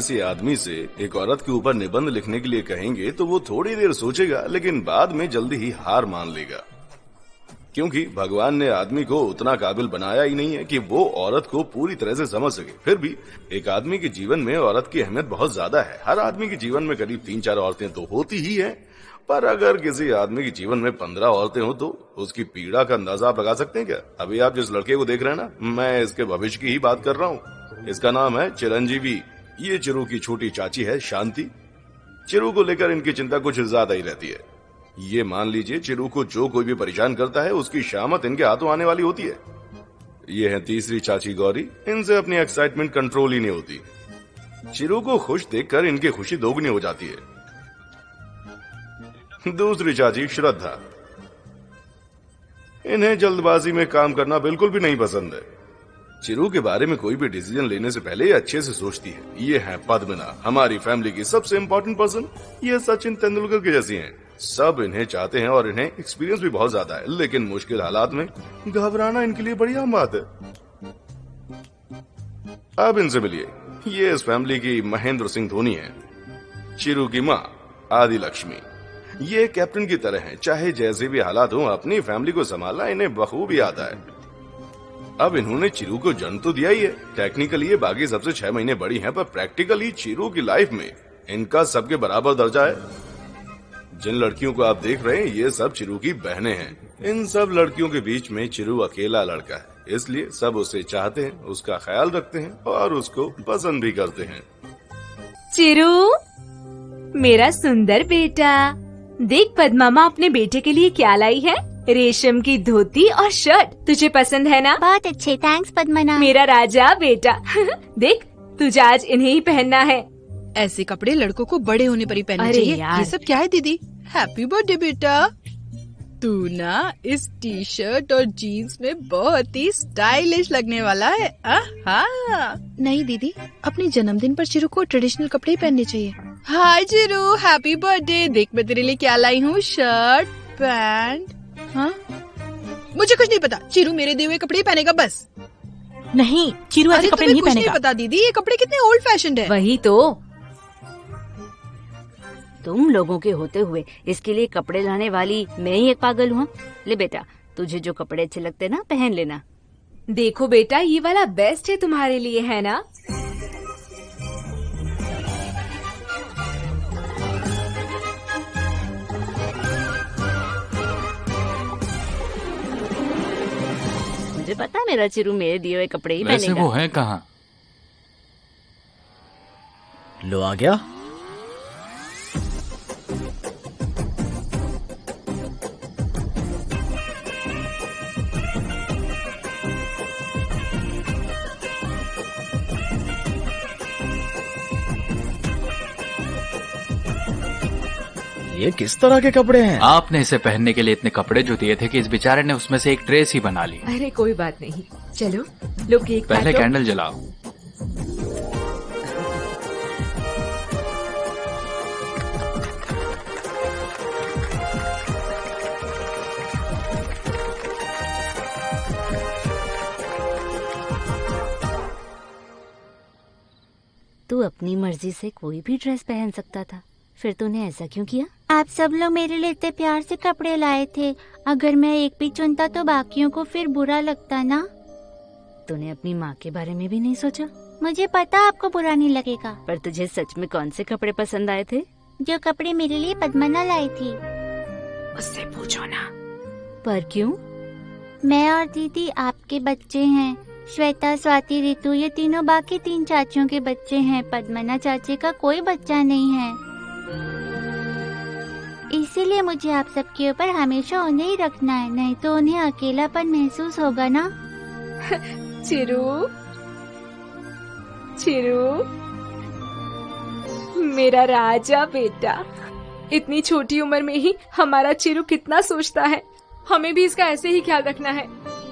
किसी आदमी से एक औरत के ऊपर निबंध लिखने के लिए कहेंगे तो वो थोड़ी देर सोचेगा, लेकिन बाद में जल्दी ही हार मान लेगा, क्योंकि भगवान ने आदमी को उतना काबिल बनाया ही नहीं है कि वो औरत को पूरी तरह से समझ सके। फिर भी एक आदमी के जीवन में औरत की अहमियत बहुत ज्यादा है। हर आदमी के जीवन में करीब 3-4 औरतें तो होती ही हैं, पर अगर किसी आदमी के जीवन में 15 औरतें हो तो उसकी पीड़ा का अंदाजा आप लगा सकते हैं क्या? अभी आप जिस लड़के को देख रहे हैं ना, मैं इसके भविष्य की ही बात कर रहा हूँ। इसका नाम है चिरंजीवी। ये चिरू की छोटी चाची है शांति। चिरू को लेकर इनकी चिंता कुछ ज्यादा ही रहती है। ये मान लीजिए चिरू को जो कोई भी परेशान करता है उसकी शामत इनके हाथों आने वाली होती है। ये है तीसरी चाची गौरी। इनसे अपनी एक्साइटमेंट कंट्रोल ही नहीं होती। चिरू को खुश देखकर इनकी खुशी दोगुनी हो जाती है। दूसरी चाची श्रद्धा। इन्हें जल्दबाजी में काम करना बिल्कुल भी नहीं पसंद है। चिरू के बारे में कोई भी डिसीजन लेने से पहले अच्छे से सोचती है। ये है पद्मना, हमारी फैमिली की सबसे इम्पोर्टेंट पर्सन। ये सचिन तेंदुलकर के जैसी हैं। सब इन्हें चाहते हैं और इन्हें एक्सपीरियंस भी बहुत ज्यादा है, लेकिन मुश्किल हालात में घबराना इनके लिए बड़ी आम बात है। अब इनसे मिलिए। ये इस फैमिली की महेंद्र सिंह धोनी है। चिरू की माँ आदि लक्ष्मी। ये कैप्टन की तरह हैं, चाहे जैसे भी हालात हो अपनी फैमिली को संभालना इन्हें बखूबी आता है। अब इन्होंने चिरू को जन्म तो दिया ही है। टेक्निकली ये बाकी सबसे 6 महीने बड़ी हैं, पर प्रैक्टिकली चिरू की लाइफ में इनका सबके बराबर दर्जा है। जिन लड़कियों को आप देख रहे हैं ये सब चिरू की बहनें हैं। इन सब लड़कियों के बीच में चिरू अकेला लड़का है, इसलिए सब उसे चाहते हैं, उसका ख्याल रखते हैं और उसको पसंद भी करते हैं। चिरू मेरा सुंदर बेटा, देख पद्मामा अपने बेटे के लिए क्या लाई है। रेशम की धोती और शर्ट, तुझे पसंद है ना? बहुत अच्छे, थैंक्स पद्मना। मेरा राजा बेटा देख तुझे आज इन्हें ही पहनना है। ऐसे कपड़े लड़कों को बड़े होने पर ही पहनने चाहिए। ये सब क्या है दीदी? हैप्पी बर्थडे बेटा। तू ना इस टी शर्ट और जीन्स में बहुत ही स्टाइलिश लगने वाला है। नहीं दीदी, अपने जन्मदिन पर चिरू को ट्रेडिशनल कपड़े ही पहनने चाहिए। हाय चिरू, हैप्पी बर्थडे। देख मैं तेरे लिए क्या लाई हूँ, शर्ट पैंट। हाँ मुझे कुछ नहीं पता, चिरू मेरे दिए हुए कपड़े पहनेगा बस। नहीं, चिरू ऐसे कपड़े नहीं पहनेगा। नहीं पता दीदी, ये कपड़े कितने ओल्ड फैशन्ड है। वही तो, तुम लोगों के होते हुए इसके लिए कपड़े लाने वाली मैं ही एक पागल हूँ। ले बेटा, तुझे जो कपड़े अच्छे लगते ना पहन लेना। देखो बेटा, ये वाला बेस्ट है तुम्हारे लिए, है ना? मुझे पता मेरा चिरू मेरे दिए हुए कपड़े ही वैसे पहनेगा। वो है कहाँ? लो आ गया। ये किस तरह के कपड़े हैं? आपने इसे पहनने के लिए इतने कपड़े जो दिए थे कि इस बेचारे ने उसमें से एक ड्रेस ही बना ली। अरे कोई बात नहीं, चलो लो केक पहले काटो। कैंडल जलाओ। तू अपनी मर्जी से कोई भी ड्रेस पहन सकता था, फिर तूने ऐसा क्यों किया? आप सब लोग मेरे लिए इतने प्यार से कपड़े लाए थे, अगर मैं एक भी चुनता तो बाकियों को फिर बुरा लगता ना। तूने अपनी माँ के बारे में भी नहीं सोचा? मुझे पता आपको बुरा नहीं लगेगा, पर तुझे सच में कौन से कपड़े पसंद आए थे? जो कपड़े मेरे लिए पद्मना लाई थी। उससे पूछो ना। पर क्यों? मैं और दीदी आपके बच्चे हैं। श्वेता, स्वाति, ऋतु, ये तीनों बाकी 3 चाचियों के बच्चे हैं। पद्मना चाची का कोई बच्चा नहीं है, इसीलिए मुझे आप सबके ऊपर हमेशा उन्हें ही रखना है, नहीं तो उन्हें अकेलापन महसूस होगा ना। चिरू, चिरू मेरा राजा बेटा, इतनी छोटी उम्र में ही हमारा चिरू कितना सोचता है। हमें भी इसका ऐसे ही ख्याल रखना है।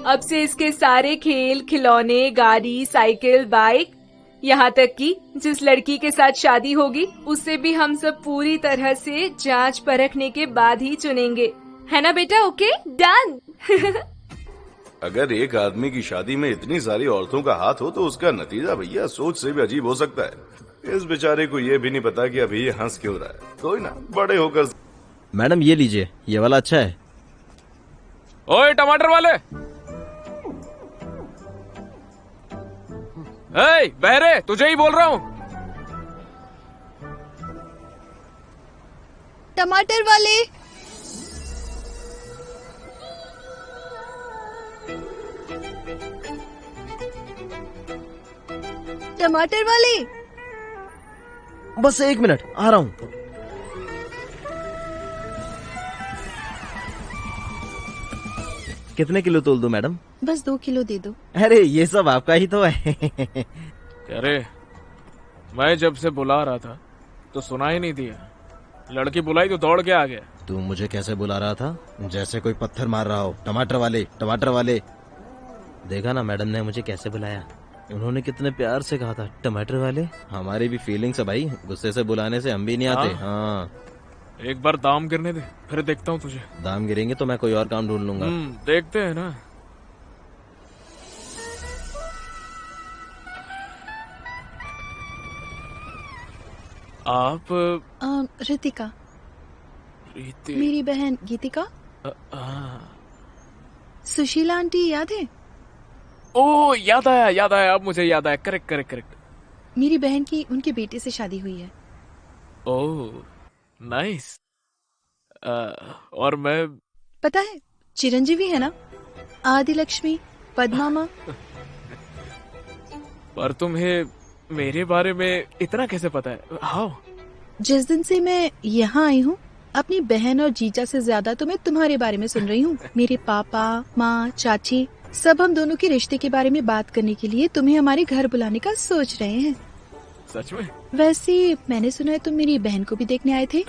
अब से इसके सारे खेल, खिलौने, गाड़ी, साइकिल, बाइक, यहाँ तक कि जिस लड़की के साथ शादी होगी उसे भी हम सब पूरी तरह से जांच परखने के बाद ही चुनेंगे, है ना बेटा? Okay, done. अगर एक आदमी की शादी में इतनी सारी औरतों का हाथ हो तो उसका नतीजा भैया सोच से भी अजीब हो सकता है। इस बेचारे को ये भी नहीं पता कि अभी ये हंस क्यों रहा है। कोई ना, बड़े होकर। मैडम ये लीजिए, ये वाला अच्छा है। ओए टमाटर वाले, ए बहरे, तुझे ही बोल रहा हूँ। टमाटर वाले, टमाटर वाले, बस 1 मिनट, आ रहा हूँ। कितने किलो तोल दूं मैडम? बस 2 किलो दे दो। अरे ये सब आपका ही तो है। अरे मैं जब से बुला रहा था तो सुना ही नहीं दिया। लड़की बुलाई तो दौड़ के आ गया। तू मुझे कैसे बुला रहा था? जैसे कोई पत्थर मार रहा हो। टमाटर वाले, टमाटर वाले। देखा ना मैडम ने मुझे कैसे बुलाया। उन्होंने कितने प्यार से कहा था टमाटर वाले। हमारी भी फीलिंग्स है भाई, गुस्से से बुलाने से हम भी नहीं आते। हाँ एक बार दाम गिरने दे, फिर देखता हूँ तुझे। दाम गिरेंगे तो मैं कोई और काम ढूंढ लूंगा। देखते हैं ना। आप रितिका, मेरी बहन गीतिका। सुशीला आंटी याद है? ओ याद आया, अब मुझे याद आया। करेक्ट। मेरी बहन की उनके बेटे से शादी हुई है। Oh nice. और मैं, पता है चिरंजीवी है ना, आदि लक्ष्मी, पद्मा माँ। पर तुम्हें मेरे बारे में इतना कैसे पता है? हाउ? जिस दिन से मैं यहाँ आई हूँ, अपनी बहन और जीजा से ज्यादा तो मैं तुम्हारे बारे में सुन रही हूँ। मेरे पापा, माँ, चाची सब हम दोनों के रिश्ते के बारे में बात करने के लिए तुम्हें हमारे घर बुलाने का सोच रहे हैं। सच में? वैसे मैंने सुना है तुम मेरी बहन को भी देखने आए थे।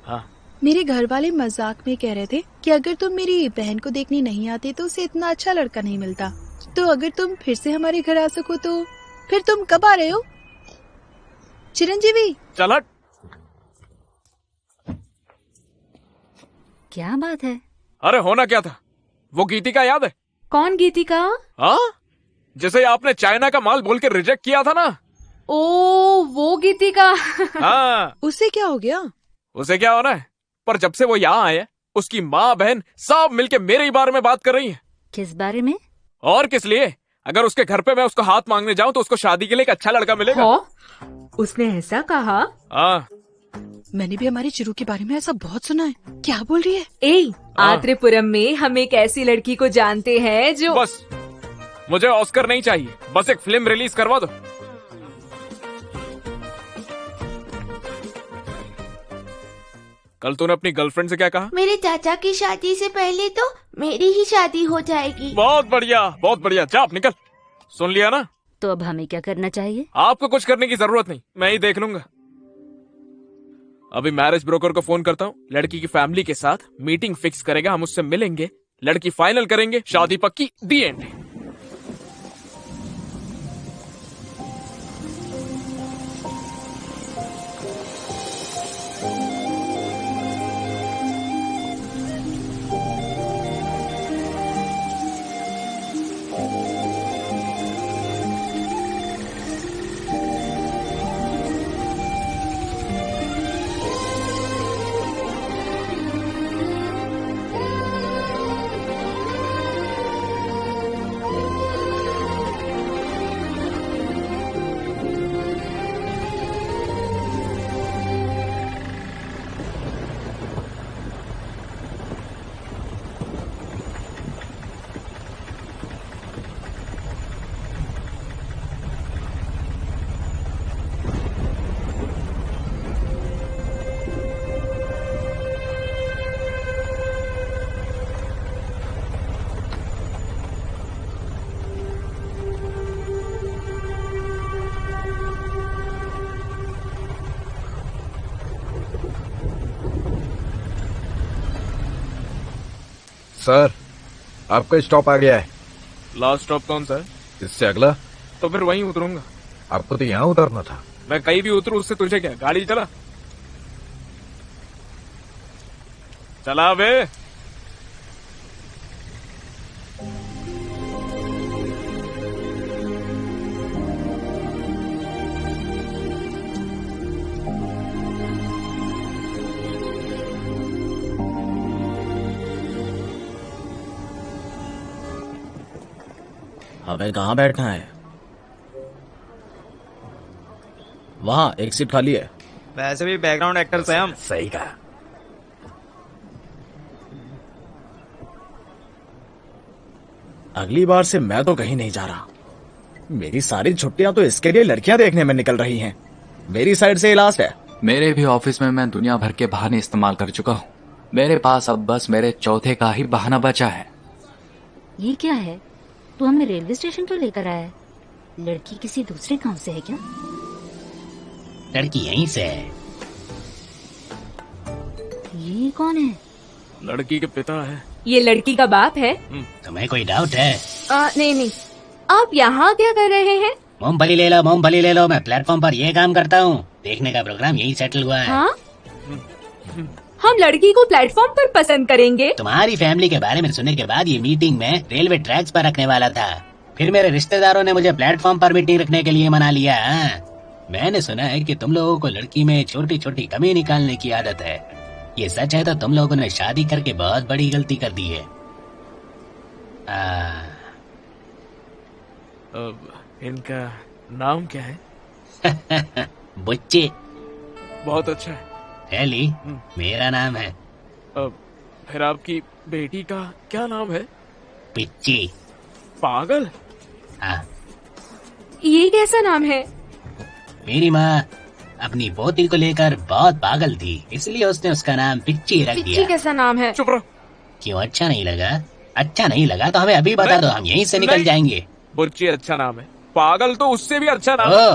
हाँ। मेरे घर वाले मजाक में कह रहे थे कि अगर तुम मेरी बहन को देखने नहीं आते तो उसे इतना अच्छा लड़का नहीं मिलता। तो अगर तुम फिर से हमारे घर आ सको तो फिर तुम कब आ रहे हो चिरंजीवी? चल हट। क्या बात है? अरे होना क्या था? वो गीतिका याद है? कौन गीतिका? हाँ, जिसे आपने चाइना का माल बोल के रिजेक्ट किया था ना। ओ वो गीतिका। हाँ। उसे क्या हो गया? उसे क्या होना है, पर जब से वो यहाँ आए उसकी माँ बहन सब मिलके मेरे ही बारे में बात कर रही है। किस बारे में? और किस लिए? अगर उसके घर पे मैं उसको हाथ मांगने जाऊं तो उसको शादी के लिए एक अच्छा लड़का मिलेगा। उसने ऐसा कहा? हाँ। मैंने भी हमारे चिरू के बारे में ऐसा बहुत सुना है। क्या बोल रही है? आत्रेपुरम में हम एक ऐसी लड़की को जानते हैं जो, बस मुझे ऑस्कर नहीं चाहिए, बस एक फिल्म रिलीज करवा दो। कल तूने अपनी गर्लफ्रेंड से क्या कहा? मेरे चाचा की शादी से पहले तो मेरी ही शादी हो जाएगी। बहुत बढ़िया। जा आप निकल। सुन लिया ना? तो अब हमें क्या करना चाहिए? आपको कुछ करने की जरूरत नहीं, मैं ही देख लूंगा। अभी मैरिज ब्रोकर को फोन करता हूँ, लड़की की फैमिली के साथ मीटिंग फिक्स करेगा, हम उससे मिलेंगे, लड़की फाइनल करेंगे, शादी पक्की, दी एंड। सर, आपका स्टॉप आ गया है। लास्ट स्टॉप कौन सा है? इससे अगला। तो फिर वहीं उतरूंगा। आपको तो यहाँ उतरना था। मैं कहीं भी उतरूं उससे तुझे क्या? गाड़ी चला बे। हमें कहाँ बैठना है? वहाँ एक सीट खाली है। वैसे भी बैकग्राउंड एक्टर्स हैं हम। सही कहा। अगली बार से मैं तो कहीं नहीं जा रहा। मेरी सारी छुट्टियां तो इसके लिए लड़कियां देखने में निकल रही हैं। मेरी साइड से लास्ट है। मेरे भी ऑफिस में मैं दुनिया भर के बहाने इस्तेमाल कर चुका हूँ। मेरे पास अब बस मेरे चौथे का ही बहाना बचा है। ये क्या है? तू हमें रेलवे स्टेशन क्यों लेकर आया है? लड़की किसी दूसरे गांव से है क्या? लड़की यहीं से है। ये कौन है? लड़की के पिता है। ये लड़की का बाप है। तुम्हें कोई डाउट है? नहीं नहीं, आप यहाँ क्या कर रहे हैं? मूंगफली ले लो, मूंगफली ले लो। मैं प्लेटफॉर्म पर ये काम करता हूँ। देखने का प्रोग्राम यही सेटल हुआ है। हाँ? हम लड़की को प्लेटफॉर्म पर पसंद करेंगे? तुम्हारी फैमिली के बारे में सुनने के बाद ये मीटिंग में रेलवे ट्रैक्स पर रखने वाला था। फिर मेरे रिश्तेदारों ने मुझे प्लेटफॉर्म पर मीटिंग रखने के लिए मना लिया। मैंने सुना है कि तुम लोगों को लड़की में छोटी छोटी कमी निकालने की आदत है। ये सच है तो तुम लोगों ने शादी करके बहुत बड़ी गलती कर दी है। इनका नाम क्या है? बुच्ची। बहुत अच्छा है। हेली, मेरा नाम है। फिर आपकी बेटी का क्या नाम है? पिच्ची। पागल? हाँ। ये कैसा नाम है? मेरी माँ अपनी पोती को लेकर बहुत पागल थी, इसलिए उसने उसका नाम पिच्ची रख दिया। पिच्ची कैसा नाम है? चुप रहो। क्यों, अच्छा नहीं लगा? अच्छा नहीं लगा तो हमें अभी बता दो, हम यहीं से निकल जाएंगे। बुच्ची अच्छा नाम है। पागल तो उससे भी अच्छा नाम है।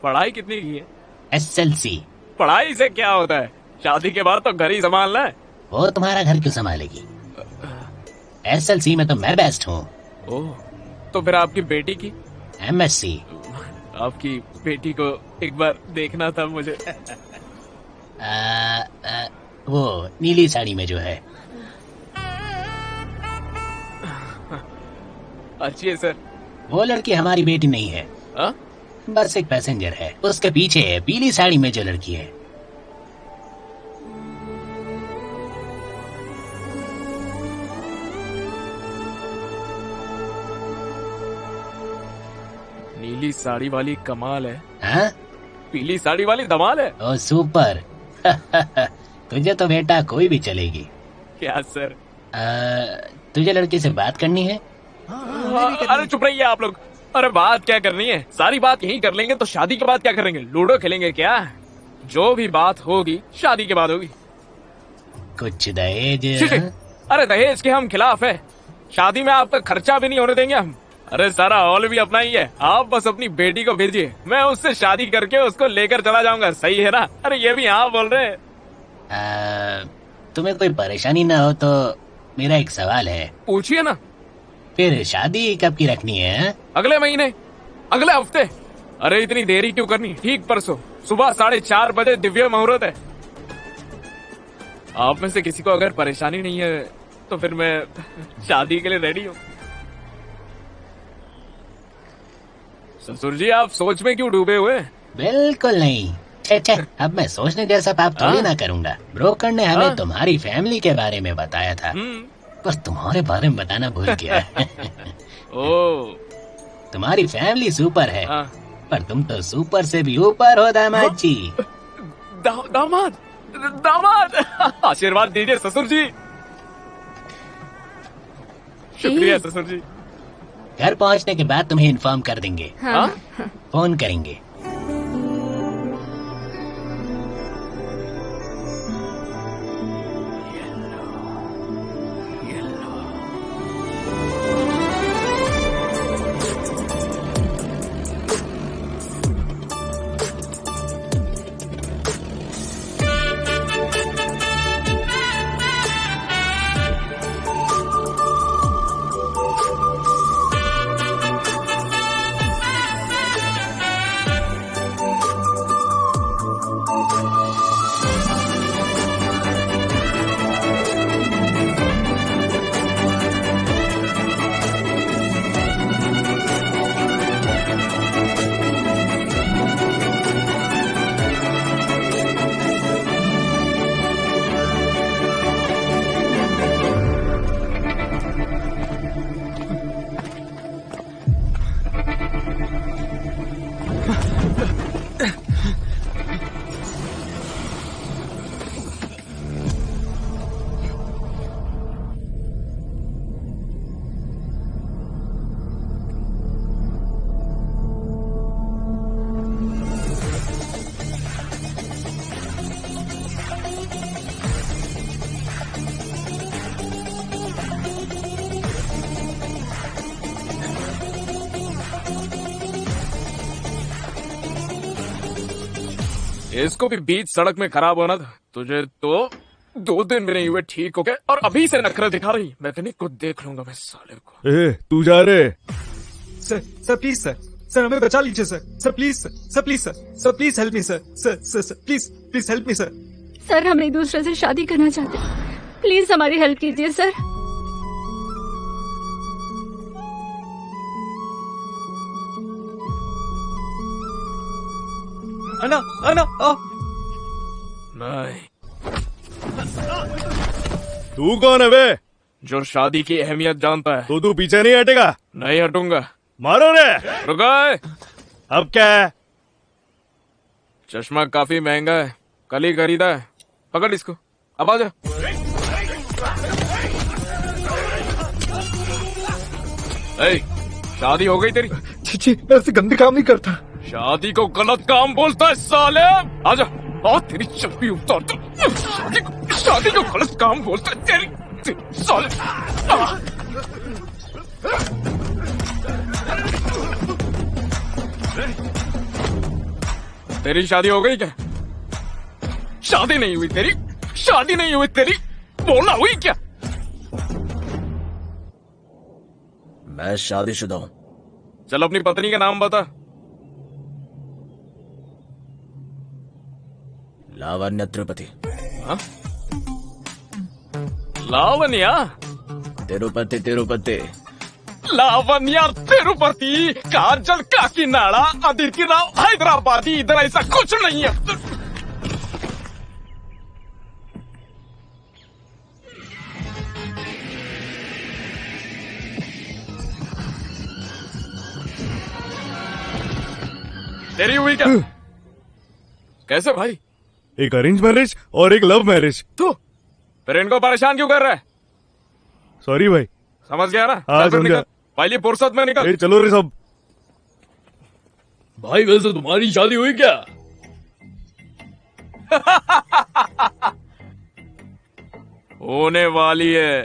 पढ़ाई कितनी की है? SLC। पढ़ाई से क्या होता है? शादी के बाद तो घर ही संभालना है। वो तुम्हारा घर क्यों संभालेगी? SLC में तो मैं बेस्ट हूँ। ओह, तो फिर आपकी बेटी की? MSc। आपकी बेटी को एक बार देखना था मुझे। वो नीली साड़ी में जो है। अच्छी है सर। वो लड़की हमारी बेटी नहीं है। बस एक पैसेंजर है। उसके पीछे है पीली साड़ी में जो लड़की है। नीली साड़ी वाली कमाल है। हाँ? पीली साड़ी वाली धमाल है। ओ सुपर। तुझे तो बेटा कोई भी चलेगी। क्या सर? तुझे लड़की से बात करनी है? अरे चुप रहिए आप लोग। अरे बात क्या करनी है? सारी बात यहीं कर लेंगे तो शादी के बाद क्या करेंगे? लूडो खेलेंगे क्या? जो भी बात होगी शादी के बाद होगी। कुछ दहेज? अरे दहेज के हम खिलाफ है। शादी में आपका खर्चा भी नहीं होने देंगे हम। अरे सारा हॉल भी अपना ही है। आप बस अपनी बेटी को भेजिए, मैं उससे शादी करके उसको लेकर चला जाऊंगा। सही है ना? अरे ये भी हाँ बोल रहे हैं। तुम्हें कोई परेशानी ना हो तो मेरा एक सवाल है। पूछिए ना। फिर शादी कब की रखनी है? अगले महीने, अगले हफ्ते। अरे इतनी देरी क्यों करनी? ठीक परसों सुबह 4:30 बजे दिव्य मुहूर्त है। आप में से किसी को अगर परेशानी नहीं है तो फिर मैं शादी के लिए रेडी हूँ। ससुर जी आप सोच में क्यों डूबे हुए? बिल्कुल नहीं। छे, अब मैं सोचने जैसा पाप थोड़ी ना करूँगा। ब्रोकर ने हमें तुम्हारी फैमिली के बारे में बताया था, पर तुम्हारे बारे में बताना भूल गया। ओह, तुम्हारी फैमिली सुपर है, पर तुम तो सुपर से भी ऊपर हो दामाद जी। दामाद, दामाद, आशीर्वाद दीजिए ससुर जी। शुक्रिया ससुर जी। घर पहुंचने के बाद तुम्हें इन्फॉर्म कर देंगे। हाँ? फोन करेंगे। इसको भी बीच सड़क में खराब होना था। तुझे तो 2 दिन में नहीं हुए ठीक हो गए और अभी से नखरे दिखा रही। मैकेनिक को देख लूंगा मैं साले को। तू जा रे। सर प्लीज सर हमें बचा लीजिए sir please sir please help me sir please help me sir. Sir हम एक दूसरे से शादी करना चाहते हैं, प्लीज हमारी हेल्प कीजिए सर। अन्ना नहीं। तू कौन है बे? जो शादी की अहमियत जानता है। तो तू पीछे नहीं हटेगा? नहीं हटूंगा। मारो रे। रुको। अब क्या है? चश्मा काफी महंगा है, कल ही खरीदा है। पकड़ इसको, अब आ जा। शादी हो गई तेरी? छी, मैं ऐसे गंदे काम नहीं करता। शादी को गलत काम बोलता है साले। आजा, और तेरी चप्पी उतार दो। शादी को गलत काम बोलता है तेरी साले। तेरी शादी हो गई क्या? शादी नहीं हुई तेरी, शादी नहीं हुई तेरी, बोलना हुई क्या? मैं शादीशुदा हूँ। चल अपनी पत्नी का नाम बता। लावण्य त्रिपाठी। हाँ? लावण्या? तिरुपति। लावण्या तिरुपति, काजल काकीनाडा, अदिति राव हैदराबादी, इधर ऐसा कुछ नहीं है। तेरी हुई क्या? कैसे भाई? एक अरेंज मैरिज और एक लव मैरिज। तू फिर इनको परेशान क्यों कर रहा है? सॉरी भाई। समझ गया ना? हाँ समझा। पहली फुर्सत में निकल। चलो रे सब। भाई वैसे तुम्हारी शादी हुई क्या? होने वाली है।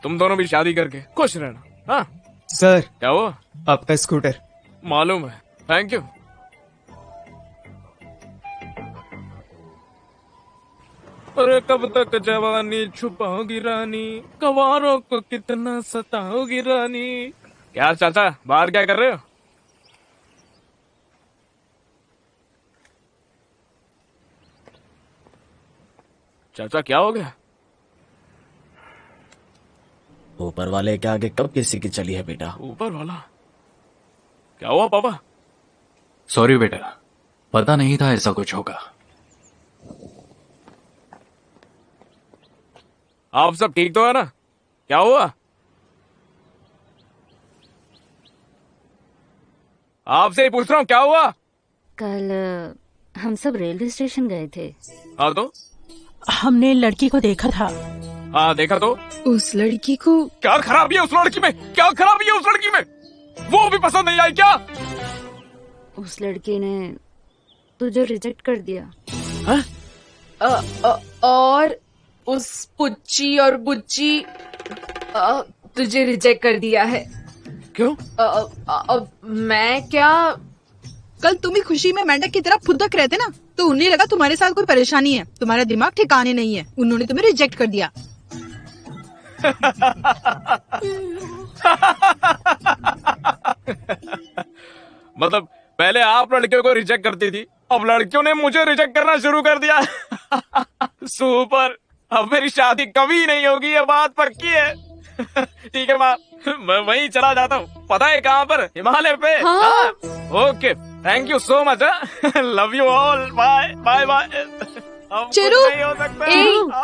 तुम दोनों भी शादी करके खुश रहना। हाँ सर। क्या हुआ? आपका स्कूटर। मालूम है, थैंक यू। अरे कब तक जवानी छुपाओगी रानी, कवारों को कितना सताओगी रानी। क्या चाचा, बाहर क्या कर रहे हो? चाचा क्या हो गया? ऊपर वाले के आगे कब किसी की चली है बेटा? ऊपर वाला? क्या हुआ पापा? सॉरी बेटा, पता नहीं था ऐसा कुछ होगा। आप सब ठीक तो है ना? क्या हुआ? आपसे ही पूछ रहा हूँ, क्या हुआ? कल हम सब रेलवे स्टेशन गए थे। हाँ तो? हमने लड़की को देखा था। हाँ देखा तो? उस लड़की को क्या खराबी है उस लड़की में? क्या खराबी है उस लड़की में? वो भी पसंद नहीं आई क्या? उस लड़की ने तुझे रिजेक्ट कर दिया। और उस पुच्ची और बुच्ची तुझे रिजेक्ट कर दिया है। क्यों? मैं क्या? कल तुम ही खुशी में मेंढक की तरह फुदक रहे थे ना, तो उन्हें लगा तुम्हारे साथ कोई परेशानी है, तुम्हारा दिमाग ठिकाने नहीं है, उन्होंने तुम्हें रिजेक्ट कर दिया। मतलब पहले आप लड़कियों को रिजेक्ट करती थी, अब लड़कियों ने मुझे रिजेक्ट करना शुरू कर दिया। सुपर। अब मेरी शादी कभी नहीं होगी, ये बात पक्की है। ठीक है माँ, मैं वहीं चला जाता हूँ। पता है कहाँ पर? हिमालय पे। हाँ? Okay, thank you so much. Love you all. Bye bye bye. Chiru,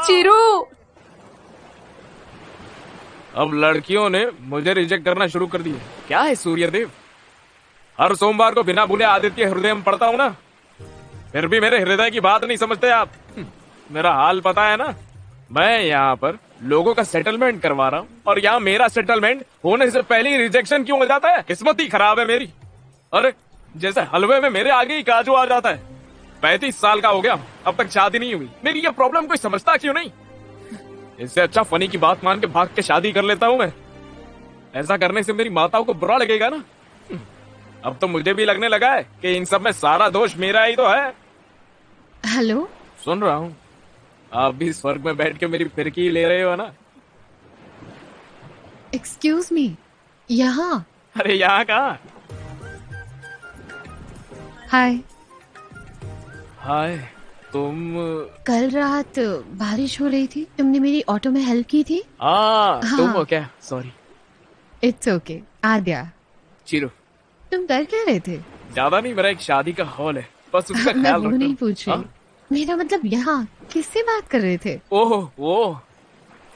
Chiru. अब लड़कियों ने मुझे रिजेक्ट करना शुरू कर दिया। क्या है सूर्यदेव, हर सोमवार को बिना भूले आदित्य हृदय में पढ़ता हूँ ना, फिर भी मेरे हृदय की बात नहीं समझते आप। मेरा हाल पता है ना? मैं यहाँ पर लोगों का सेटलमेंट करवा रहा हूँ, और यहाँ मेरा सेटलमेंट होने से पहले ही रिजेक्शन क्यों हो जाता है? किस्मत ही खराब है मेरी। अरे जैसे हलवे में मेरे आगे ही काजू आ जाता है। 35 साल का हो गया, अब तक शादी नहीं हुई। मेरी ये प्रॉब्लम कोई समझता क्यों नहीं? इससे अच्छा फनी की बात मान के भाग के शादी कर लेता हूँ मैं। ऐसा करने से मेरी माताओं को बुरा लगेगा ना। अब तो मुझे भी लगने लगा है कि इन सब में सारा दोष मेरा ही तो है। हेलो। सुन रहा हूँ। आप भी स्वर्ग में बैठ के मेरी फिरकी ले रहे हो ना? एक्सक्यूज मी, यहाँ? अरे यहाँ कहाँ? हाय। हाय, तुम? कल रात बारिश हो रही थी, तुमने मेरी ऑटो में हेल्प की थी। तुम हो क्या? Sorry. It's okay. Aadya. Chiru. तुम कर क्या रहे थे? ज्यादा नहीं, मेरा एक शादी का हॉल है, बस उसका मैं ख्याल वो रखना। नहीं पूछ रही। मेरा मतलब यहाँ किससे बात कर रहे थे? ओहो, वो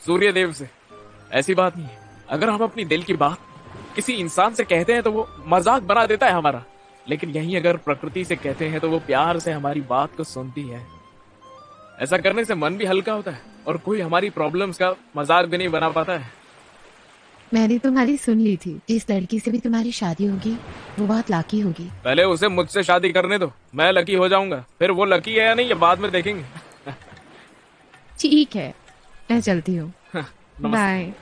सूर्य देव से। ऐसी बात नहीं है, अगर हम अपनी दिल की बात किसी इंसान से कहते हैं तो वो मजाक बना देता है हमारा, लेकिन यही अगर प्रकृति से कहते हैं तो वो प्यार से हमारी बात को सुनती है। ऐसा करने से मन भी हल्का होता है और कोई हमारी प्रॉब्लम्स का मजाक भी नहीं बना पाता है। मैंने तुम्हारी सुन ली थी, जिस लड़की से भी तुम्हारी शादी होगी वो बहुत लाकी होगी। पहले उसे मुझसे शादी करने दो, मैं लकी हो जाऊंगा, फिर वो लकी है या नहीं ये बाद में देखेंगे। ठीक है, मैं चलती हूँ। बाय।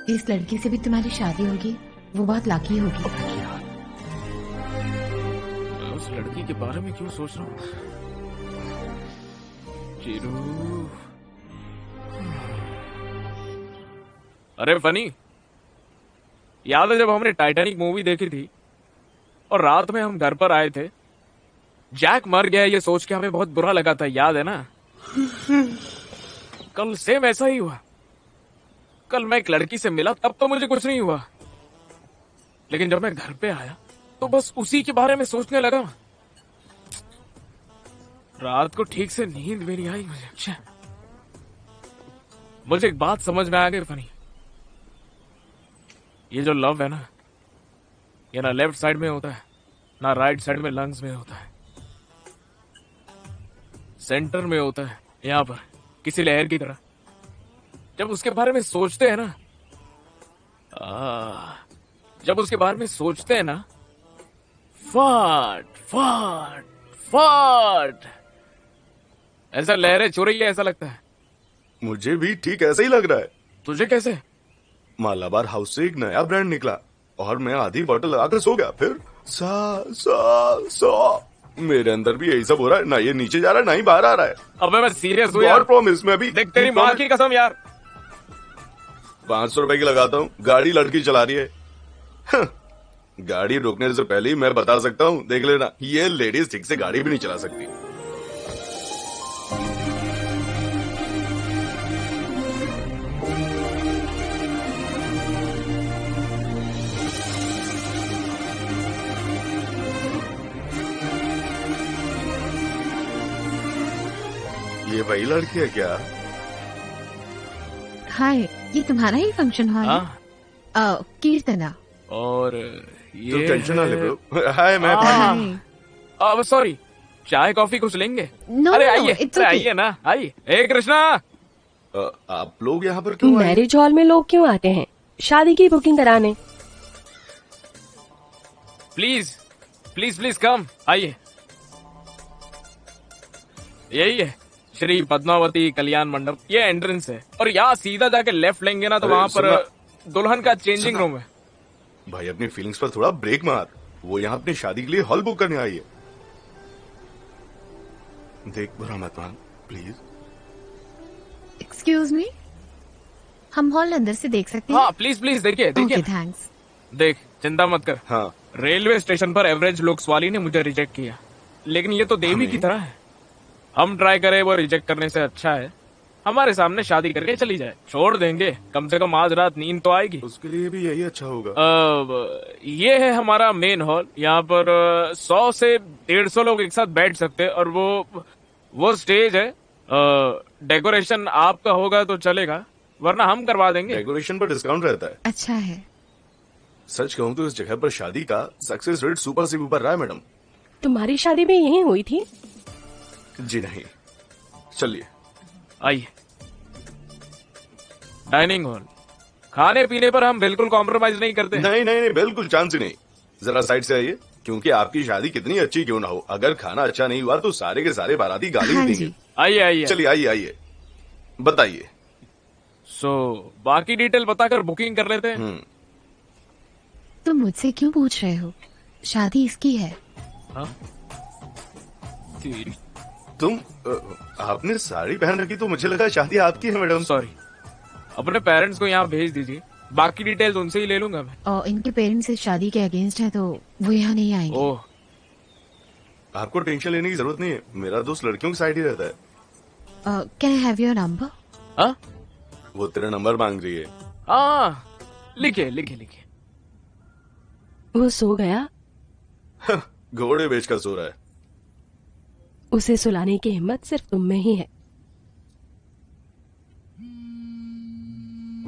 जिस लड़की से भी तुम्हारी शादी होगी वो बहुत लाकी होगी। मैं उस लड़की के बारे में क्यों सोच रहा हूँ? चिरू। अरे फनी, याद है जब हमने टाइटैनिक मूवी देखी थी और रात में हम घर पर आए थे, जैक मर गया ये सोच के हमें बहुत बुरा लगा था, याद है ना? कल सेम ऐसा ही हुआ। कल मैं एक लड़की से मिला, तब तो मुझे कुछ नहीं हुआ, लेकिन जब मैं घर पे आया तो बस उसी के बारे में सोचने लगा। रात को ठीक से नींद भी नहीं आई मुझे। अच्छा, मुझे एक बात समझ में आ गई फनी, ये जो लव है ना, ये ना लेफ्ट साइड में होता है ना राइट साइड में लंग्स में होता है, सेंटर में होता है, यहाँ पर किसी लहर की तरह। जब उसके बारे में सोचते हैं ना, जब उसके बारे में सोचते हैं ना, फाट फाट फाट ऐसा लहरें छू रही है, ऐसा लगता है। मुझे भी ठीक ऐसा ही लग रहा है। तुझे कैसे? मालाबार हाउस से एक नया ब्रांड निकला और मैं आधी बोतल लगाकर सो गया, फिर सा सा सा मेरे अंदर भी यही सब हो रहा है, ना ये नीचे जा रहा है ना ही बाहर आ रहा है। अबे मैं सीरियस हूँ यार, प्रॉमिस में अभी देख तेरी माँ की कसम यार। 500 रुपए की लगाता हूँ, गाड़ी लड़की चला रही है। गाड़ी रोकने से पहले ही मैं बता सकता हूँ, देख लेना, ये लेडीज ठीक से गाड़ी भी नहीं चला सकती। ये वही लड़की है क्या? हाय, ये तुम्हारा ही फंक्शन हॉल है? कीर्तना। और ये तो टेंशन ना ले ब्रो। हाय, मैं अब सॉरी, चाय कॉफी कुछ लेंगे? No, अरे no, आइए, it's okay. आइए ना, आइए। ए कृष्णा, आप लोग यहाँ पर क्यों आए? मैरिज हॉल में लोग क्यों आते हैं? शादी की बुकिंग कराने। प्लीज प्लीज प्लीज कम, आइए। यही है श्री पद्मावती कल्याण मंडप, ये एंट्रेंस है, और यहाँ सीधा जाके लेफ्ट लेंगे ना तो वहाँ पर दुल्हन का चेंजिंग रूम है। भाई अपनी फीलिंग्स पर थोड़ा ब्रेक मार, वो यहाँ अपनी शादी के लिए हॉल बुक करने आई है। देख बुरा मत मान प्लीज। एक्सक्यूज मी, हम हॉल अंदर से देख सकते हैं? हाँ प्लीज प्लीज, देखिए देखिए। Okay thanks. देख चिंता मत कर। हाँ, रेलवे स्टेशन पर एवरेज लुक्स वाली ने मुझे रिजेक्ट किया, लेकिन ये तो देवी की तरह है। हम ट्राई करें वो रिजेक्ट करने से अच्छा है हमारे सामने शादी करके चली जाए। छोड़ देंगे, कम से कम आज रात नींद तो आएगी। उसके लिए भी यही अच्छा होगा। ये है हमारा मेन हॉल। यहाँ पर 100 से 150 लोग एक साथ बैठ सकते हैं और वो स्टेज है। डेकोरेशन आपका होगा तो चलेगा, वरना हम करवा देंगे। डेकोरेशन पर डिस्काउंट रहता है। अच्छा है। सच कहूँ तो इस जगह पर शादी का सक्सेस रेट सुपर से ऊपर रहा है मैडम। तुम्हारी शादी भी यहीं हुई थी? जी नहीं। चलिए आइए। Dining hall. खाने पीने पर हम बिल्कुल कॉम्प्रोमाइज नहीं करते। नहीं, बिल्कुल चांस ही नहीं। जरा साइड से आइए, क्योंकि आपकी शादी कितनी अच्छी क्यों ना हो, अगर खाना अच्छा नहीं हुआ तो सारे के सारे बाराती गाली ही देंगे। आइए। चलिए आइए बताइए। बाकी डिटेल बताकर बुकिंग कर लेते हैं। तुम मुझसे क्यों पूछ रहे हो? शादी इसकी है। हाँ? तुम आपने साड़ी पहन रखी तो मुझे लगा शादी आपकी है मैडम। सॉरी, अपने पेरेंट्स को यहाँ भेज दीजिए, बाकी डिटेल्स उनसे ही ले लूंगा मैं। और इनके पेरेंट्स इस शादी के अगेंस्ट है तो वो यहाँ नहीं आएंगे। ओह, आपको टेंशन लेने की जरूरत नहीं है, मेरा दोस्त लड़कियों की साइड ही रहता है। Can I have your number? हाँ? वो तेरा नंबर मांग रही है। हाँ, लिखिए। वो सो गया? घोड़े बेचकर सो रहा है। उसे सुलाने की हिम्मत सिर्फ तुम में ही है।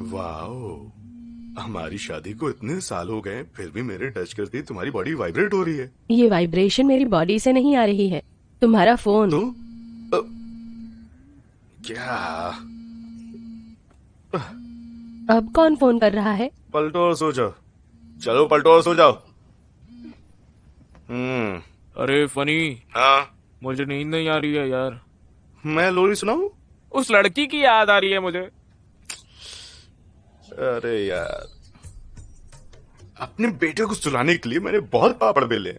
वाओ, हमारी शादी को इतने साल हो गए फिर भी मेरे टच करती तुम्हारी बॉडी वाइब्रेट हो रही है। ये वाइब्रेशन मेरी बॉडी से नहीं आ रही है, तुम्हारा फोन। तो क्या? अब कौन फोन कर रहा है? पलटो और सो जाओ। चलो पलटो और सो जाओ। अरे फनी। हाँ? मुझे नींद नहीं आ रही है यार। मैं लोरी सुनाऊं? उस लड़की की याद आ रही है मुझे। अरे यार, अपने बेटे को सुलाने के लिए मैंने बहुत पापड़ बेले।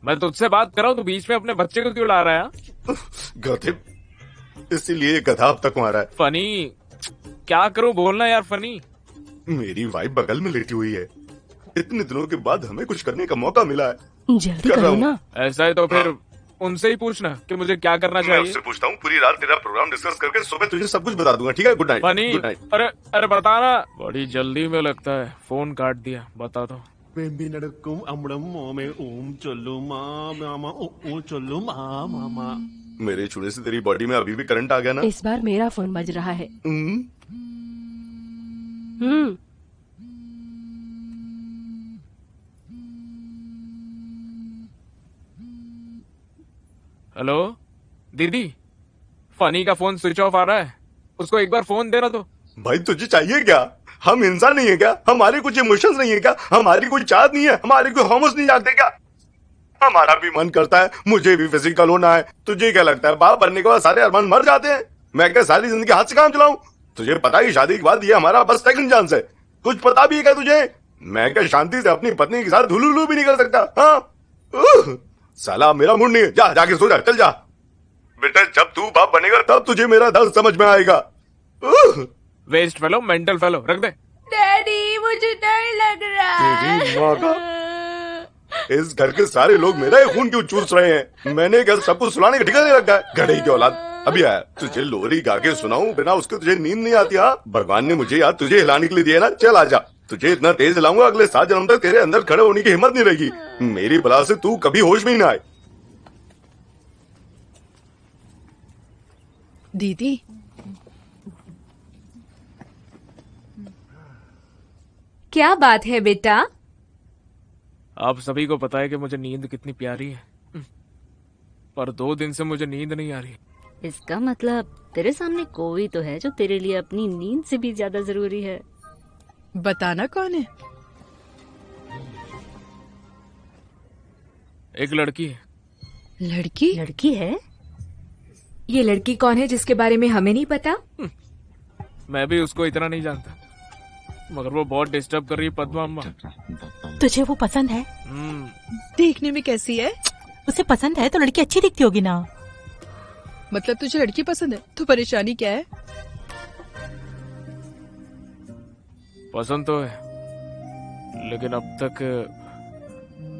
मैं तुझसे बात कर रहा हूँ तो बीच में अपने बच्चे को क्यों ला रहा है? गधे, इसीलिए गधा अब तक वहां रहा है। फनी, क्या करूं, बोलना यार फनी। मेरी वाइफ बगल में लेटी हुई है। इतने दिनों के बाद हमें कुछ करने का मौका मिला है। जल्दी करो ना। ऐसा है तो फिर उनसे ही पूछना कि मुझे क्या करना चाहिए। मैं उससे पूछता हूँ, पूरी रात तेरा प्रोग्राम डिस्कस करके सुबह तुझे सब कुछ बता दूंगा। ठीक है? Good night. Funny, good night. अरे बताना। बड़ी जल्दी में लगता है, फोन काट दिया। बता दो। मेरे छूने से तेरी बॉडी में अभी भी करंट आ गया ना? इस बार मेरा फोन बज रहा है। हेलो दीदी, फनी का फोन स्विच ऑफ आ रहा है, उसको एक बार फोन देना तो। भाई तुझे चाहिए क्या? हम इंसान नहीं है क्या? हमारे कुछ इमोशंस नहीं है क्या? हमारी कोई चाहत नहीं है? हमारे कोई हॉर्मोन्स नहीं जागते क्या? हमारा भी मन करता है, मुझे भी फिजिकल होना है। तुझे क्या लगता है बाप बनने के बाद सारे अरमान मर जाते हैं? मैं क्या सारी जिंदगी हाथ से काम चलाऊं? तुझे पता ही शादी के बाद ये हमारा बस सेकंड चांस है। कुछ पता भी है क्या तुझे? मैं क्या शांति से अपनी पत्नी के साथ धुलुलू भी नहीं कर सकता? हाँ? साला मेरा मूड नहीं है। जाके सो जा, चल जा। बेटा जब तू बाप बनेगा तब तुझे मेरा दर्द समझ में आएगा। वेस्ट फेलो, मेंटल फेलो, रख दे। डैडी मुझे डर लग रहा है। इस घर के सारे लोग मेरा ही खून क्यों चूस रहे हैं? मैंने क्या सब कुछ सुनाने का ठिकाने रखा है? गधे की औलाद। अभी आया तुझे लोरी गा के सुनाऊं, बिना उसके तुझे नींद नहीं आती? हाँ, भगवान ने मुझे याद तुझे हिलाने के लिए दिया ना। चल आजा, तुझे इतना तेज हिलाऊंगा अगले 7 जन्म तक तेरे अंदर खड़े होने की हिम्मत नहीं रहेगी। मेरी बला से तू कभी होश में ही ना आए। दीदी, क्या बात है बेटा? आप सभी को पता है कि मुझे नींद कितनी प्यारी है, पर 2 दिन से मुझे नींद नहीं आ रही। इसका मतलब तेरे सामने कोई तो है जो तेरे लिए अपनी नींद से भी ज्यादा जरूरी है। बताना कौन है? एक लड़की है। लड़की? लड़की है? ये लड़की कौन है जिसके बारे में हमें नहीं पता? मैं भी उसको इतना नहीं जानता, मगर वो बहुत डिस्टर्ब कर रही है पद्मा अम्मा। तुझे वो पसंद है? देखने में कैसी है? उसे पसंद है तो लड़की अच्छी दिखती होगी ना। मतलब तुझे लड़की पसंद है तो परेशानी क्या है? पसंद तो है, लेकिन अब तक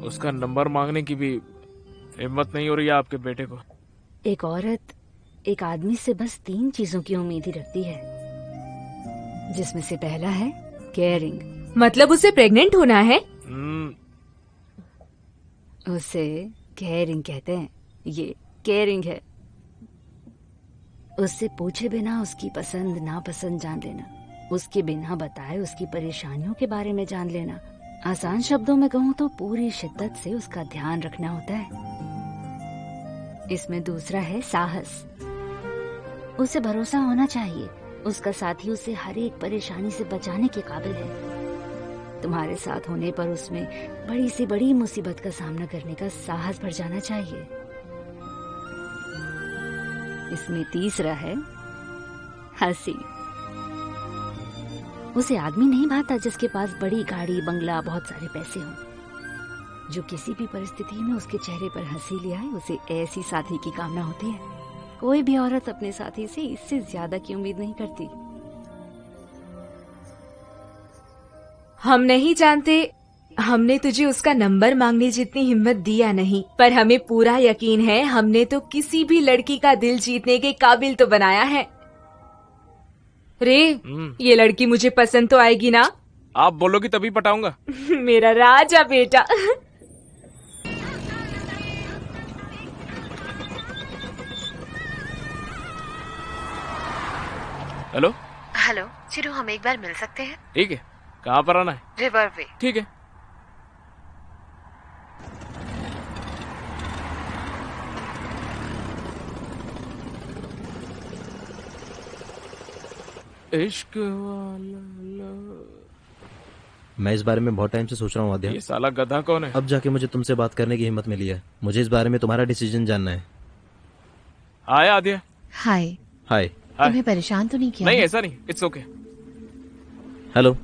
उसका नंबर मांगने की भी हिम्मत नहीं हो रही है आपके बेटे को। एक औरत एक आदमी से बस 3 चीजों की उम्मीद ही रखती है, जिसमें से पहला है केयरिंग। मतलब उसे प्रेग्नेंट होना है? उसे केयरिंग कहते हैं, ये केयरिंग है। उससे पूछे बिना उसकी पसंद नापसंद जान लेना, उसके बिना बताए उसकी परेशानियों के बारे में जान लेना। आसान शब्दों में कहूँ तो पूरी शिद्दत से उसका ध्यान रखना होता है। इसमें दूसरा है साहस। उसे भरोसा होना चाहिए उसका साथी उसे हर एक परेशानी से बचाने के काबिल है। तुम्हारे साथ होने पर उसमें बड़ी से बड़ी मुसीबत का सामना करने का साहस बढ़ जाना चाहिए। इसमें तीसरा है हंसी। उसे आदमी नहीं भाता जिसके पास बड़ी गाड़ी बंगला बहुत सारे पैसे हों, जो किसी भी परिस्थिति में उसके चेहरे पर हंसी ले आए। उसे ऐसी साथी की कामना होती है। कोई भी औरत अपने साथी से इससे ज्यादा की उम्मीद नहीं करती। हम नहीं जानते हमने तुझे उसका नंबर मांगने जितनी हिम्मत दी या नहीं, पर हमें पूरा यकीन है हमने तो किसी भी लड़की का दिल जीतने के काबिल तो बनाया है। रे, ये लड़की मुझे पसंद तो आएगी ना? आप बोलोगी तभी पटाऊंगा। मेरा राजा बेटा। हेलो हेलो चिरू, हम एक बार मिल सकते हैं? ठीक है, कहाँ पर आना है? रिवर वे। ठीक है। इश्क वाला। मैं इस बारे में बहुत टाइम से सोच रहा हूँ आद्या। ये साला गधा कौन है? अब जाके मुझे तुमसे बात करने की हिम्मत मिली है। मुझे इस बारे में तुम्हारा डिसीजन जानना है। हाय आद्या। हाय। हाय। तुम्हें परेशान तो नहीं किया? नहीं, ऐसा नहीं, इट्स ओके। हेलो।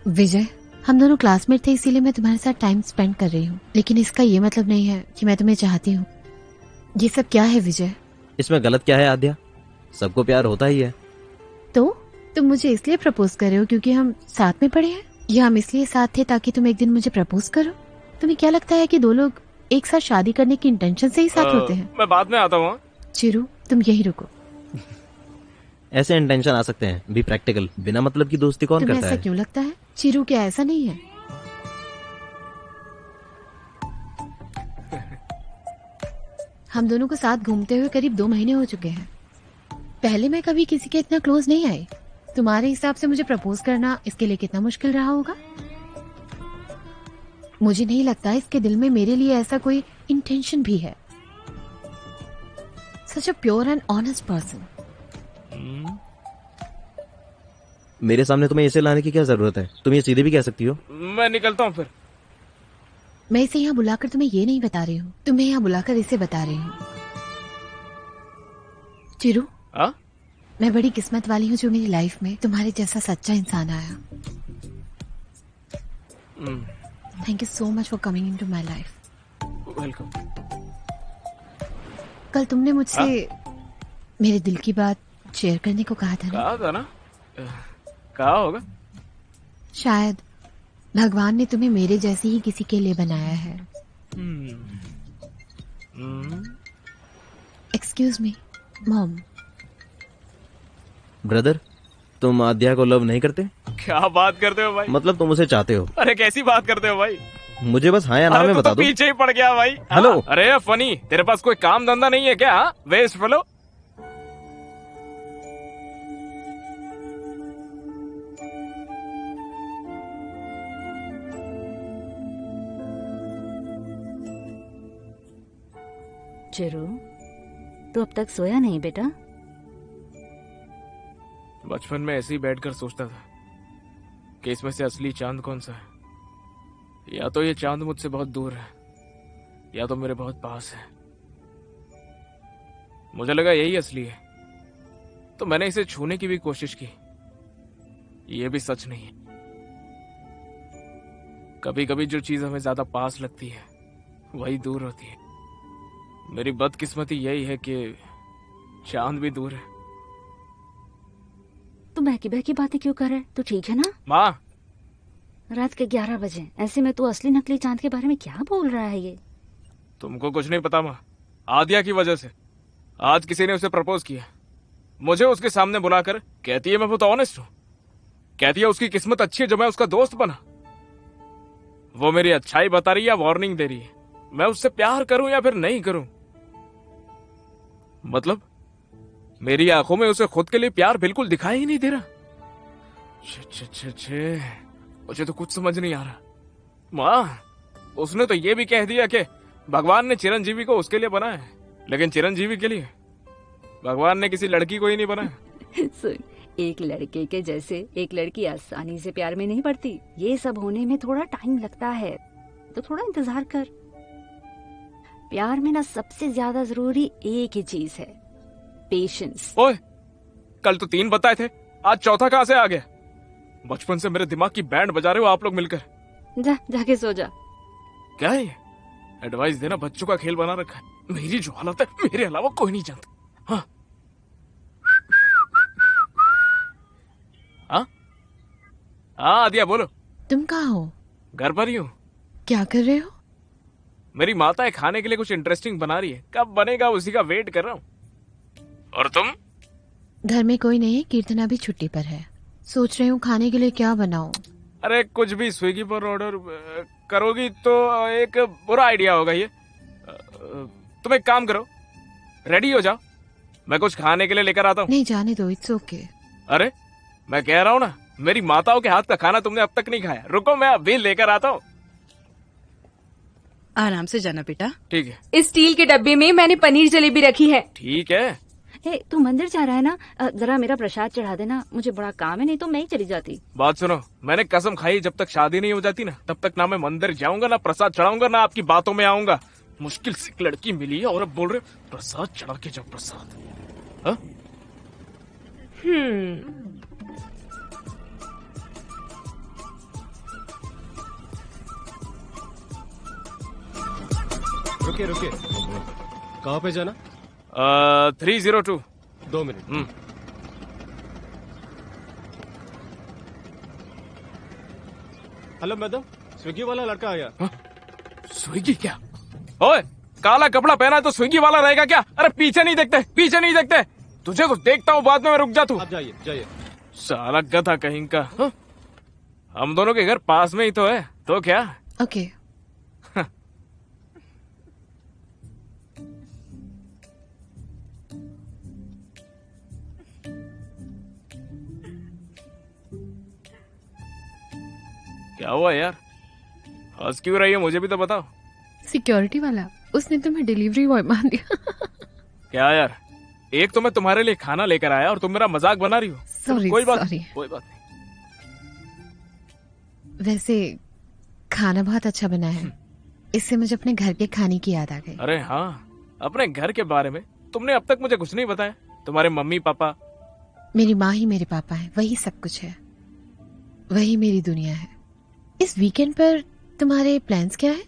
विजय, हम दोनों क्लासमेट थे, इसीलिए मैं तुम्हारे साथ टाइम स्पेंड कर रही हूँ, लेकिन इसका ये मतलब नहीं है कि मैं तुम्हें चाहती हूँ। ये सब क्या है विजय? इसमें गलत क्या है आद्या? सबको प्यार होता ही है। तो तुम मुझे इसलिए प्रपोज कर रहे हो क्योंकि हम साथ में पढ़े हैं, या हम इसलिए साथ थे ताकि तुम एक दिन मुझे प्रपोज करो? तुम्हें क्या लगता है कि 2 लोग एक साथ शादी करने की इंटेंशन से ही साथ होते हैं? मैं बाद में आता हूँ। चिरू, तुम यही रुको। ऐसे इंटेंशन आ सकते हैं, बी प्रैक्टिकल। बिना मतलब की दोस्ती कौन करता है? तुम्हें ऐसा क्यों लगता है? चिरू, क्या ऐसा नहीं है? हम दोनों को साथ घूमते हुए करीब 2 महीने हो चुके हैं। पहले मैं कभी किसी के इतना क्लोज नहीं आई। तुम्हारे हिसाब से मुझे प्रपोज करना इसके लिए कितना मुश्किल रहा होगा? मुझे नहीं लगता इसके दिल में मेरे लिए ऐसा कोई इंटेंशन भी है। Such a pure and honest person. मेरे सामने तुम्हें इसे लाने की क्या जरूरत है? तुम ये सीधे भी कह सकती हो। मैं निकलता हूँ फिर। मैं इसे यहाँ बुलाकर तुम्हें ये नहीं बता रही हूँ, तुम्हें यहाँ बुलाकर इसे बता रही हूँ। चिरू, मैं बड़ी किस्मत वाली हूँ जो मेरी लाइफ में तुम्हारे जैसा सच्चा इंसान आया। Thank you so much for coming into my life. Welcome. कल तुमने मुझसे मेरे दिल की बात शेयर करने को कहा था ना? कहा था ना? कहा होगा। शायद भगवान ने तुम्हें मेरे जैसे ही किसी के लिए बनाया है। Excuse me mom. ब्रदर, तुम आद्या को लव नहीं करते? क्या बात करते हो भाई? मतलब तुम उसे चाहते हो? अरे कैसी बात करते हो भाई? मुझे बस हाँ या ना में बता दो। पीछे ही पड़ गया भाई। हेलो। अरे फनी, तेरे पास कोई काम धंधा नहीं है क्या? Waste fellow. चिरू, तू अब तक सोया नहीं बेटा? बचपन में ऐसे ही बैठकर सोचता था कि इसमें से असली चांद कौन सा है। या तो ये चांद मुझसे बहुत दूर है, या तो मेरे बहुत पास है। मुझे लगा यही असली है, तो मैंने इसे छूने की भी कोशिश की। ये भी सच नहीं है। कभी कभी जो चीज हमें ज्यादा पास लगती है वही दूर होती है। मेरी बदकिस्मती यही है कि चांद भी दूर है। तू बहकी बहकी बातें क्यों कर रहा है? तू ठीक है ना? माँ, रात के 11 बजे ऐसे में तू असली नकली चांद के बारे में क्या बोल रहा है ये? तुमको कुछ नहीं पता माँ। आदिया की वजह से आज किसी ने उसे प्रपोज किया। मुझे उसके सामने बुलाकर कहती है मैं बहुत ऑनेस्ट हूँ। कहती है उसकी किस्मत अच्छी है जो मैं उसका दोस्त बना। वो मेरी अच्छाई बता रही है या वार्निंग दे रही है? मैं उससे प्यार करूं या फिर नहीं करूं? मतलब मेरी आंखों में उसे खुद के लिए प्यार बिल्कुल दिखाई ही नहीं दे रहा। छे मुझे तो कुछ समझ नहीं आ रहा। माँ, उसने तो ये भी कह दिया कि भगवान ने चिरंजीवी को उसके लिए बनाया है, लेकिन चिरंजीवी के लिए भगवान ने किसी लड़की को ही नहीं बनाया। सुन, एक लड़के के जैसे एक लड़की आसानी से प्यार में नहीं पड़ती। ये सब होने में थोड़ा टाइम लगता है, तो थोड़ा इंतजार कर। प्यार में ना सबसे ज्यादा जरूरी एक ही चीज है, पेशेंस। ओए, कल तो 3 बताए थे, आज चौथा कहाँ से आ गया? बचपन से मेरे दिमाग की बैंड बजा रहे हो आप लोग मिलकर। जाके सो जा। क्या है ये? एडवाइस देना बच्चों का खेल बना रखा है। मेरी जो हालत है मेरे अलावा कोई नहीं जानता। हाँ हाँ हाँ, आदिया बोलो। तुम कहाँ हो? घर पर ही हूँ। क्या कर रहे हो? मेरी माता खाने के लिए कुछ इंटरेस्टिंग बना रही है, कब बनेगा उसी का वेट कर रहा हूँ। और तुम? घर में कोई नहीं है, कीर्तना भी छुट्टी पर है। सोच रही हूँ खाने के लिए क्या बनाऊं। अरे कुछ भी स्विगी पर ऑर्डर करोगी तो एक बुरा आइडिया होगा ये। तुम एक काम करो, रेडी हो जाओ, मैं कुछ खाने के लिए लेकर आता हूँ। नहीं, जाने दो, इट्स ओके। अरे मैं कह रहा हूँ ना, मेरी माताओं के हाथ का खाना तुमने अब तक नहीं खाया। रुको, मैं अभी लेकर आता हूँ। आराम से जाना बेटा। ठीक है। इस स्टील के डब्बे में मैंने पनीर जलेबी रखी है। ठीक है। तू मंदिर जा रहा है ना, जरा मेरा प्रसाद चढ़ा देना, मुझे बड़ा काम है, नहीं तो मैं ही चली जाती। बात सुनो, मैंने कसम खाई जब तक शादी नहीं हो जाती ना, तब तक ना मैं मंदिर जाऊंगा, ना प्रसाद चढ़ाऊंगा, ना आपकी बातों में आऊंगा। मुश्किल से एक लड़की मिली है और अब बोल रहे प्रसाद चढ़ा के जाओ। प्रसाद? रुकिए रुकिए, कहाँ पे जाना? 302। 2 मिनट। हेलो मैडम, स्विगी वाला लड़का आया। स्विगी क्या? ओए, काला कपड़ा पहना है तो स्विगी वाला रहेगा क्या? अरे पीछे नहीं देखते, पीछे नहीं देखते। तुझे तो देखता हूँ बाद में, मैं रुक जा तू। आप जाइए जाइए। साला गधा कहीं का। हम दोनों के घर पास में ही तो है, तो क्या? ओके। क्या हुआ यार, हंस क्यों रही है? मुझे भी तो बताओ। सिक्योरिटी वाला, उसने तुम्हें डिलीवरी बॉय मान दिया। क्या यार, एक तो मैं तुम्हारे लिए खाना लेकर आया और तुम मेरा मजाक बना रही हो। सॉरी, कोई बात सॉरी। कोई बात नहीं। वैसे खाना बहुत अच्छा बना है, इससे मुझे अपने घर के खाने की याद आ गई। अरे हाँ, अपने घर के बारे में तुमने अब तक मुझे कुछ नहीं बताया। तुम्हारे मम्मी पापा? मेरी माँ ही मेरे पापा है, वही सब कुछ है, वही मेरी दुनिया है। इस वीकेंड पर तुम्हारे प्लान्स क्या है?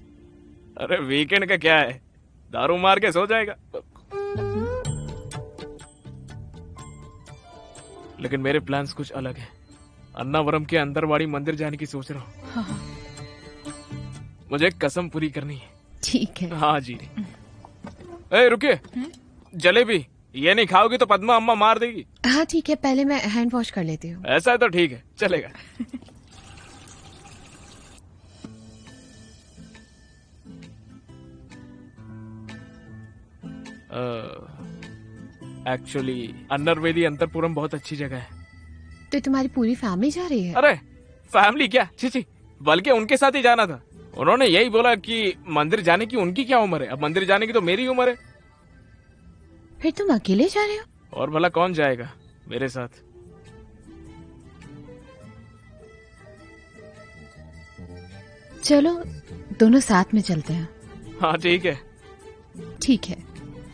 अरे वीकेंड का क्या है, दारू मार के सो जाएगा। लेकिन मेरे प्लान्स कुछ अलग है। अन्नावरम के अंदरवाड़ी मंदिर जाने की सोच रहा हूँ। हाँ। मुझे एक कसम पूरी करनी है। ठीक है। हाँ जी। ए रुकिए, जलेबी ये नहीं खाओगी तो पद्मा अम्मा मार देगी। हाँ ठीक है, पहले मैं हैंड वॉश कर लेती हूँ। ऐसा है तो ठीक है, चलेगा। एक्चुअली अन्नरवेदी अंतरपुरम बहुत अच्छी जगह है। तो तुम्हारी पूरी फैमिली जा रही है? अरे फैमिली क्या, छी, बल्कि उनके साथ ही जाना था। उन्होंने यही बोला कि मंदिर जाने की उनकी क्या उम्र है, अब मंदिर जाने की तो मेरी उम्र है। फिर तुम अकेले जा रहे हो? और भला कौन जाएगा मेरे साथ? चलो दोनों साथ में चलते हैं। हाँ ठीक है। ठीक है,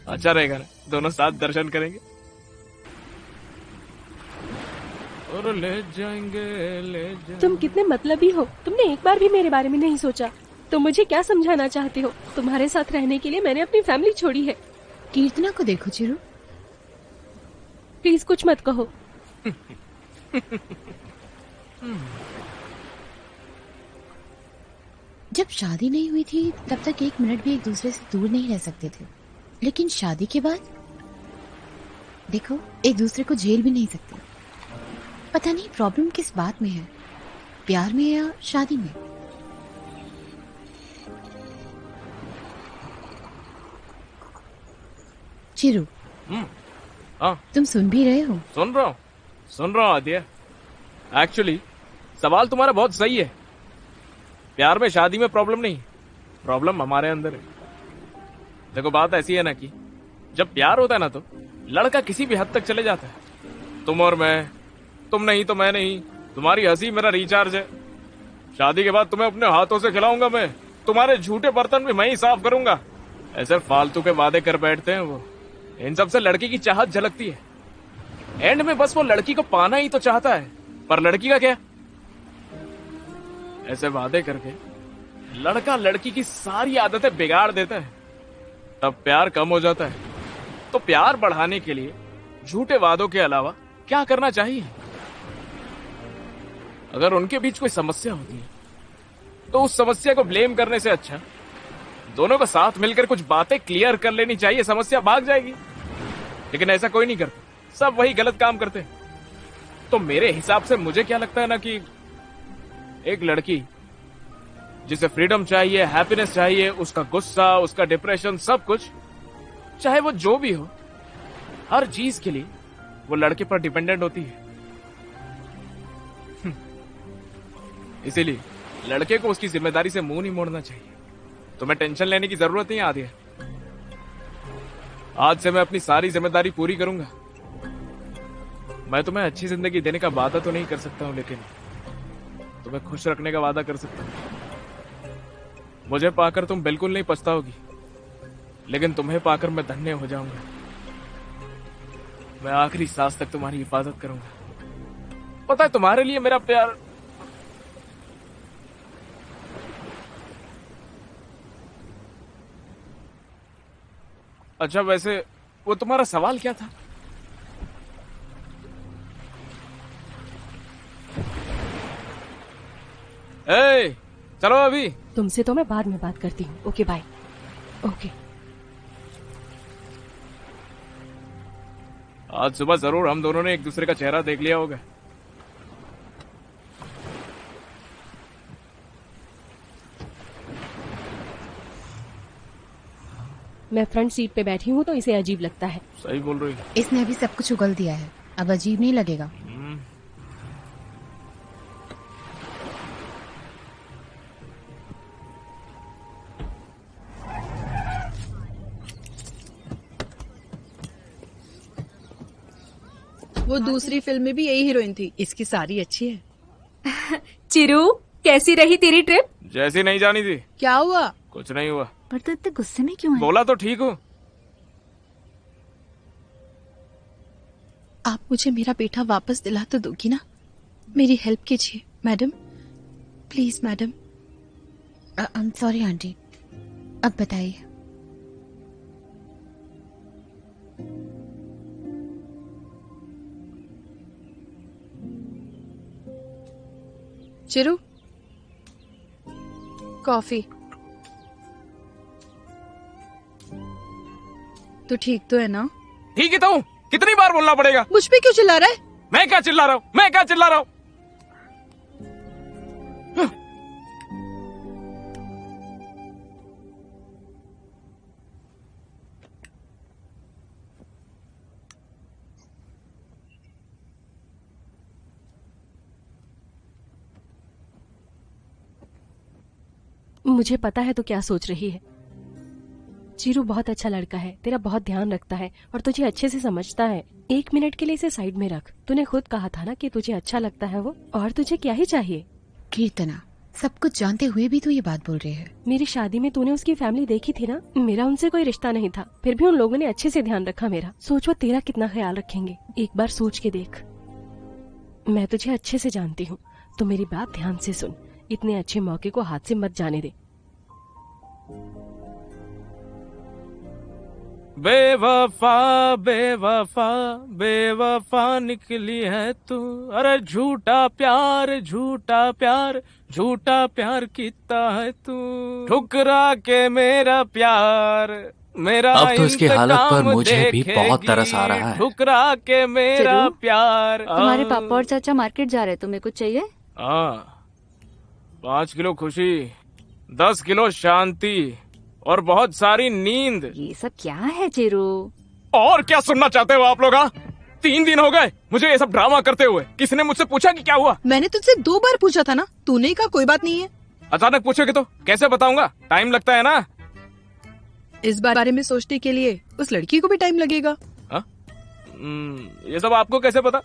अच्छा रहेगा ना, दोनों साथ दर्शन करेंगे और ले जाएंगे। तुम कितने मतलबी हो, तुमने एक बार भी मेरे बारे में नहीं सोचा। तुम मुझे क्या समझाना चाहते हो? तुम्हारे साथ रहने के लिए मैंने अपनी फैमिली छोड़ी है। कीर्तना को देखो चिरू। प्लीज कुछ मत कहो। जब शादी नहीं हुई थी तब तक एक मिनट भी एक दूसरे से दूर नहीं रह सकते थे, लेकिन शादी के बाद देखो एक दूसरे को झेल भी नहीं सकते। पता नहीं प्रॉब्लम किस बात में है, प्यार में या शादी में। चिरू, तुम सुन भी रहे हो? सुन रहा हूँ आदिया। एक्चुअली सवाल तुम्हारा बहुत सही है। प्यार में शादी में प्रॉब्लम नहीं, प्रॉब्लम हमारे अंदर है। देखो बात ऐसी है ना कि जब प्यार होता है ना तो लड़का किसी भी हद तक चले जाता है। तुम और मैं, तुम नहीं तो मैं नहीं, तुम्हारी हंसी मेरा रिचार्ज है। शादी के बाद तुम्हें अपने हाथों से खिलाऊंगा मैं, तुम्हारे झूठे बर्तन भी मैं ही साफ करूंगा। ऐसे फालतू के वादे कर बैठते हैं वो। इन सब से लड़की की चाहत झलकती है। एंड में बस वो लड़की को पाना ही तो चाहता है, पर लड़की का क्या? ऐसे वादे करके लड़का लड़की की सारी आदतें बिगाड़ देता है, तब प्यार कम हो जाता है। तो प्यार बढ़ाने के लिए झूठे वादों के अलावा क्या करना चाहिए? अगर उनके बीच कोई समस्या होती है तो उस समस्या को ब्लेम करने से अच्छा दोनों को साथ मिलकर कुछ बातें क्लियर कर लेनी चाहिए, समस्या भाग जाएगी। लेकिन ऐसा कोई नहीं करता, सब वही गलत काम करते हैं। तो मेरे हिसाब से मुझे क्या लगता है ना कि एक लड़की जिसे फ्रीडम चाहिए, हैप्पीनेस चाहिए, उसका गुस्सा, उसका डिप्रेशन, सब कुछ, चाहे वो जो भी हो, हर चीज के लिए वो लड़के पर डिपेंडेंट होती है। इसीलिए लड़के को उसकी जिम्मेदारी से मुंह नहीं मोड़ना चाहिए। तुम्हें टेंशन लेने की जरूरत नहीं आती है। आज से मैं अपनी सारी जिम्मेदारी पूरी करूंगा। मैं तुम्हें अच्छी जिंदगी देने का वादा तो नहीं कर सकता हूं, लेकिन तुम्हें खुश रखने का वादा कर सकता हूं। मुझे पाकर तुम बिल्कुल नहीं पछताओगी, लेकिन तुम्हें पाकर मैं धन्य हो जाऊंगा। मैं आखिरी सांस तक तुम्हारी हिफाजत करूंगा। पता है तुम्हारे लिए मेरा प्यार अच्छा, वैसे वो तुम्हारा सवाल क्या था? चलो अभी। तुमसे तो मैं बाद में बात करती हूँ। Okay bye. ओके। आज सुबह जरूर हम दोनों ने एक दूसरे का चेहरा देख लिया होगा। मैं फ्रंट सीट पे बैठी हूँ तो इसे अजीब लगता है। सही बोल रही है। इसने अभी सब कुछ उगल दिया है, अब अजीब नहीं लगेगा। वो दूसरी फिल्म में भी यही हीरोइन थी, इसकी सारी अच्छी है। चिरू, कैसी रही तेरी ट्रिप? जैसी नहीं जानी थी। क्या हुआ? कुछ नहीं हुआ। पर तो इतने गुस्से में क्यों है? बोला तो ठीक हूँ। आप मुझे मेरा बेटा वापस दिला तो दोगी ना? मेरी हेल्प कीजिए madam, please madam. I am sorry aunty, अब बताइए। चिरू, कॉफी। तो ठीक तो है ना? ठीक ही तो हूँ, कितनी बार बोलना पड़ेगा? मुझ पे क्यों चिल्ला रहा है? मैं क्या चिल्ला रहा हूँ? मैं क्या चिल्ला रहा हूँ? मुझे पता है तो क्या सोच रही है। चिरू बहुत अच्छा लड़का है, तेरा बहुत ध्यान रखता है और तुझे अच्छे से समझता है। एक मिनट के लिए इसे साइड में रख। तूने खुद कहा था ना कि तुझे अच्छा लगता है वो, और तुझे क्या ही चाहिए? कीर्तना, सब कुछ जानते हुए भी तू ये बात बोल रही है। मेरी शादी में तूने उसकी फैमिली देखी थी ना? मेरा उनसे कोई रिश्ता नहीं था, फिर भी उन लोगों ने अच्छे से ध्यान रखा मेरा। सोच वो तेरा कितना ख्याल रखेंगे। एक बार सोच के देख। मैं तुझे अच्छे से जानती हूँ, तो मेरी बात ध्यान से सुन। इतने अच्छे मौके को हाथ से मत जाने दे। बेवफा बेवफा बेवफा निकली है तू, अरे झूठा प्यार झूठा प्यार झूठा प्यार कितना है तू, ठुकरा के मेरा प्यार मेरा अब तो इसकी हालत पर इंतकाम मुझे भी बहुत तरस आ रहा है। ठुकरा के मेरा चिरू, प्यार। तुम्हारे पापा और चाचा मार्केट जा रहे, तुम्हें कुछ चाहिए? 5 किलो खुशी, 10 किलो शांति और बहुत सारी नींद। ये सब क्या है चिरू? और क्या सुनना चाहते हो आप लोग? 3 दिन हो गए मुझे ये सब ड्रामा करते हुए। किसी ने मुझसे पूछा कि क्या हुआ? मैंने तुझसे 2 बार पूछा था ना, तूने कहा कोई बात नहीं है। अचानक पूछोगे तो कैसे बताऊंगा? टाइम लगता है ना। इस बारे में सोचने के लिए उस लड़की को भी टाइम लगेगा। ये सब आपको कैसे पता?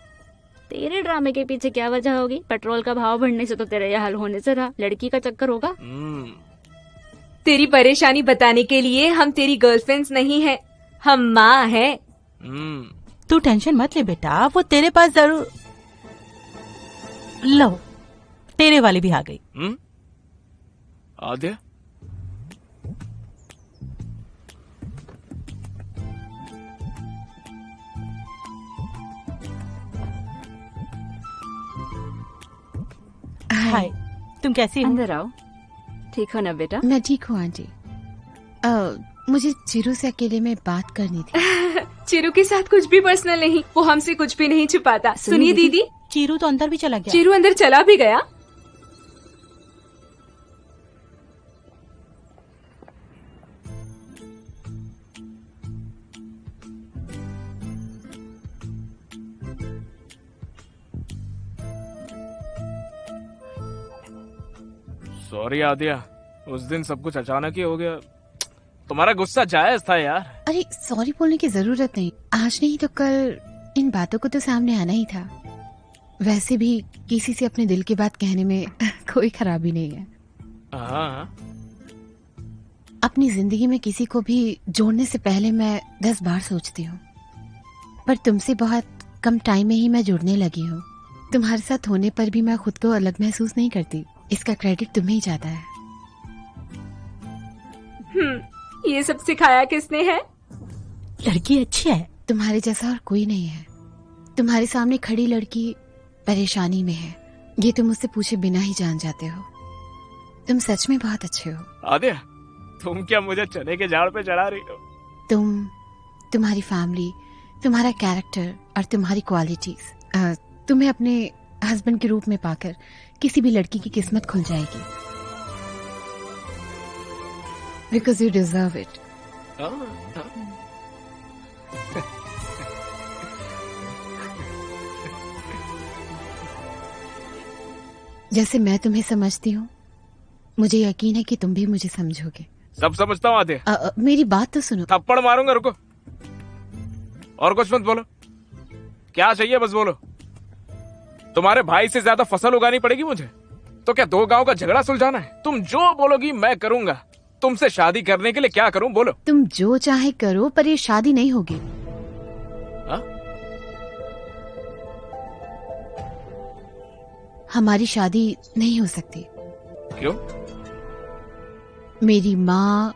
तेरे ड्रामे के पीछे क्या वजह होगी? पेट्रोल का भाव बढ़ने से तो तेरा यह हाल होने से रहा। लड़की का चक्कर होगा। तेरी परेशानी बताने के लिए हम तेरी गर्लफ्रेंड्स नहीं है, हम माँ है। तू टेंशन मत ले बेटा, वो तेरे पास जरूर। लो, तेरे वाली भी आ गई। आद्या, हाय, तुम कैसी हो? अंदर आओ। ठीक हो ना बेटा? मैं ठीक हूँ आंटी। मुझे चिरू से अकेले में बात करनी थी। चिरू के साथ कुछ भी पर्सनल नहीं, वो हमसे कुछ भी नहीं छुपाता। सुनिए दीदी, चिरू तो अंदर भी चला गया। चिरू अंदर चला भी गया? सॉरी आद्या, उस दिन सब कुछ अचानक ही हो गया। तुम्हारा गुस्सा जायज था यार। अरे सॉरी बोलने की जरूरत नहीं, आज नहीं तो कल इन बातों को तो सामने आना ही था। वैसे भी किसी से अपने दिल की बात कहने में कोई खराबी नहीं है। अपनी जिंदगी में किसी को भी जोड़ने से पहले मैं 10 बार सोचती हूँ, पर तुमसे बहुत कम टाइम में ही मैं जुड़ने लगी हूँ। तुम्हारे साथ होने पर भी मैं खुद को अलग महसूस नहीं करती। इसका क्रेडिट तुम्हें ही जाता है। ये सब सिखाया किसने है? लड़की अच्छी है, तुम्हारे जैसा और कोई नहीं है। तुम्हारे सामने खड़ी लड़की परेशानी में है, ये तुम मुझसे पूछे बिना ही जान जाते हो। तुम सच में बहुत अच्छे हो। आद्या, तुम क्या मुझे चने के झाड़ पे चढ़ा रही हो? तुम्हारी फैमिली, तुम्हारा कैरेक्टर और तुम्हारी क्वालिटीज तुम्हें अपने हस्बैंड के रूप में पाकर किसी भी लड़की की किस्मत खुल जाएगी। Because you deserve it. जैसे मैं तुम्हें समझती हूँ, मुझे यकीन है कि तुम भी मुझे समझोगे। सब समझता हूँ आद्या। मेरी बात तो सुनो। थप्पड़ मारूंगा, रुको। और कुछ मत बोलो। क्या चाहिए बस बोलो। तुम्हारे भाई से ज्यादा फसल उगानी पड़ेगी मुझे तो क्या 2 गांव का झगड़ा सुलझाना है? तुम जो बोलोगी मैं करूंगा। तुमसे शादी करने के लिए क्या करूं बोलो। तुम जो चाहे करो, पर ये शादी नहीं होगी। हमारी शादी नहीं हो सकती। क्यों? मेरी माँ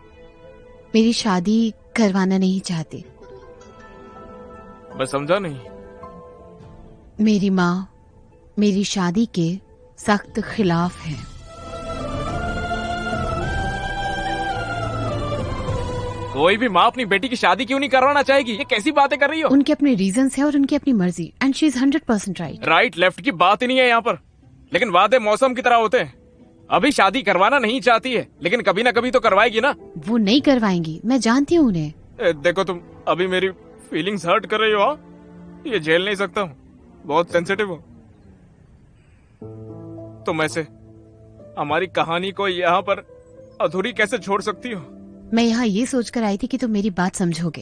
मेरी शादी करवाना नहीं चाहती। मैं समझा नहीं। मेरी माँ मेरी शादी के सख्त खिलाफ है। कोई भी माँ अपनी बेटी की शादी क्यों नहीं करवाना चाहेगी? ये कैसी बातें कर रही हो? उनके अपने रीजंस हैं और उनकी अपनी मर्जी, and she is 100% right. Right left की बात ही नहीं है यहाँ पर, लेकिन वादे मौसम की तरह होते हैं। अभी शादी करवाना नहीं चाहती है, लेकिन कभी ना कभी तो करवाएगी ना। वो नहीं करवाएंगी, मैं जानती हूँ उन्हें। देखो तुम अभी मेरी फीलिंग्स हर्ट कर रही हो। ये झेल नहीं सकता हूँ, बहुत सेंसिटिव हो तुम। ऐसे हमारी कहानी को यहाँ पर अधूरी कैसे छोड़ सकती हो? मैं यहाँ ये सोचकर आई थी कि तुम मेरी बात समझोगे।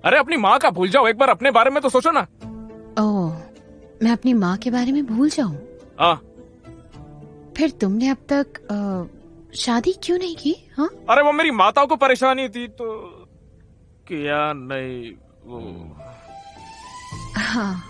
अरे अपनी माँ का भूल जाओ, एक बार अपने बारे में तो सोचो ना। ओह, मैं अपनी माँ के बारे में भूल जाऊं? हाँ। फिर तुमने अब तक शादी क्यों नहीं की? हाँ? अरे वो मेरी माताओं को परेशानी थी तो किया नहीं वो। हाँ,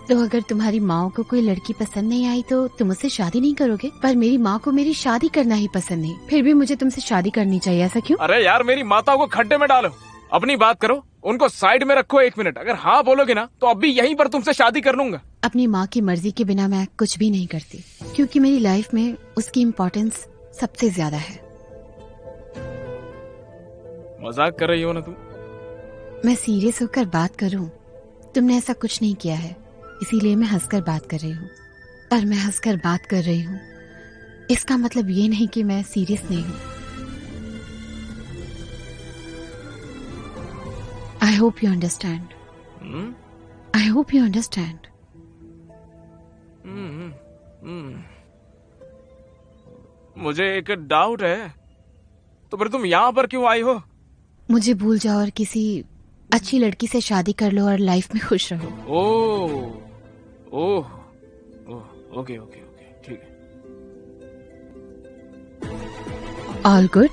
तो अगर तुम्हारी माँ को कोई लड़की पसंद नहीं आई तो तुम उससे शादी नहीं करोगे? पर मेरी माँ को मेरी शादी करना ही पसंद नहीं, फिर भी मुझे तुमसे शादी करनी चाहिए, ऐसा क्यों? अरे यार, मेरी माता को खड्डे में डालो, अपनी बात करो, उनको साइड में रखो 1 मिनट। अगर हाँ बोलोगे ना तो अभी यहीं पर तुमसे शादी कर लूंगा। अपनी माँ की मर्जी के बिना मैं कुछ भी नहीं करती, क्योंकि मेरी लाइफ में उसकी इम्पोर्टेंस सबसे ज्यादा है। मजाक कर रही हो ना तुम? मैं सीरियस होकर बात करूं, तुमने ऐसा कुछ नहीं किया है, इसीलिए मैं हंसकर बात कर रही हूँ। और मैं हंसकर बात कर रही हूँ, इसका मतलब ये नहीं कि मैं सीरियस नहीं हूँ। I hope you understand. I hope you understand. मुझे एक डाउट है, तो फिर तुम यहाँ पर क्यों आई हो? मुझे भूल जाओ और किसी अच्छी लड़की से शादी कर लो और लाइफ में खुश रहो। ओह, ओके ओके ओके, ठीक है। All good.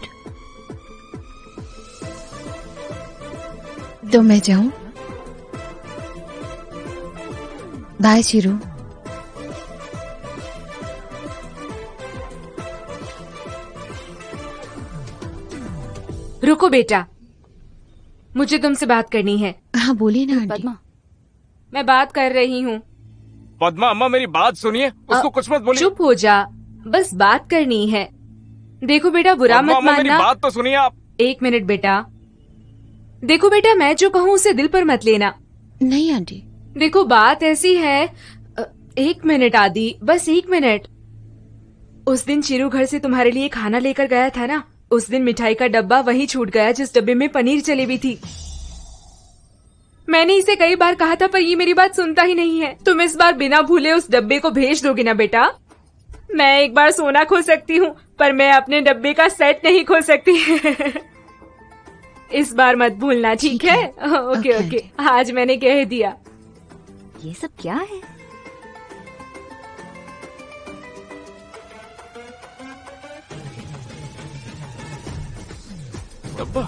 तो मैं जाऊं? बाय चिरू। रुको बेटा, मुझे तुमसे बात करनी है। हाँ बोलिए ना आंटी। पद्मा, मैं बात कर रही हूँ। पद्मा अम्मा, मेरी बात सुनिए, उसको कुछ मत बोलिए। चुप हो जा, बस बात करनी है। देखो बेटा, बुरा मत मानना। मेरी बात तो सुनिए आप। 1 मिनट बेटा। देखो बेटा, मैं जो कहूँ उसे दिल पर मत लेना। नहीं आंटी। देखो बात ऐसी है। 1 मिनट आदि, बस 1 मिनट। उस दिन चिरू घर से तुम्हारे लिए खाना लेकर गया था ना, उस दिन मिठाई का डब्बा वहीं छूट गया जिस डब्बे में पनीर जलेबी थी। मैंने इसे कई बार कहा था पर ये मेरी बात सुनता ही नहीं है। तुम इस बार बिना भूले उस डब्बे को भेज दोगे ना बेटा? मैं एक बार सोना खो सकती हूँ पर मैं अपने डब्बे का सेट नहीं खो सकती। इस बार मत भूलना, ठीक है? ओके ओके, आज मैंने कह दिया। ये सब क्या है? डब्बा,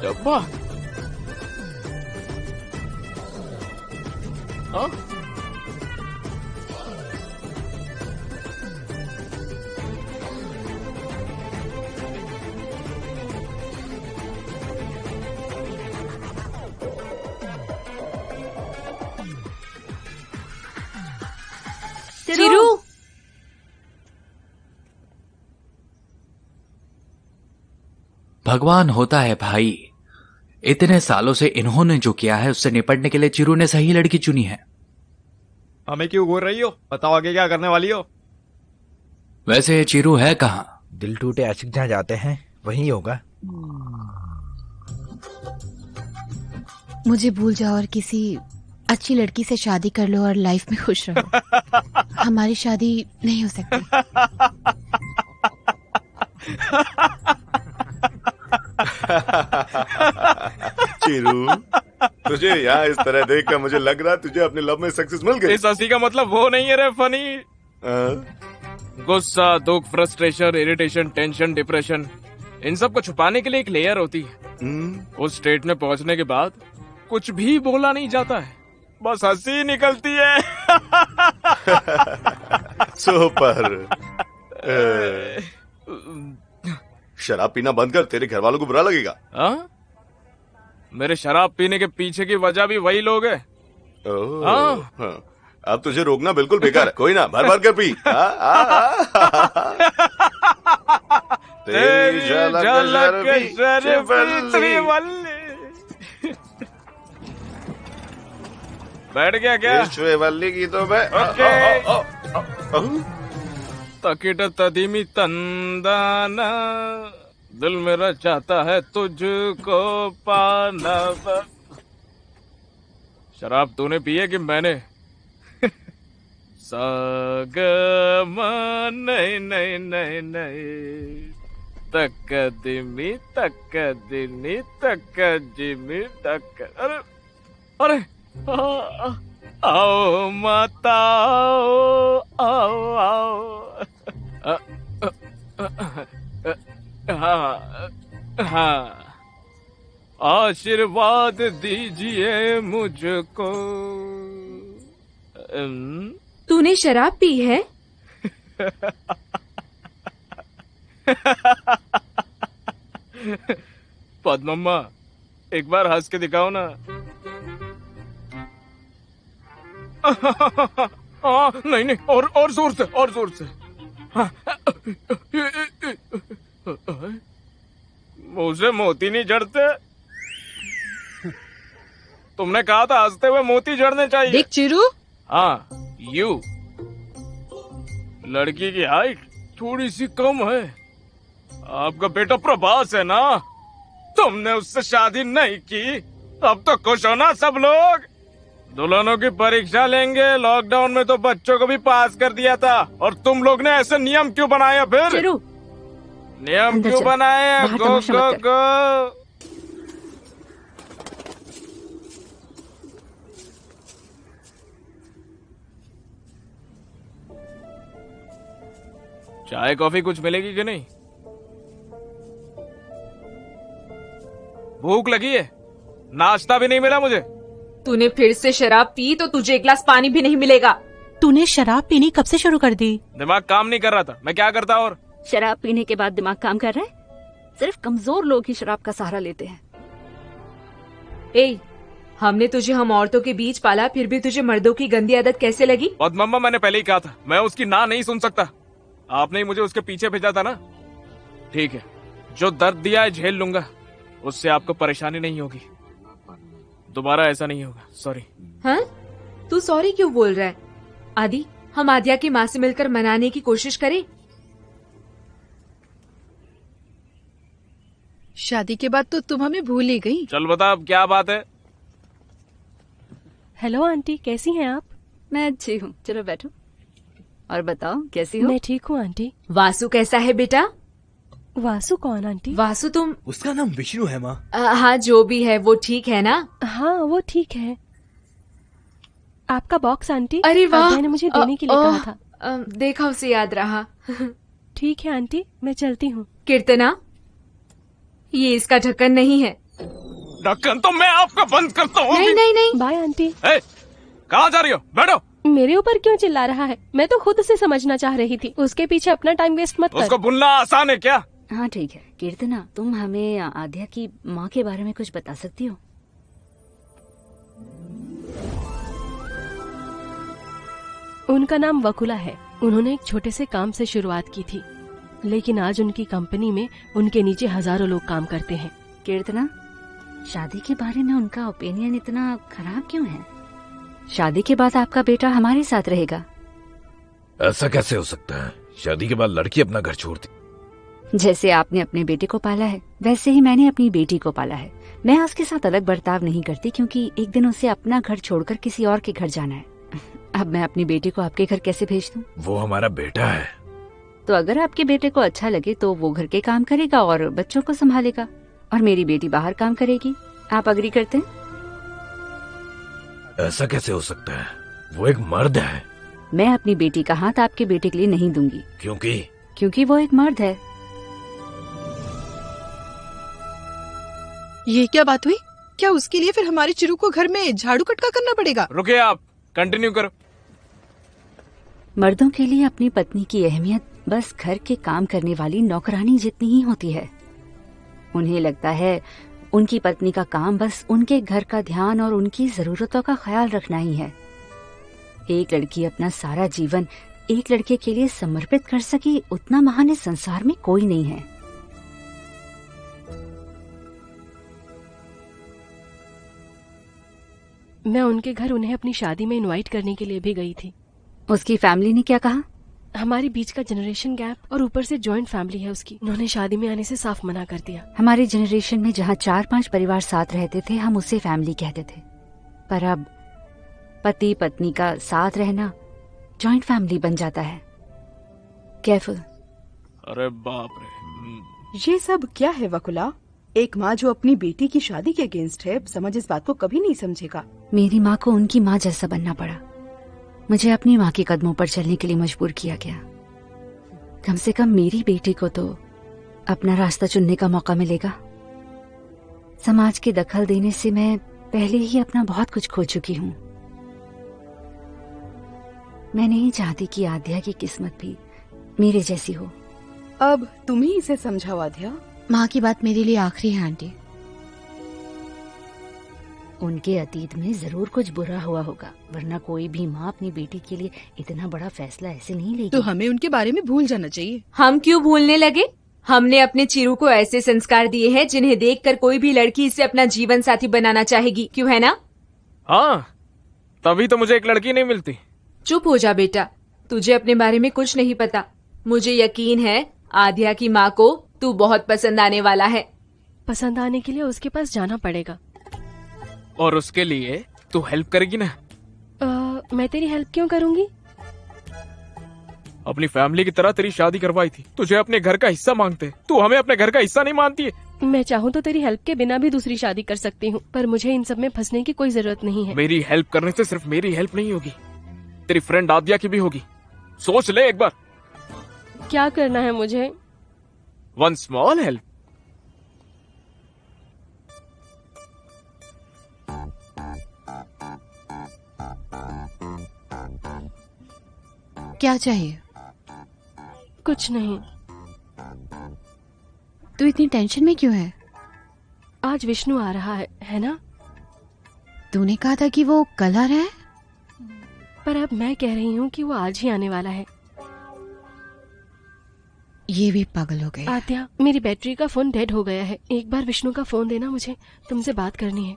डब्बा, हाँ? चिरू, भगवान होता है भाई। इतने सालों से इन्होंने जो किया है उससे निपटने के लिए चिरू ने सही लड़की चुनी है। हमें क्यों घूर रही हो? बताओ आगे क्या करने वाली हो? वैसे चिरू है कहाँ? दिल टूटे आशिक जहाँ जाते हैं वहीं होगा। मुझे भूल जाओ और किसी अच्छी लड़की से शादी कर लो और लाइफ में खुश रहो। हमारी शादी नहीं हो सकती। चिरू, तुझे यहाँ इस तरह देखकर मुझे लग रहा है तुझे अपने लव में सक्सेस मिल गई। इस हंसी का मतलब वो नहीं है रे फनी। गुस्सा, दुख, फ्रस्ट्रेशन, इरिटेशन, टेंशन, डिप्रेशन, इन सब को छुपाने के लिए एक लेयर होती है। उस स्टेट में पहुंचने के बाद कुछ भी बोला नहीं जाता है, बस हंसी निकलती है। सुपर। शराब पीना बंद कर, तेरे घर वालों को बुरा लगेगा। मेरे शराब पीने के पीछे की वजह भी वही लोग हैं। हाँ। अब तुझे रोकना बिल्कुल बेकार है। कोई ना, भर भर कर पी। तेरी झलक शर्फी वल्ली। बैठ गया क्या? वल्ली की तो मैं तकिट तदीमी तंदाना, दिल मेरा चाहता है तुझको पाना। शराब तूने पी है कि मैंने? सागमा नहीं नहीं नहीं नहीं, तकदीमी तकदीमी तकदीमी तक। अरे अरे, आओ माता आओ आओ। हाँ हाँ, आशीर्वाद दीजिए मुझको। तूने शराब पी है? पद्मम्मा, एक बार हंस के दिखाओ ना। नहीं नहीं, और जोर से, और जोर से। मुझे मोती नहीं झड़ते। तुमने कहा था हंसते हुए मोती झड़ने चाहिए। देख चिरू। हाँ, यू। लड़की की हाइट थोड़ी सी कम है। आपका बेटा प्रभास है ना, तुमने उससे शादी नहीं की। अब तो खुश हो ना सब लोग। दुल्हनों की परीक्षा लेंगे। लॉकडाउन में तो बच्चों को भी पास कर दिया था, और तुम लोग ने ऐसे नियम क्यों बनाया फिर? चिरू, नियम क्यों बनाए? बाहर गो तमाशा गो मत कर। गो। चाय कॉफी कुछ मिलेगी कि नहीं? भूख लगी है, नाश्ता भी नहीं मिला मुझे। तूने फिर से शराब पी तो तुझे एक गिलास पानी भी नहीं मिलेगा। तूने शराब पीनी कब से शुरू कर दी? दिमाग काम नहीं कर रहा था, मैं क्या करता? और शराब पीने के बाद दिमाग काम कर रहा है? सिर्फ कमजोर लोग ही शराब का सहारा लेते हैं। ए, हमने तुझे हम औरतों के बीच पाला, फिर भी तुझे मर्दों की गंदी आदत कैसे लगी? पद्मम्मा, मैंने पहले ही कहा था, मैं उसकी ना नहीं सुन सकता। आपने ही मुझे उसके पीछे भेजा था ना। ठीक है, जो दर्द दिया है झेल लूंगा, उससे आपको परेशानी नहीं होगी। दोबारा ऐसा नहीं होगा। सॉरी। हाँ, तू सॉरी क्यों बोल रहा है? आदि, हम आद्या की माँ से मिलकर मनाने की कोशिश करें। शादी के बाद तो तुम हमें भूल ही गई। चल बता, अब क्या बात है? हेलो आंटी, कैसी हैं आप? मैं अच्छी हूँ, चलो बैठो। और बताओ कैसी हो? मैं ठीक हूँ आंटी। वासु कैसा है बेटा? वासु कौन आंटी? वासु तुम? उसका नाम विष्णु है माँ। हाँ, जो भी है वो ठीक है ना? हाँ, वो ठीक है। आपका बॉक्स आंटी। अरे वाह, आद्या ने मुझे देने के लिए कहा था। देखा, उसे याद रहा। ठीक है आंटी, मैं चलती हूँ। कीर्तना, ये इसका ढक्कन नहीं है। ढक्कन तो मैं आपका बंद करता हूँ। नहीं नहीं नहीं। Bye aunty. कहाँ जा रही हो? बैठो। मेरे ऊपर क्यों चिल्ला रहा है? मैं तो खुद से समझना चाह रही थी, उसके पीछे अपना टाइम वेस्ट मत कर। उसको बुनना आसान है क्या? हाँ ठीक है। कीर्तना, तुम हमें आद्या की माँ के बारे में कुछ बता सकती हो? उनका नाम वकुला है। उन्होंने एक छोटे से काम से शुरुआत की थी, लेकिन आज उनकी कंपनी में उनके नीचे हजारों लोग काम करते हैं। कीर्तना, शादी के बारे में उनका ओपिनियन इतना खराब क्यों है? शादी के बाद आपका बेटा हमारे साथ रहेगा। ऐसा कैसे हो सकता है? शादी के बाद लड़की अपना घर छोड़ती। जैसे आपने अपने बेटे को पाला है, वैसे ही मैंने अपनी बेटी को पाला है। मैं उसके साथ अलग बर्ताव नहीं करती, क्योंकि एक दिन उसे अपना घर छोड़कर किसी और के घर जाना है। अब मैं अपनी बेटी को आपके घर कैसे भेज दूं? वो हमारा बेटा है। तो अगर आपके बेटे को अच्छा लगे तो वो घर के काम करेगा और बच्चों को संभालेगा, और मेरी बेटी बाहर काम करेगी। आप अग्री करते हैं? ऐसा कैसे हो सकता है? वो एक मर्द है। मैं अपनी बेटी का हाथ आपके बेटे के लिए नहीं दूंगी। क्योंकि वो एक मर्द है। ये क्या बात हुई? क्या उसके लिए फिर हमारे चिरू को घर में झाड़ू कटका करना पड़ेगा? रुकिए, आप कंटिन्यू करो। मर्दों के लिए अपनी पत्नी की अहमियत बस घर के काम करने वाली नौकरानी जितनी ही होती है। उन्हें लगता है उनकी पत्नी का काम बस उनके घर का ध्यान और उनकी जरूरतों का ख्याल रखना ही है। एक लड़की अपना सारा जीवन एक लड़के के लिए समर्पित कर सके, उतना महान इस संसार में कोई नहीं है। मैं उनके घर उन्हें अपनी शादी में इनवाइट करने के लिए भी गई थी। उसकी फैमिली ने क्या कहा? हमारे बीच का जनरेशन गैप और ऊपर से जॉइंट फैमिली है उसकी। उन्होंने शादी में आने से साफ मना कर दिया। हमारे जनरेशन में जहाँ 4-5 परिवार साथ रहते थे, हम उसे फैमिली कहते थे, पर अब पति पत्नी का साथ रहना जॉइंट फैमिली बन जाता है। केयरफुल। अरे बाप रे, ये सब क्या है वकुला? एक माँ जो अपनी बेटी की शादी के अगेंस्ट है, समझ इस बात को कभी नहीं समझेगा। मेरी माँ को उनकी माँ जैसा बनना पड़ा। मुझे अपनी माँ के कदमों पर चलने के लिए मजबूर किया गया। कम से कम मेरी बेटी को तो अपना रास्ता चुनने का मौका मिलेगा। समाज की दखल देने से मैं पहले ही अपना बहुत कुछ खो चुकी हूँ। मैं नहीं चाहती कि आद्या की किस्मत भी मेरे जैसी हो। अब तुम ही इसे समझाओ आद्या। माँ की बात मेरे लिए आखिरी है आंटी। उनके अतीत में जरूर कुछ बुरा हुआ होगा, वरना कोई भी माँ अपनी बेटी के लिए इतना बड़ा फैसला ऐसे नहीं लेगी। तो हमें उनके बारे में भूल जाना चाहिए। हम क्यों भूलने लगे? हमने अपने चिरू को ऐसे संस्कार दिए हैं जिन्हें देखकर कोई भी लड़की इसे अपना जीवन साथी बनाना चाहेगी, क्यों है ना? हाँ, तभी तो मुझे एक लड़की नहीं मिलती। चुप हो जा बेटा, तुझे अपने बारे में कुछ नहीं पता। मुझे यकीन है आद्या की माँ को तू बहुत पसंद आने वाला है। पसंद आने के लिए उसके पास जाना पड़ेगा। और उसके लिए तू हेल्प करेगी ना? मैं तेरी हेल्प क्यों करूंगी? अपनी फैमिली की तरह तेरी शादी करवाई थी, तुझे अपने घर का हिस्सा मांगते, तू हमें अपने घर का हिस्सा नहीं मानती है। मैं चाहूँ तो तेरी हेल्प के बिना भी दूसरी शादी कर सकती हूँ, पर मुझे इन सब में फंसने की कोई जरूरत नहीं है। मेरी हेल्प करने से सिर्फ मेरी हेल्प नहीं होगी, तेरी फ्रेंड आद्या की भी होगी। सोच ले एक बार। क्या करना है मुझे? One small help. क्या चाहिए? कुछ नहीं। तू इतनी टेंशन में क्यों है? आज विष्णु आ रहा है ना? तूने कहा था कि वो कल आ रहा है, पर अब मैं कह रही हूँ कि वो आज ही आने वाला है। ये भी पागल हो गए। आद्या, मेरी बैटरी का फोन डेड हो गया है। एक बार विष्णु का फोन देना, मुझे तुमसे बात करनी है।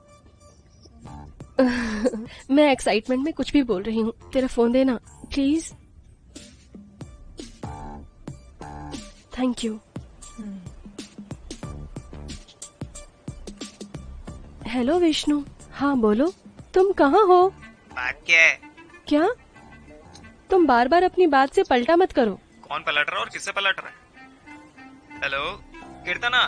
मैं एक्साइटमेंट में कुछ भी बोल रही हूँ। तेरा फोन देना please. Thank you. Hello Vishnu. हाँ बोलो, तुम कहाँ हो? बात क्या है? क्या? तुम बार बार अपनी बात से पलटा मत करो। कौन पलट रहा है और किससे पलट रहा है? हेलो कीर्तना।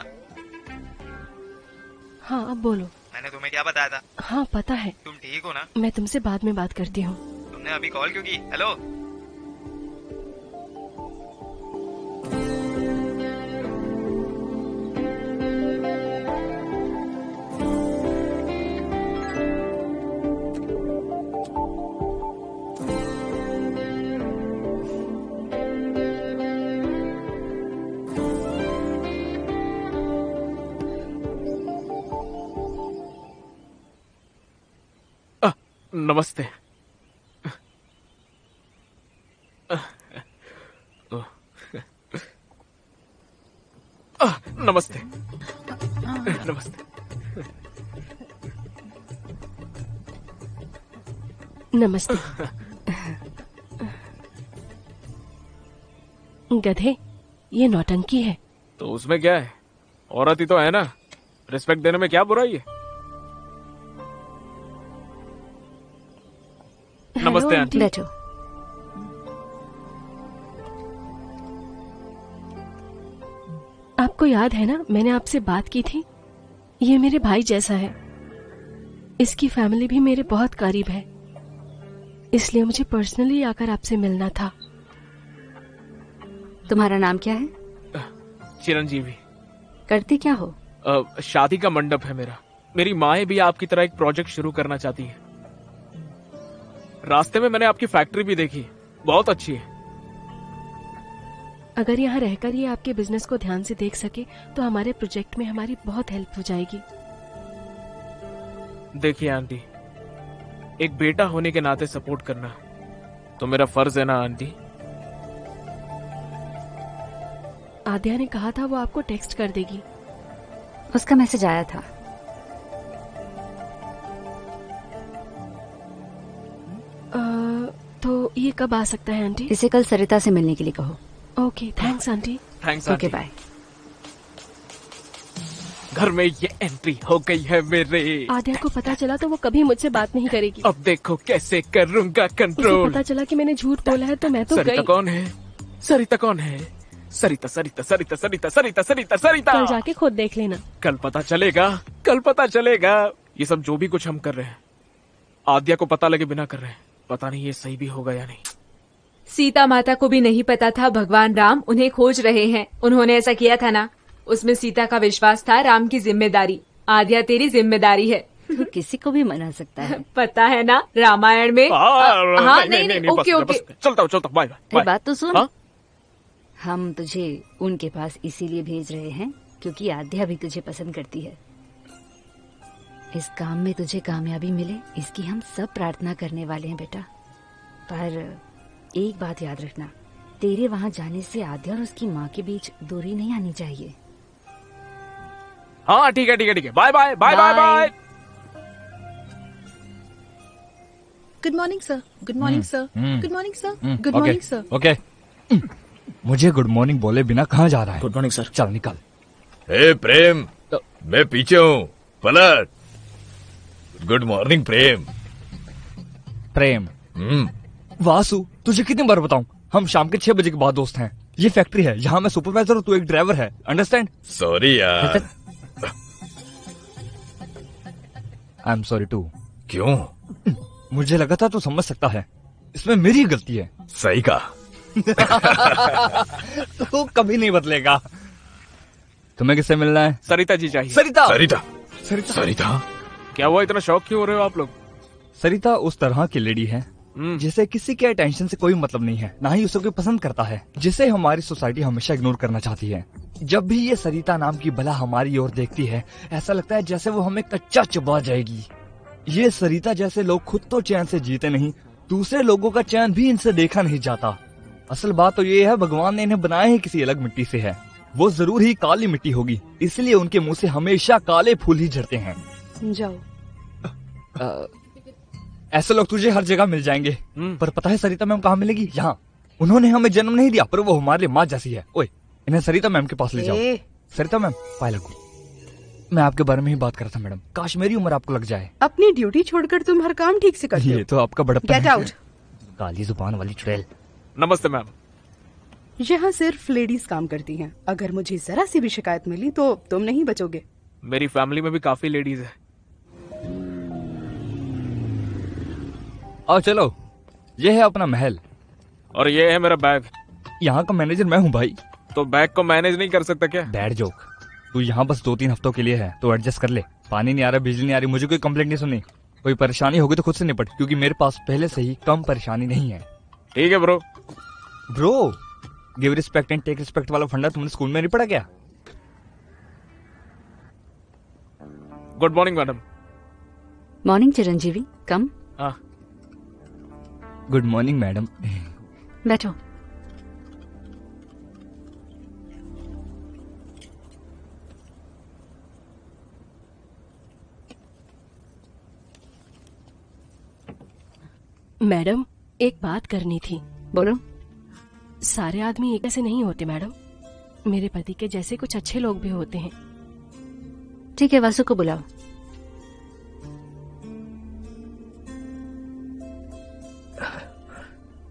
हाँ अब बोलो। मैंने तुम्हें क्या बताया था? हाँ पता है। तुम ठीक हो ना? मैं तुमसे बाद में बात करती हूँ। तुमने अभी कॉल क्यों की? हेलो। नमस्ते। नमस्ते। नमस्ते। नमस्ते। गधे, ये नौटंकी है। तो उसमें क्या है? औरत ही तो है ना, रिस्पेक्ट देने में क्या बुराई है? नमस्ते आंटी। बैठो। आपको याद है ना, मैंने आपसे बात की थी। ये मेरे भाई जैसा है। इसकी फैमिली भी मेरे बहुत करीब है, इसलिए मुझे पर्सनली आकर आपसे मिलना था। तुम्हारा नाम क्या है? चिरंजीवी। करती क्या हो? शादी का मंडप है मेरा। मेरी माँ भी आपकी तरह एक प्रोजेक्ट शुरू करना चाहती है। रास्ते में मैंने आपकी फैक्ट्री भी देखी, बहुत अच्छी है। अगर यहाँ रहकर ये आपके बिजनेस को ध्यान से देख सके तो हमारे प्रोजेक्ट में हमारी बहुत हेल्प हो जाएगी। देखिए आंटी, एक बेटा होने के नाते सपोर्ट करना तो मेरा फर्ज है ना आंटी। आद्या ने कहा था वो आपको टेक्स्ट कर देगी। उसका मैसेज आया था। तो ये कब आ सकता है आंटी? इसे कल सरिता से मिलने के लिए कहो। Okay, thanks aunty. Thanks okay bye. घर में ये एंट्री हो गई है मेरे। आद्या को पता चला तो वो कभी मुझसे बात नहीं करेगी। अब देखो कैसे करूंगा कंट्रोल। पता चला कि मैंने झूठ बोला है तो मैं तो सरिता गई। कौन है? सरिता कौन है? सरिता सरिता सरिता सरिता सरिता सरिता सरिता। कल जाके खुद देख लेना। कल पता चलेगा, कल पता चलेगा। ये सब जो भी कुछ हम कर रहे हैं आद्या को पता लगे बिना कर रहे हैं। पता नहीं ये सही भी होगा या नहीं। सीता माता को भी नहीं पता था भगवान राम उन्हें खोज रहे हैं। उन्होंने ऐसा किया था ना। उसमें सीता का विश्वास था, राम की जिम्मेदारी। आद्या तेरी जिम्मेदारी है। तो किसी को भी मना सकता है। पता है ना रामायण में। हाँ नहीं, ओके ओके, चलता हूँ बाय बाय। बात तो सुन। हम तुझे उनके पास इसीलिए भेज रहे हैं क्योंकि आद्या भी तुझे पसंद करती है। इस काम में तुझे कामयाबी मिले इसकी हम सब प्रार्थना करने वाले हैं बेटा। पर एक बात याद रखना, तेरे वहाँ जाने से आद्या और उसकी माँ के बीच दूरी नहीं आनी चाहिए। हाँ ठीक है। Bye bye bye bye bye. Good morning sir, good morning sir, good morning sir, good morning sir. Okay, मुझे गुड मॉर्निंग बोले बिना कहाँ जा रहा है? Good morning sir. चल निकल। हे प्रेम, मैं पीछे हूँ, पलट। Good morning Prem. प्रेम वासु, तुझे कितनी बार बताऊं, हम शाम के 6 बजे के बाद दोस्त हैं। ये फैक्ट्री है, यहाँ मैं सुपरवाइजर और तू एक ड्राइवर है, अंडरस्टैंड? सॉरी यार। I am sorry too. क्यों? मुझे लगा था तू समझ सकता है, इसमें मेरी गलती है। सही कहा। तू कभी नहीं बदलेगा। तुम्हें किससे मिलना है? सरिता जी चाहिए। सरिता। क्या हुआ, इतना शौक क्यों हो रहे हो आप लोग? सरिता उस तरह की लेडी है जिसे किसी के अटेंशन से कोई मतलब नहीं है, ना ही उसे कोई पसंद करता है, जिसे हमारी सोसाइटी हमेशा इग्नोर करना चाहती है। जब भी ये सरिता नाम की बला हमारी ओर देखती है, ऐसा लगता है जैसे वो हमें कच्चा चबा जाएगी। ये सरिता जैसे लोग खुद तो चैन से जीते नहीं, दूसरे लोगों का चैन भी इनसे देखा नहीं जाता। असल बात तो ये है, भगवान ने इन्हें बनाया ही किसी अलग मिट्टी से है। वो जरूर ही काली मिट्टी होगी, इसलिए उनके मुंह से हमेशा काले फूल ही झड़ते हैं। जाओ। ऐसे लोग तुझे हर जगह मिल जाएंगे, पर पता है सरिता मैम कहाँ मिलेगी? यहाँ। उन्होंने हमें जन्म नहीं दिया, पर वो हमारे लिए माँ जैसी है। ओए, इन्हें सरिता मैम के पास ले जाओ। सरिता मैम, पाए लगू। मैं आपके बारे में ही बात कर रहा था मैडम, काश मेरी उम्र आपको लग जाए। अपनी ड्यूटी छोड़कर तुम हर काम ठीक से करते हो। ये तो आपका बड़प्पन है। Get out. काली जुबान वाली चुड़ैल। नमस्ते मैम। यहाँ सिर्फ लेडीज काम करती हैं। अगर मुझे जरा सी भी शिकायत मिली तो तुम नहीं बचोगे। मेरी फैमिली में भी काफी लेडीज है। आओ चलो, ये है अपना महल और ये है मेरा बैग। यहाँ का मैनेजर मैं हूँ भाई। तो बैग को मैनेज नहीं कर सकता क्या? Bad joke. तू यहाँ बस 2-3 हफ्तों के लिए है तो एडजस्ट कर ले। पानी नहीं आ रहा, बिजली नहीं आ रही, मुझे कोई कंप्लेंट नहीं सुननी। कोई परेशानी होगी तो खुद से निपट, क्योंकि मेरे पास पहले से ही कम परेशानी नहीं है। ठीक है bro. Bro, give respect and take respect वाला फंडा तुमने स्कूल में नहीं पढ़ा क्या? Good morning madam. Morning Chiranjeevi, come. हाँ। Good morning madam. बैठो। मैडम, एक बात करनी थी। बोलो। सारे आदमी एक जैसे नहीं होते मैडम, मेरे पति के जैसे कुछ अच्छे लोग भी होते हैं। ठीक है, वासु को बुलाओ।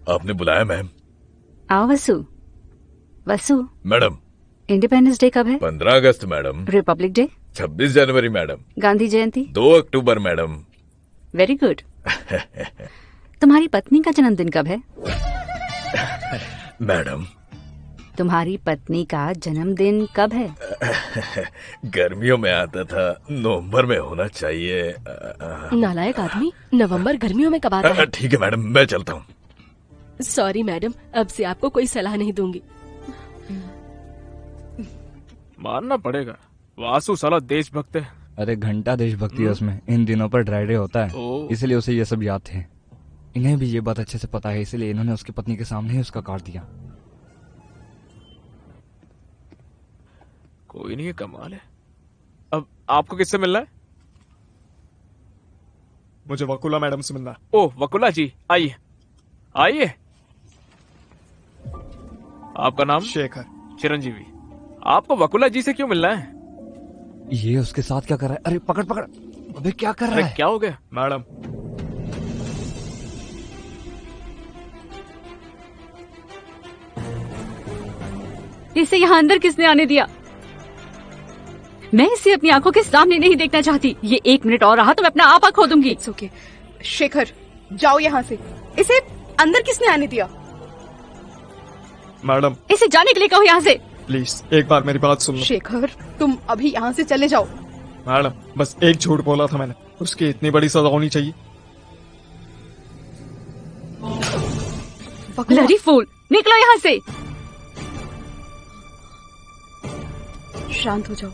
आपने बुलाया मैम? आओ वसु। वसु मैडम, इंडिपेंडेंस डे कब है? 15 अगस्त मैडम। Republic day? 26 जनवरी मैडम। गांधी जयंती? 2 अक्टूबर मैडम। Very good. तुम्हारी पत्नी का जन्मदिन कब है? मैडम, तुम्हारी पत्नी का जन्मदिन कब है? गर्मियों में आता था, नवंबर में होना चाहिए। नालायक आदमी, नवंबर गर्मियों में कब आता है? ठीक है मैडम, मैं चलता हूँ। सॉरी मैडम, अब से आपको कोई सलाह नहीं दूंगी। मानना पड़ेगा, वासु साला देशभक्त है। अरे घंटा देशभक्ति है उसमें। इन दिनों पर ड्राई डे होता है, इसलिए उसे ये सब याद थे। इन्हें भी ये बात अच्छे से पता है, इसलिए इन्होंने उसकी पत्नी के सामने ही उसका काट दिया। कोई नहीं है, कमाल है। अब आपको किससे मिलना है? मुझे वकुला मैडम से मिलना है। ओह वकुला जी, आइए आइए। आपका नाम? शेखर। चिरंजीवी। आपको वकुला जी से क्यों मिलना है? ये उसके साथ क्या कर रहा है? अरे पकड़ पकड़। अबे क्या कर रहा है? क्या हो गया? मैडम, इसे यहाँ अंदर किसने आने दिया? मैं इसे अपनी आंखों के सामने नहीं देखना चाहती। ये 1 मिनट और रहा तो मैं अपना आपा खो दूंगी। ओके शेखर, जाओ यहाँ से। इसे अंदर किसने आने दिया? मैडम, इसे जाने के लिए कहो यहाँ से। प्लीज एक बार मेरी बात सुन लो। शेखर, तुम अभी यहाँ से चले जाओ। मैडम, बस एक झूठ बोला था मैंने, उसकी इतनी बड़ी सजा होनी चाहिए। ब्लडी फूल, निकलो यहाँ से। शांत हो जाओ।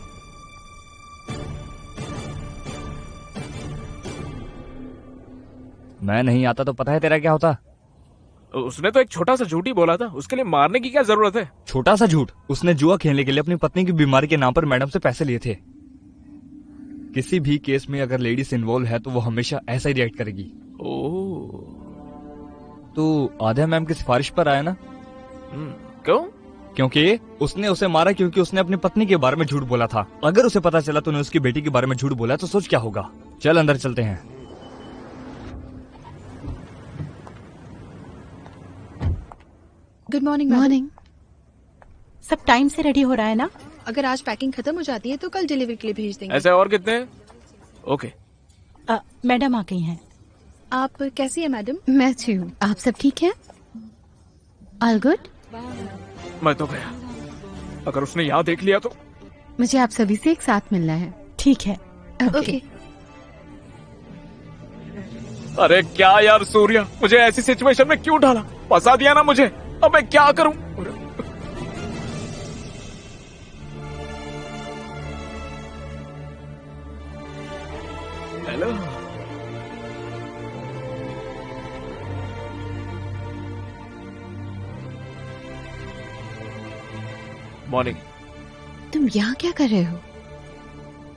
मैं नहीं आता तो पता है तेरा क्या होता? उसने तो एक छोटा सा झूठ ही बोला था, उसके लिए मारने की क्या जरूरत है? छोटा सा झूठ? उसने जुआ खेलने के लिए अपनी पत्नी की बीमारी के नाम पर मैडम से पैसे लिए थे। किसी भी केस में अगर लेडीज इन्वॉल्व है तो वो हमेशा ऐसा ही रिएक्ट करेगी। तो आध्या मैम की सिफारिश पर आया ना? क्यों? क्योंकि उसने उसे मारा क्योंकि उसने अपनी पत्नी के बारे में झूठ बोला था। अगर उसे पता चला तूने उसकी बेटी के बारे में झूठ बोला तो सोच क्या होगा। चल अंदर चलते हैं। Good morning. मॉर्निंग। सब टाइम से रेडी हो रहा है ना? अगर आज पैकिंग खत्म हो जाती है तो कल डिलीवरी के लिए भेज देंगे। ऐसे और कितने हैं? ओके। मैडम आ गई हैं। आप कैसी है मैडम? मैं अच्छी हूँ। आप सब ठीक है? All good? मैं तो गया। अगर उसने यहाँ देख लिया तो? मुझे आप सभी से एक साथ मिलना है। ठीक है। ओके। अरे क्या यार सूर्या, मुझे ऐसी सिचुएशन में क्यों डाला? फंसा दिया ना मुझे। अब मैं क्या करूं? हेलो। मॉर्निंग। तुम यहाँ क्या कर रहे हो?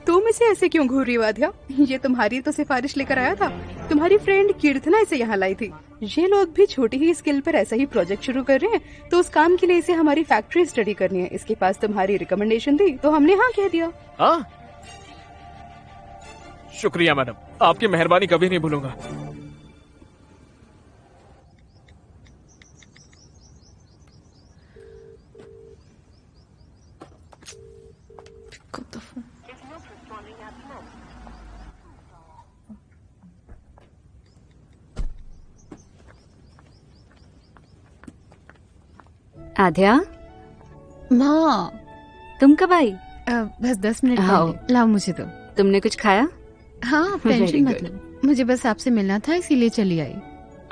तुम इसे ऐसे क्यों घूर रही हो आध्या? ये तुम्हारी तो सिफारिश लेकर आया था। तुम्हारी फ्रेंड कीर्तना इसे यहाँ लाई थी। ये लोग भी छोटी ही स्किल पर ऐसा ही प्रोजेक्ट शुरू कर रहे हैं, तो उस काम के लिए इसे हमारी फैक्ट्री स्टडी करनी है। इसके पास तुम्हारी रिकमेंडेशन थी तो हमने हाँ कह दिया। हाँ, शुक्रिया मैडम, आपकी मेहरबानी कभी नहीं भूलूंगा। आध्या, माँ तुम कब आई? बस 10 मिनट आओ। पहले। लाओ मुझे दो। तुमने कुछ खाया? हाँ, टेंशन मत लो। मुझे बस आपसे मिलना था इसीलिए चली आई।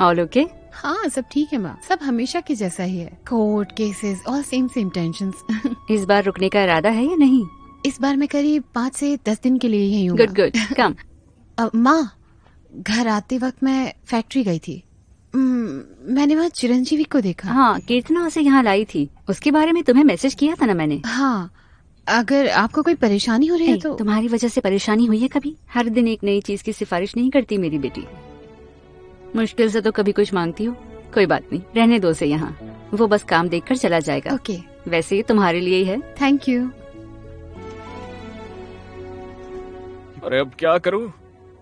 All okay? हाँ, सब ठीक है माँ। सब हमेशा के जैसा ही है। कोर्ट केसेस और सेम टेंशंस। इस बार रुकने का इरादा है या नहीं? इस बार मैं करीब 5 से 10 दिन के लिए यही हूँ। गुड गुड, कम। माँ, घर आते वक्त मैं फैक्ट्री गई थी। मैंने वहाँ चिरंजीवी को देखा। हाँ, कीर्तना उसे यहाँ लाई थी। उसके बारे में तुम्हें मैसेज किया था ना मैंने। हाँ, अगर आपको कोई परेशानी हो रही है तो। तुम्हारी वजह से परेशानी हुई है कभी? हर दिन एक नई चीज की सिफारिश नहीं करती मेरी बेटी। मुश्किल से तो कभी कुछ मांगती हो। कोई बात नहीं, रहने दो उसे यहाँ। वो बस काम देखकर चला जाएगा। ओके। वैसे ही तुम्हारे लिए ही है। Thank you. अरे अब क्या करूं?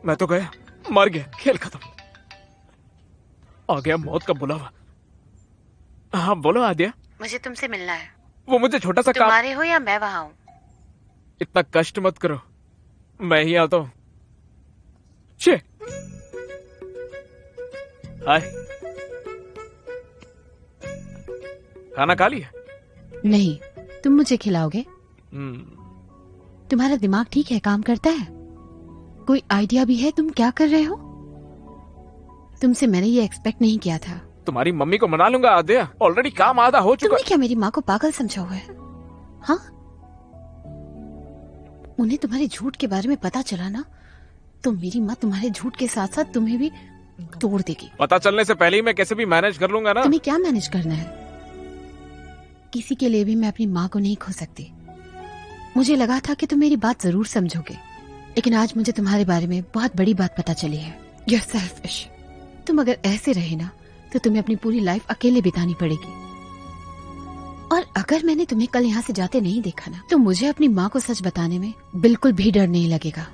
मैं तो गया, मर गया, खेल खत्म। आ गया मौत का बुलावा। हाँ बोलो आद्या। मुझे तुमसे मिलना है। वो मुझे छोटा सा काम। तुम्हारे हो या मैं वहाँ हूँ? इतना कष्ट मत करो, मैं ही आता हूँ। हाय, खाना खा लिया? नहीं, तुम मुझे खिलाओगे? तुम्हारा दिमाग ठीक है, काम करता है? कोई आइडिया भी है तुम क्या कर रहे हो? तुमसे मैंने ये एक्सपेक्ट नहीं किया था। तुम्हारी मम्मी को मना लूंगा आद्या, ऑलरेडी काम आधा हो चुका। तुमने क्या मेरी माँ को पागल समझा हुआ है? हाँ, उन्हें तुम्हारे झूठ के बारे में पता चला ना तो मेरी माँ तुम्हारे झूठ के साथ साथ तुम्हें भी तोड़ देगी। पता चलने से पहले ही मैं कैसे भी मैनेज कर लूंगा ना। तुम्हें क्या मैनेज करना है? किसी के लिए भी मैं अपनी माँ को नहीं खो सकती। मुझे लगा था कि तुम मेरी बात जरूर समझोगे, लेकिन आज मुझे तुम्हारे बारे में बहुत बड़ी बात पता चली है। You're selfish। तुम अगर ऐसे रहे ना तो तुम्हें अपनी पूरी लाइफ अकेले बितानी पड़ेगी। और अगर मैंने तुम्हें कल यहाँ से जाते नहीं देखा ना तो मुझे अपनी माँ को सच बताने में बिल्कुल भी डर नहीं लगेगा।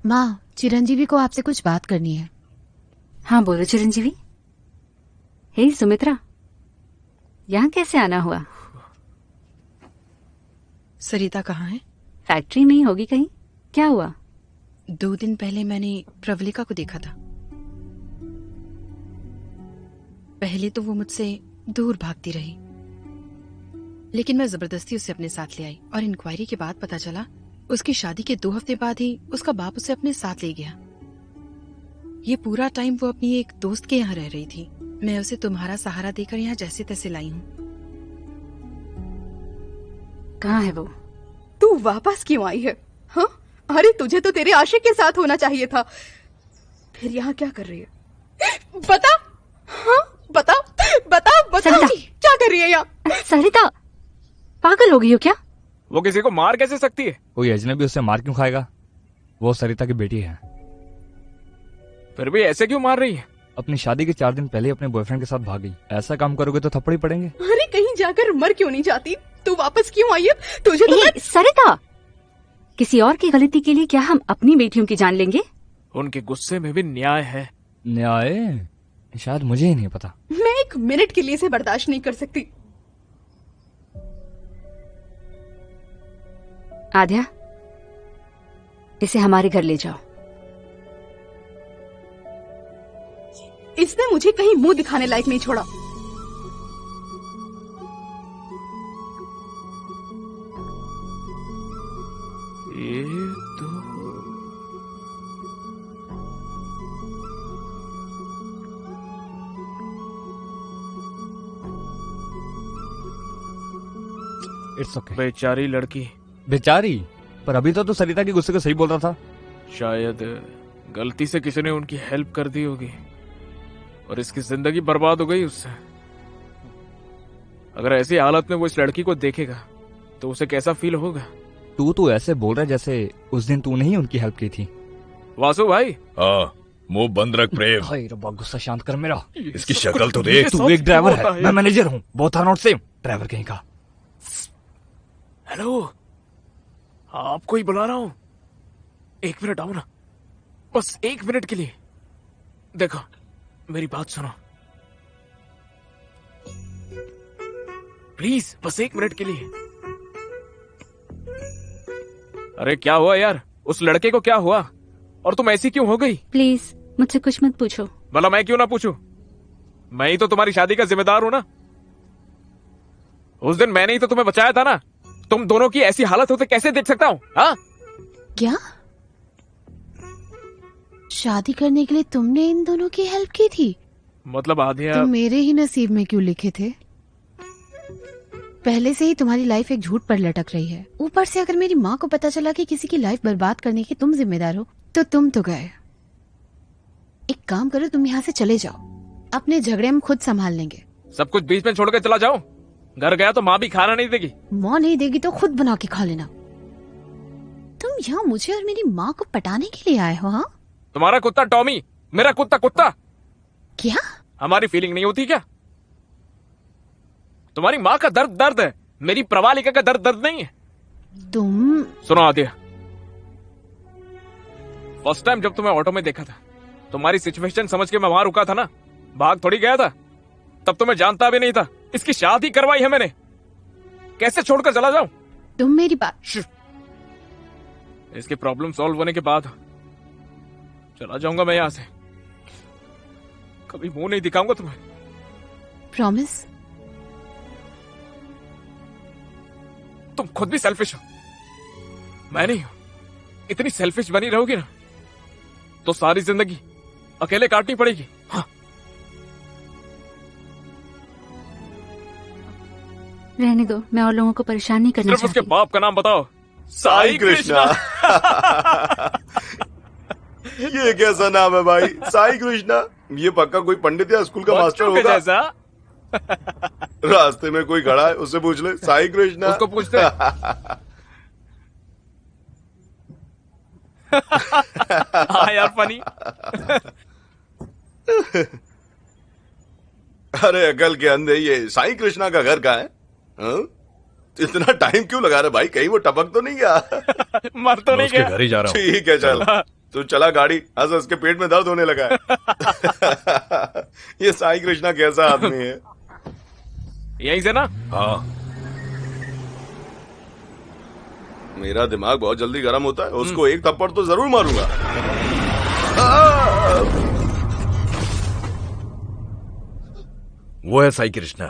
माँ, चिरंजीवी को आपसे कुछ बात करनी है। हाँ बोलो चिरंजीवी। हे सुमित्रा, यहाँ कैसे आना हुआ? सरिता कहाँ है? फैक्ट्री में ही होगी कहीं। क्या हुआ? 2 दिन पहले मैंने प्रवलिका को देखा था। पहले तो वो मुझसे दूर भागती रही, लेकिन मैं जबरदस्ती उसे अपने साथ ले आई और इंक्वायरी के बाद पता चला उसकी शादी के 2 हफ्ते बाद ही उसका बाप उसे अपने साथ ले गया। ये पूरा टाइम वो अपनी एक दोस्त के यहाँ रह रही थी। मैं उसे तुम्हारा सहारा देकर यहाँ जैसे तैसे लाई हूँ। कहाँ है वो? तू वापस क्यों आई है? हाँ, अरे तुझे तो तेरे आशिक के साथ होना चाहिए था, फिर यहाँ क्या कर रही है? बता, हाँ बता बता बता, क्या कर रही है यहाँ? सरिता पागल हो गई हो क्या? वो किसी को मार कैसे सकती है? कोई अजनबी उससे मार क्यों खाएगा? वो सरिता की बेटी है। फिर भी ऐसे क्यों मार रही है? अपनी शादी के 4 दिन पहले अपने बॉयफ्रेंड के साथ भाग गई। ऐसा काम करोगे तो थप्पड़ ही पड़ेंगे। अरे कहीं जाकर मर क्यों नहीं जाती? तू वापस क्यों आई है? तुझे तो सरिता, किसी और की गलती के लिए क्या हम अपनी बेटियों की जान लेंगे? उनके गुस्से में भी न्याय है। न्याय? शायद मुझे ही नहीं पता। मैं 1 मिनट के लिए इसे बर्दाश्त नहीं कर सकती। आद्या, इसे हमारे घर ले जाओ। इसने मुझे कहीं मुंह दिखाने लायक नहीं छोड़ा। ये तो इट्स ओके। बेचारी लड़की। बेचारी? पर अभी तो सरिता के गुस्से को सही बोल रहा था। शायद गलती से किसी ने उनकी हेल्प कर दी होगी और इसकी जिंदगी बर्बाद हो गई उससे। अगर ऐसी हालत में वो इस लड़की को देखेगा तो उसे कैसा फील होगा? तू ऐसे बोल रहा है जैसे उस दिन तूने ही उनकी हेल्प की थी। वासु भाई। हाँ, मुंह बंद रख प्रेम। हाय रब्बा, गुस्सा शांत कर मेरा। इसकी शक्ल तो देख। तू एक ड्राइवर है, मैं मैनेजर हूँ। Both are not same. Driver कहीं का। हेलो, आपको ही बुला रहा हूँ। 1 मिनट आओ ना, बस 1 मिनट के लिए। देखो मेरी बात सुनो प्लीज, बस 1 मिनट के लिए। अरे क्या हुआ यार? उस लड़के को क्या हुआ और तुम ऐसी क्यों हो गई? प्लीज मुझसे कुछ मत पूछो। भला मैं क्यों ना पूछूं? मैं ही तो तुम्हारी शादी का जिम्मेदार हूं ना। उस दिन मैंने ही तो तुम्हें बचाया था ना। तुम दोनों की ऐसी हालत होते कैसे देख सकता हूँ? हाँ? क्या शादी करने के लिए तुमने इन दोनों की हेल्प की थी? मतलब आधिया तुम मेरे ही नसीब में क्यों लिखे थे? पहले से ही तुम्हारी लाइफ एक झूठ पर लटक रही है। ऊपर से अगर मेरी माँ को पता चला कि किसी की लाइफ बर्बाद करने की तुम जिम्मेदार हो तो तुम तो गए। एक काम करो, तुम यहाँ से चले जाओ। अपने झगड़े हम खुद संभाल लेंगे। सब कुछ बीच में छोड़ के चला जाओ। घर गया तो माँ भी खाना नहीं देगी। माँ नहीं देगी तो खुद बना के खा लेना। तुम यहाँ मुझे और मेरी माँ को पटाने के लिए आए हो? हाँ, तुम्हारा कुत्ता टॉमी, मेरा कुत्ता कुत्ता। क्या हमारी फीलिंग नहीं होती क्या? तुम्हारी माँ का दर्द दर्द है, मेरी प्रवालिका का दर्द दर्द नहीं है। तुम सुनो आदिया, फर्स्ट टाइम जब तुम्हें ऑटो में देखा था, तुम्हारी सिचुएशन समझ के मैं वहां रुका था ना, भाग थोड़ी गया था। तब तो मैं जानता भी नहीं था। इसकी शादी करवाई है मैंने, कैसे छोड़कर चला जाऊं? तुम मेरी बात। इसकी प्रॉब्लम सॉल्व होने के बाद चला जाऊंगा मैं यहां से। कभी मुंह नहीं दिखाऊंगा तुम्हें। प्रॉमिस? तुम खुद भी सेल्फिश हो, मैं नहीं हूं। इतनी सेल्फिश बनी रहोगी ना तो सारी जिंदगी अकेले काटनी पड़ेगी। हाँ। रहने दो, मैं और लोगों को परेशान नहीं करना सिर्फ उसके बाप का नाम बताओ। साई कृष्णा। ये कैसा नाम है भाई, साई कृष्णा? ये पक्का कोई पंडित या स्कूल का मास्टर होगा। जैसा। रास्ते में कोई खड़ा है, उससे पूछ ले, साई कृष्णा। उसको पूछते। हाँ यार, फनी। अरे अकल के अंधे, ये साई कृष्णा का घर कहाँ है? हाँ? इतना टाइम क्यों लगा रहे भाई? कहीं वो टपक तो नहीं गया? मर तो नहीं गया? घर ही जा रहा हूँ। ठीक है चल, तू चला गाड़ी। आज उसके पेट में दर्द होने लगा है। ये साई कृष्णा कैसा आदमी है? यहीं से ना? हाँ। मेरा दिमाग बहुत जल्दी गर्म होता है, उसको एक थप्पड़ तो जरूर मारूंगा। वो है साई कृष्णा।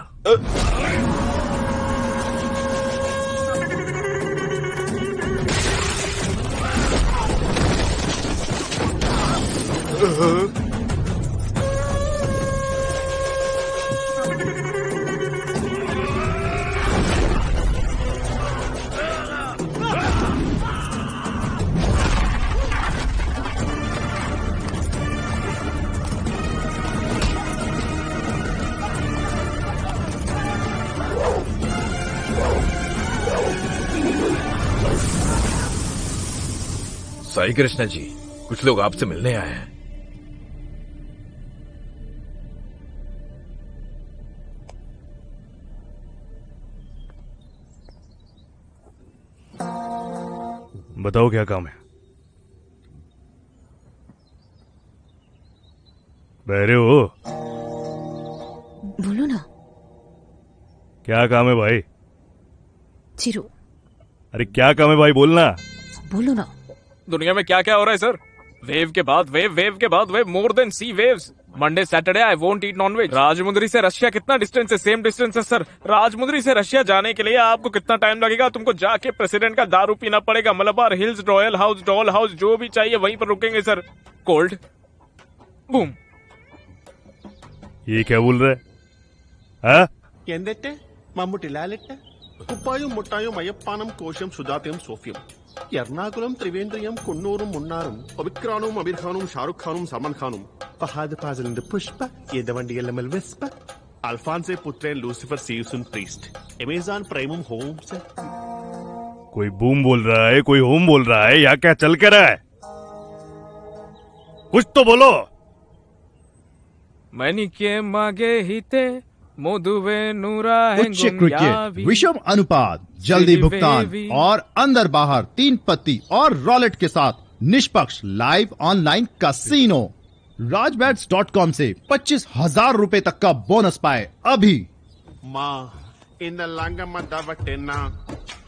साई कृष्णा जी, कुछ लोग आपसे मिलने आए हैं। बताओ क्या काम है? बहरे हो? बोलो ना। क्या काम है भाई? चिरू। अरे क्या काम है भाई, बोलना। बोलो ना। दुनिया में क्या क्या हो रहा है सर? वेव के बाद वेव, वेव के बाद wave, more than sea waves. Monday Saturday I won't eat nonveg. Rajahmundry से रशिया कितना डिस्टेंस है? सेम डिस्टेंस है सर। राजमुंदरी से रशिया जाने के लिए आपको कितना टाइम लगेगा? तुमको जाके प्रेसिडेंट का दारू पीना पड़ेगा। Malabar hills, royal house, doll house, जो भी चाहिए वहीं पर रुकेंगे सर। Cold boom. ये क्या बोल रहा है? हाँ? എന്തെറ്റ് മമ്മൂട്ടിലാലിട്ട് കുപ്പായും മുട്ടായും അയ്യപ്പാനം കോശം സുജാതയും സോഫിയും എറണാകുളം ത്രിവേന്ദ്രിയം കുണ്ണൂറും മുന്നാറും ഒബിക്രാനും അബീർ ഖാനും ഷാറുഖ് ഖാനും സൽമാൻ ഖാനും ഫഹാദ് ഫാസിലിന്റെ പുഷ്പ യദവണ്ടി എല്ലമൽ വെസ്പ അൽഫാൻസെ പുത്രൻ ലൂസിഫർ सीयुसन प्रीस्ट अमेज़न प्राइम होम्स। कोई बूम बोल रहा है, कोई होम बोल रहा है, या क्या चल कर रहा है? कुछ तो बोलो। मैनिके मागे हिते मोदुवे नूरा उच्च क्रिकेट, विषम अनुपात, जल्दी भुगतान और अंदर बाहर 3 पत्ती और रॉलेट के साथ निष्पक्ष लाइव ऑनलाइन कैसीनो। राजबैट्स.com से 25,000 रुपए तक का बोनस पाए अभी। माँ इन लंगम दवटेना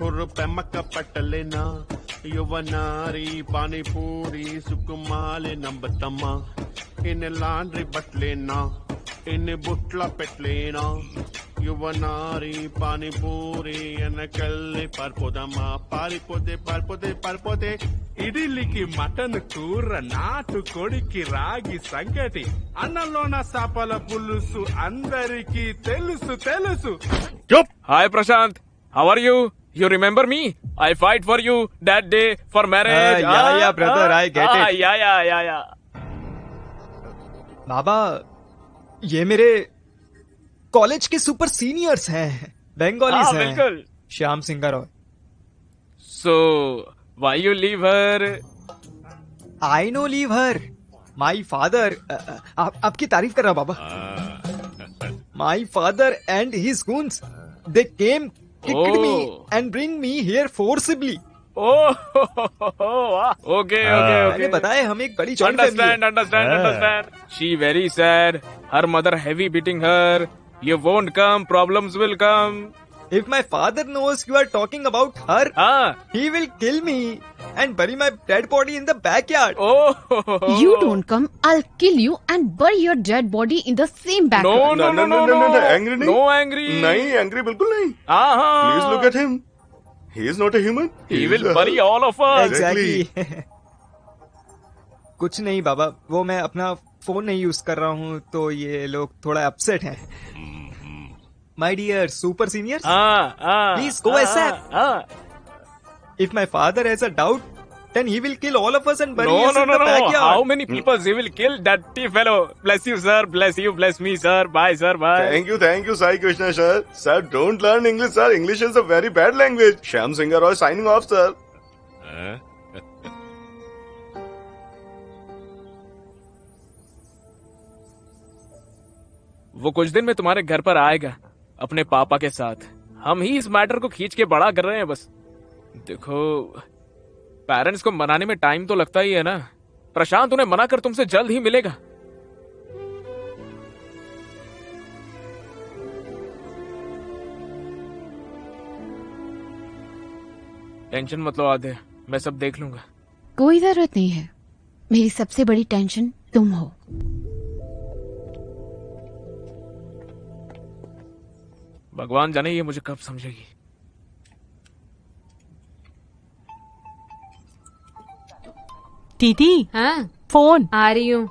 हुरु पेमक पटलेना युवनारी पानी पूरी सुकुमाले नंबतम्मा इन लांड्री बटलेना इन बुट्ला पेटलेना युवनारी पानी पूरी एनकल्ले परपोदमा पारिपोदे पारिपोदे पारिपोदे ఇడిలికి మటన్ కూర నాటుకోడికి రాగి సంగటి అన్నంలోన సాపల పులుసు అందరికీ తెలుసు తెలుసు। चुप। Hi Prashant, how are you? You remember me? I fight for you that day for marriage. Yeah, brother, I get it. Yeah. बाबा, ये मेरे कॉलेज के सुपर सीनियर्स हैं, बंगालीज हैं। बिल्कुल। Shyam Singh Roy. So why you leave her? I no leave her. My father, आपकी तारीफ कर रहा बाबा। My father and his goons, they came, kicked me and bring me here forcibly. Okay. मैंने बताया हम एक बड़ी जॉइंट फैमिली है। Understand. She very sad. Her mother heavy beating her. You won't come, problems will come. If my father knows you are talking about her, he will kill me and bury my dead body in the backyard. You don't come, I'll kill you and bury your dead body in the same backyard. No, angry नहीं? No angry. नहीं, angry बिल्कुल नहीं। Please look at him. He is not a human. He will bury all of us. Exactly. कुछ नहीं बाबा, वो मैं अपना phone नहीं यूज कर रहा हूँ तो ये लोग थोड़ा अपसेट हैं। My dear super seniors, please go ASAP. If my father has a doubt, then he will kill all of us and bury us in the backyard. How many people he will kill? That fellow. Bless you, sir. Bless you. Bless me, sir. Bye, sir. Bye. Thank you, Sai Krishna, sir. Sir, don't learn English, sir. English is a very bad language. Shyam Singh Roy signing off, sir. वो कुछ दिन में तुम्हारे घर पर आएगा अपने पापा के साथ। हम ही इस मैटर को खींच के बड़ा कर रहे हैं बस। देखो, पेरेंट्स को मनाने में टाइम तो लगता ही है ना। प्रशांत उन्हें मना कर तुमसे जल्द ही मिलेगा। टेंशन मत लो आधे, मैं सब देख लूंगा। कोई जरूरत नहीं है, मेरी सबसे बड़ी टेंशन तुम हो। भगवान जाने ये मुझे कब समझेगी। दीदी। हाँ फोन आ रही हूँ।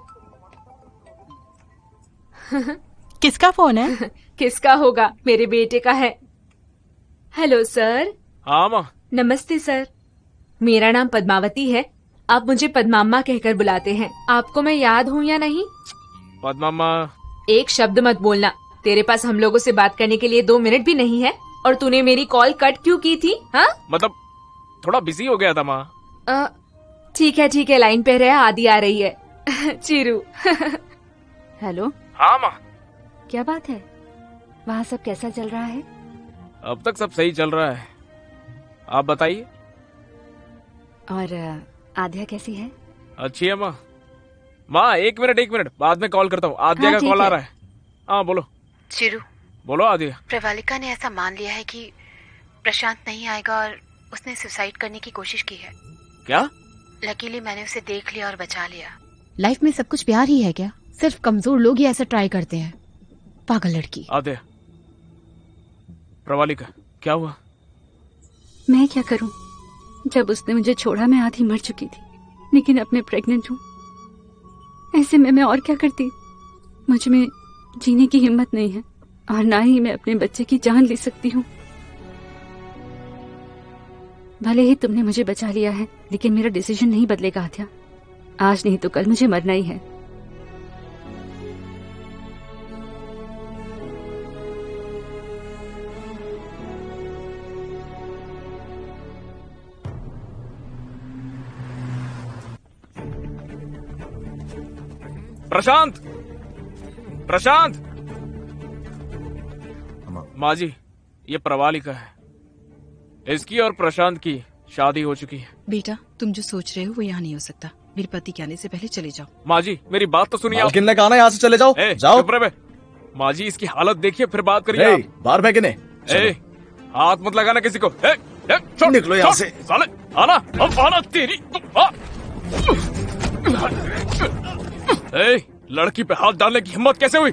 किसका फोन है? किसका होगा, मेरे बेटे का है। Hello sir. हाँ माँ। नमस्ते सर, मेरा नाम पद्मावती है, आप मुझे पद्माम्मा कहकर बुलाते हैं। आपको मैं याद हूँ या नहीं? पद्माम्मा। एक शब्द मत बोलना, तेरे पास हम लोगों से बात करने के लिए 2 मिनट भी नहीं है। और तूने मेरी कॉल कट क्यों की थी? हाँ मतलब थोड़ा बिजी हो गया था माँ। ठीक है, लाइन पे रहे, आदि आ रही है। चिरू। हेलो। हाँ माँ। क्या बात है, वहाँ सब कैसा चल रहा है? अब तक सब सही चल रहा है, आप बताइए। और आद्या कैसी है? अच्छी है माँ। माँ एक मिनट, बाद में कॉल करता हूँ। आद्या का कॉल आ रहा है। हाँ बोलो। चिरू। बोलो आद्या। प्रवालिका ने ऐसा मान लिया है कि प्रशांत नहीं आएगा और उसने सुसाइड करने की कोशिश की है। क्या? लकीली मैंने उसे देख लिया और बचा लिया। लाइफ में सब कुछ प्यार ही है क्या? सिर्फ कमजोर लोग ही ऐसा ट्राई करते हैं। पागल लड़की। आद्या, प्रवालिका क्या हुआ? मैं क्या करूं? जब उसने मुझे छोड़ा मैं आधी मर चुकी थी, लेकिन अब मैं प्रेग्नेंट हूँ। ऐसे में मैं और क्या करती? मुझ में जीने की हिम्मत नहीं है और ना ही मैं अपने बच्चे की जान ले सकती हूँ। भले ही तुमने मुझे बचा लिया है, लेकिन मेरा डिसीजन नहीं बदलेगा आद्या। आज नहीं तो कल मुझे मरना ही है। प्रशांत, प्रशांत। माँ जी, ये प्रवालिका है, इसकी और प्रशांत की शादी हो चुकी है। बेटा, तुम जो सोच रहे हो वो यहाँ नहीं हो सकता। मेरे पति के आने से पहले चले जाओ। माँ जी मेरी बात तो सुनिए। मालकिन ने कहा ना यहाँ से चले जाओ। जाओ। चुप रहे। माँ जी इसकी हालत देखिए, फिर बात करिए आप। बाहर फेंके ने। हाथ मत लगाना किसी को। निकलो यहाँ से। साले आना, अब आना तेरी। लड़की पे हाथ डालने की हिम्मत कैसे हुई?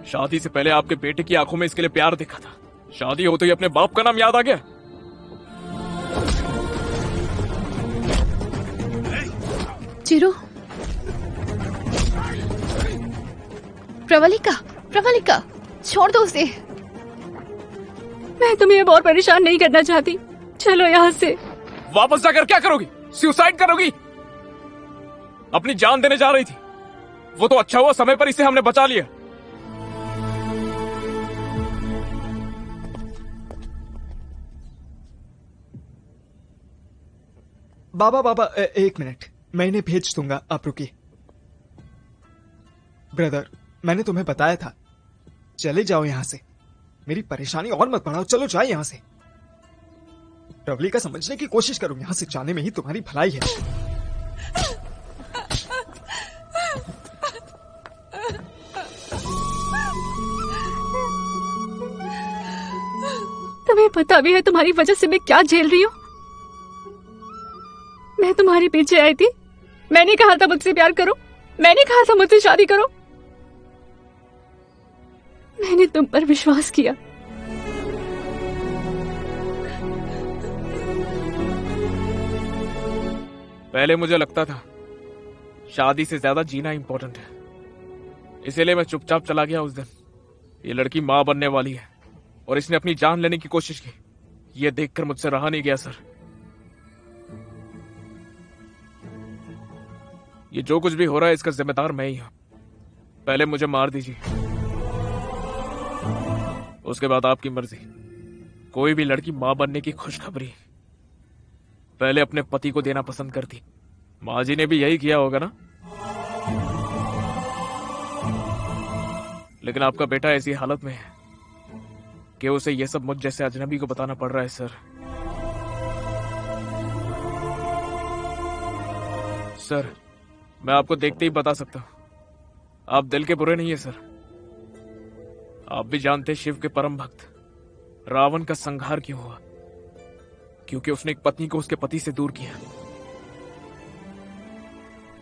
शादी से पहले आपके बेटे की आंखों में इसके लिए प्यार देखा था, शादी होते ही अपने बाप का नाम याद आ गया। चिरू। प्रवालिका छोड़ दो उसे। मैं तुम्हें अब और परेशान नहीं करना चाहती, चलो यहाँ से। वापस जाकर क्या करोगी? सुसाइड करोगी? अपनी जान देने जा रही थी, वो तो अच्छा हुआ समय पर इसे हमने बचा लिया। बाबा एक मिनट, मैं इन्हें भेज दूंगा, आप रुकिए। ब्रदर, मैंने तुम्हें बताया था, चले जाओ यहाँ से, मेरी परेशानी और मत बढ़ाओ, चलो जाए यहाँ से। रवली का समझने की कोशिश करो, यहाँ से जाने में ही तुम्हारी भलाई है। तुम्हें पता भी है तुम्हारी वजह से मैं क्या झेल रही हूँ? मैं तुम्हारे पीछे आई थी, मैंने कहा था मुझसे प्यार करो, मैंने कहा था मुझसे शादी करो। मैंने तुम पर विश्वास किया, पहले मुझे लगता था शादी से ज्यादा जीना इंपॉर्टेंट है, इसीलिए मैं चुपचाप चला गया उस दिन। ये लड़की मां बनने वाली है और इसने अपनी जान लेने की कोशिश की, ये देखकर मुझसे रहा नहीं गया सर। ये जो कुछ भी हो रहा है इसका जिम्मेदार मैं ही हूं। पहले मुझे मार दीजिए, उसके बाद आपकी मर्जी। कोई भी लड़की मां बनने की खुशखबरी पहले अपने पति को देना पसंद करती। माँ जी ने भी यही किया होगा ना? लेकिन आपका बेटा ऐसी हालत में है कि उसे यह सब मुझ जैसे अजनबी को बताना पड़ रहा है सर। सर, मैं आपको देखते ही बता सकता हूं, आप दिल के बुरे नहीं है सर। आप भी जानते हैं शिव के परम भक्त रावण का संहार क्यों हुआ? क्योंकि उसने एक पत्नी को उसके पति से दूर किया।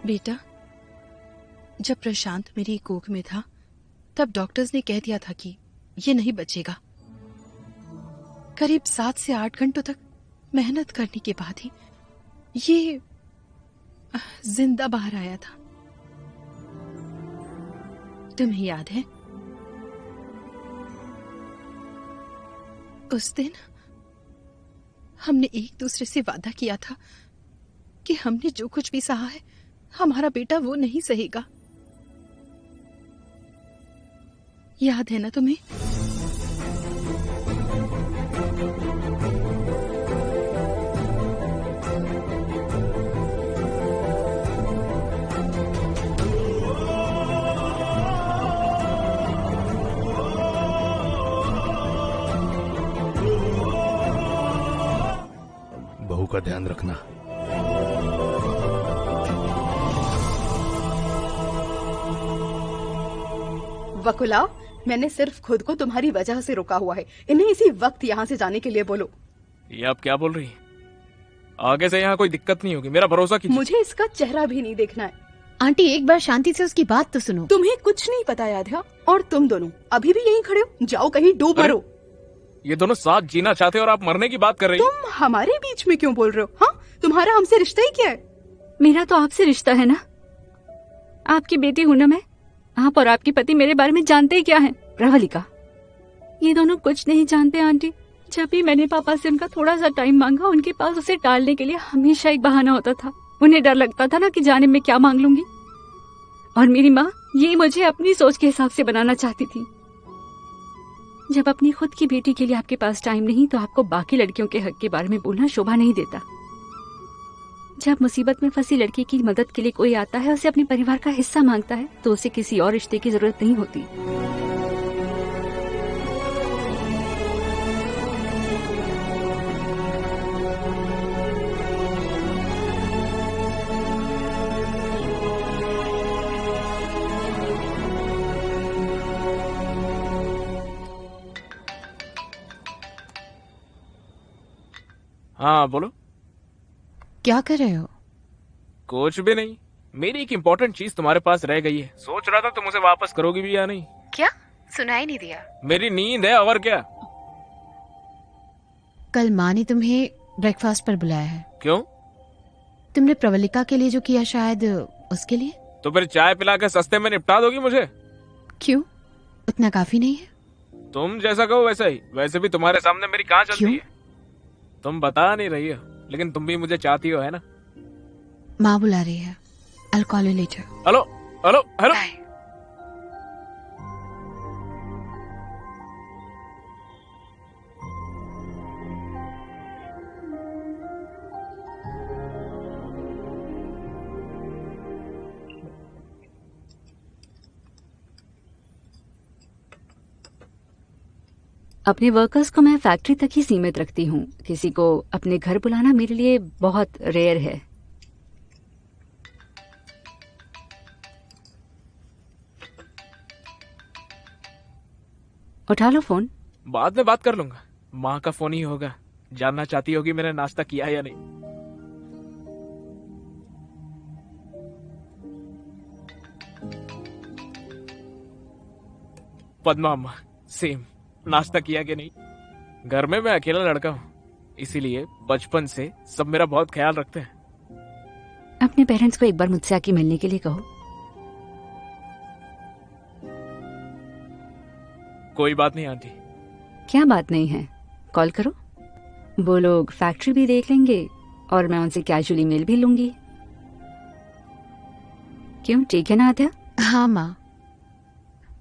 बेटा, जब प्रशांत मेरी कोख में था तब डॉक्टर्स ने कह दिया था कि ये नहीं बचेगा। करीब 7 से 8 घंटों तक मेहनत करने के बाद ही ये जिंदा बाहर आया था। तुम्हें याद है उस दिन हमने एक दूसरे से वादा किया था कि हमने जो कुछ भी सहा है हमारा बेटा वो नहीं सहेगा। याद है ना तुम्हें? बहू का ध्यान रखना। वकुला, मैंने सिर्फ खुद को तुम्हारी वजह से रोका हुआ है। इन्हें इसी वक्त यहाँ से जाने के लिए बोलो। ये आप क्या बोल रही हैं? आगे से यहाँ कोई दिक्कत नहीं होगी, मेरा भरोसा कीजिए। मुझे इसका चेहरा भी नहीं देखना है। आंटी, एक बार शांति से उसकी बात तो सुनो। तुम्हें कुछ नहीं पता याद है, और तुम दोनों अभी भी यहीं खड़े हो? जाओ कहीं डूब मरो। ये दोनों साथ जीना चाहते हैं और आप मरने की बात कर रही हैं। तुम हमारे बीच में क्यों बोल रहे हो? हाँ, तुम्हारा हमसे रिश्ता ही क्या है? मेरा तो आपसे रिश्ता है ना। आपकी बेटी हूं ना मैं। आप और आपके पति मेरे बारे में जानते ही क्या है? प्रवलिका, ये दोनों कुछ नहीं जानते आंटी। जब भी मैंने पापा से उनका थोड़ा सा टाइम मांगा, उनके पास उसे टालने के लिए हमेशा एक बहाना होता था। उन्हें डर लगता था ना कि जाने में क्या मांग लूंगी। और मेरी माँ ये मुझे अपनी सोच के हिसाब से बनाना चाहती थी। जब अपनी खुद की बेटी के लिए आपके पास टाइम नहीं, तो आपको बाकी लड़कियों के हक के बारे में बोलना शोभा नहीं देता। जब मुसीबत में फंसी लड़की की मदद के लिए कोई आता है, उसे अपने परिवार का हिस्सा मांगता है, तो उसे किसी और रिश्ते की जरूरत नहीं होती। हाँ बोलो। क्या कर रहे हो? कुछ भी नहीं। मेरी एक इम्पोर्टेंट चीज तुम्हारे पास रह गई है। सोच रहा था तुम उसे वापस करोगी भी या नहीं। क्या? सुनाई नहीं दिया। मेरी नींद है, और क्या। कल माँ ने तुम्हें ब्रेकफास्ट पर बुलाया है। क्यों? तुमने प्रवलिका के लिए जो किया, शायद उसके लिए। तो फिर चाय पिलाकर सस्ते में निपटा दोगी मुझे? क्यों? उतना काफी नहीं है? तुम जैसा कहो वैसा ही। वैसे भी तुम्हारे सामने मेरी कहाँ चलती है। तुम बता नहीं रही हो, लेकिन तुम भी मुझे चाहती हो, है ना? माँ बुला रही है। I'll call you later. Hello hello hello. अपने वर्कर्स को मैं फैक्ट्री तक ही सीमित रखती हूँ। किसी को अपने घर बुलाना मेरे लिए बहुत रेयर है। उठा लो फोन। बाद में बात कर लूंगा। माँ का फोन ही होगा। जानना चाहती होगी मैंने नाश्ता किया या नहीं। पद्मा अम्मा, सेम। नाश्ता किया कि नहीं? घर में मैं अकेला लड़का हूँ, इसीलिए बचपन से सब मेरा बहुत ख्याल रखते हैं। अपने पेरेंट्स को एक बार मुझसे आके मिलने के लिए कहो। कोई बात नहीं आंटी। क्या बात नहीं है? कॉल करो। वो लोग फैक्ट्री भी देख लेंगे और मैं उनसे कैजुअली मिल भी लूंगी। क्यों, ठीक है ना आद्या? हाँ माँ,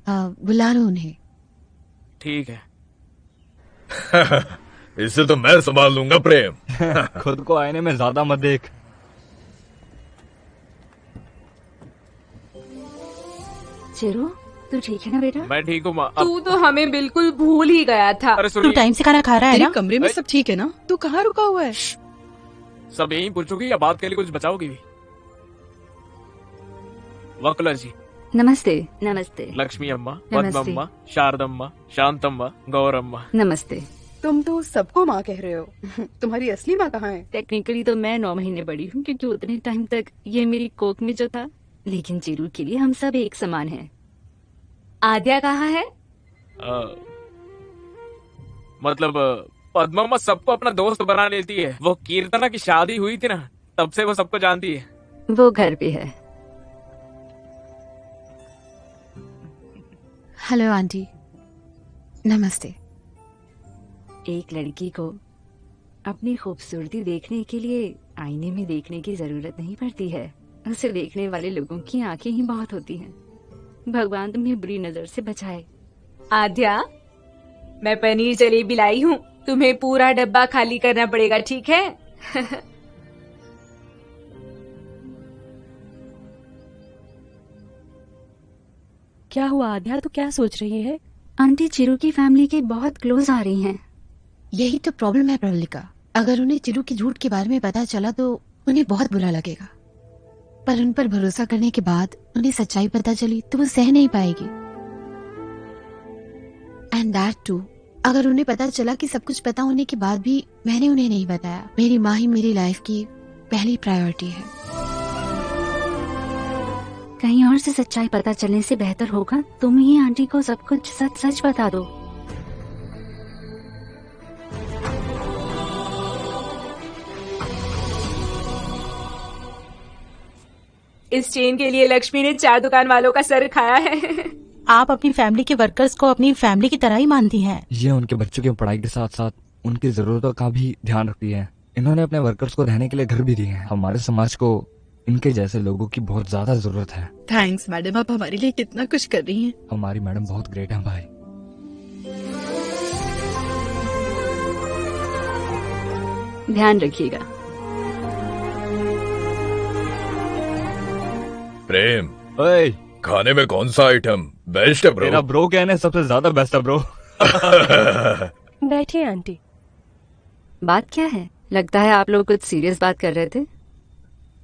बुला लो उन्हें। ठीक है। इसे तो मैं संभाल लूंगा प्रेम। खुद को आईने में ज्यादा मत देख। चिरू, तू ठीक है ना बेटा? मैं ठीक हूँ माँ। तू तो हमें बिल्कुल भूल ही गया था। तू टाइम से खाना खा रहा है ना? कमरे में सब ठीक है ना? तू कहाँ रुका हुआ है? सब यहीं पूछोगी या बात के लिए कुछ बचाओगी भी? वकुला जी, नमस्ते। नमस्ते। लक्ष्मी अम्मा, नमस्ते। पद्मम्मा, शारदम्मा, शांतम्मा, गौरम्मा। नमस्ते। तुम तो सबको माँ कह रहे हो। तुम्हारी असली माँ कहाँ है? टेक्निकली तो मैं 9 महीने बड़ी हूँ, क्योंकि उतने टाइम तक ये मेरी कोख में जो था, लेकिन चिरू के लिए हम सब एक समान हैं। आद्या कहाँ है? मतलब पद्मम्मा सबको अपना दोस्त बना लेती है। वो कीर्तना की शादी हुई थी ना, तब से वो सबको जानती है। वो घर पे है। Hello aunty. नमस्ते। एक लड़की को अपनी खूबसूरती देखने के लिए आईने में देखने की जरूरत नहीं पड़ती है। उसे देखने वाले लोगों की आंखें ही बहुत होती हैं। भगवान तुम्हें बुरी नजर से बचाए। आद्या, मैं पनीर जलेबी लाई हूँ, तुम्हें पूरा डब्बा खाली करना पड़ेगा, ठीक है? क्या हुआ आद्या, तो क्या सोच रही है? आंटी चिरू की फैमिली के बहुत क्लोज आ रही हैं। यही तो प्रॉब्लम है प्रवलिका। अगर उन्हें चिरू के झूठ के बारे में पता चला तो उन्हें बहुत बुरा लगेगा, पर उन पर भरोसा करने के बाद उन्हें सच्चाई पता चली तो वो सह नहीं पाएगी। एंड दैट टू, अगर उन्हें पता चला कि सब कुछ पता होने के बाद भी मैंने उन्हें नहीं बताया। मेरी माँ ही मेरी लाइफ की पहली प्रायोरिटी है। कहीं और से सच्चाई पता चलने से बेहतर होगा तुम ही आंटी को सब कुछ सच सच बता दो। इस चेन के लिए लक्ष्मी ने 4 दुकान वालों का सर खाया है। आप अपनी फैमिली के वर्कर्स को अपनी फैमिली की तरह ही मानती हैं। ये उनके बच्चों की पढ़ाई के साथ साथ उनकी जरूरतों का भी ध्यान रखती है। इन्होंने अपने वर्कर्स को रहने के लिए घर भी दिए हैं। हमारे समाज को इनके जैसे लोगों की बहुत ज्यादा जरूरत है। थैंक्स मैडम, आप हमारे लिए कितना कुछ कर रही हैं। हमारी मैडम बहुत ग्रेट है भाई। ध्यान रखिएगा। प्रेम, ओए, खाने में कौन सा आइटम बेस्ट है ब्रो? तेरा ब्रो कहने सबसे ज्यादा बेस्ट है ब्रो। बैठिए आंटी। बात क्या है? लगता है आप लोग कुछ सीरियस बात कर रहे थे।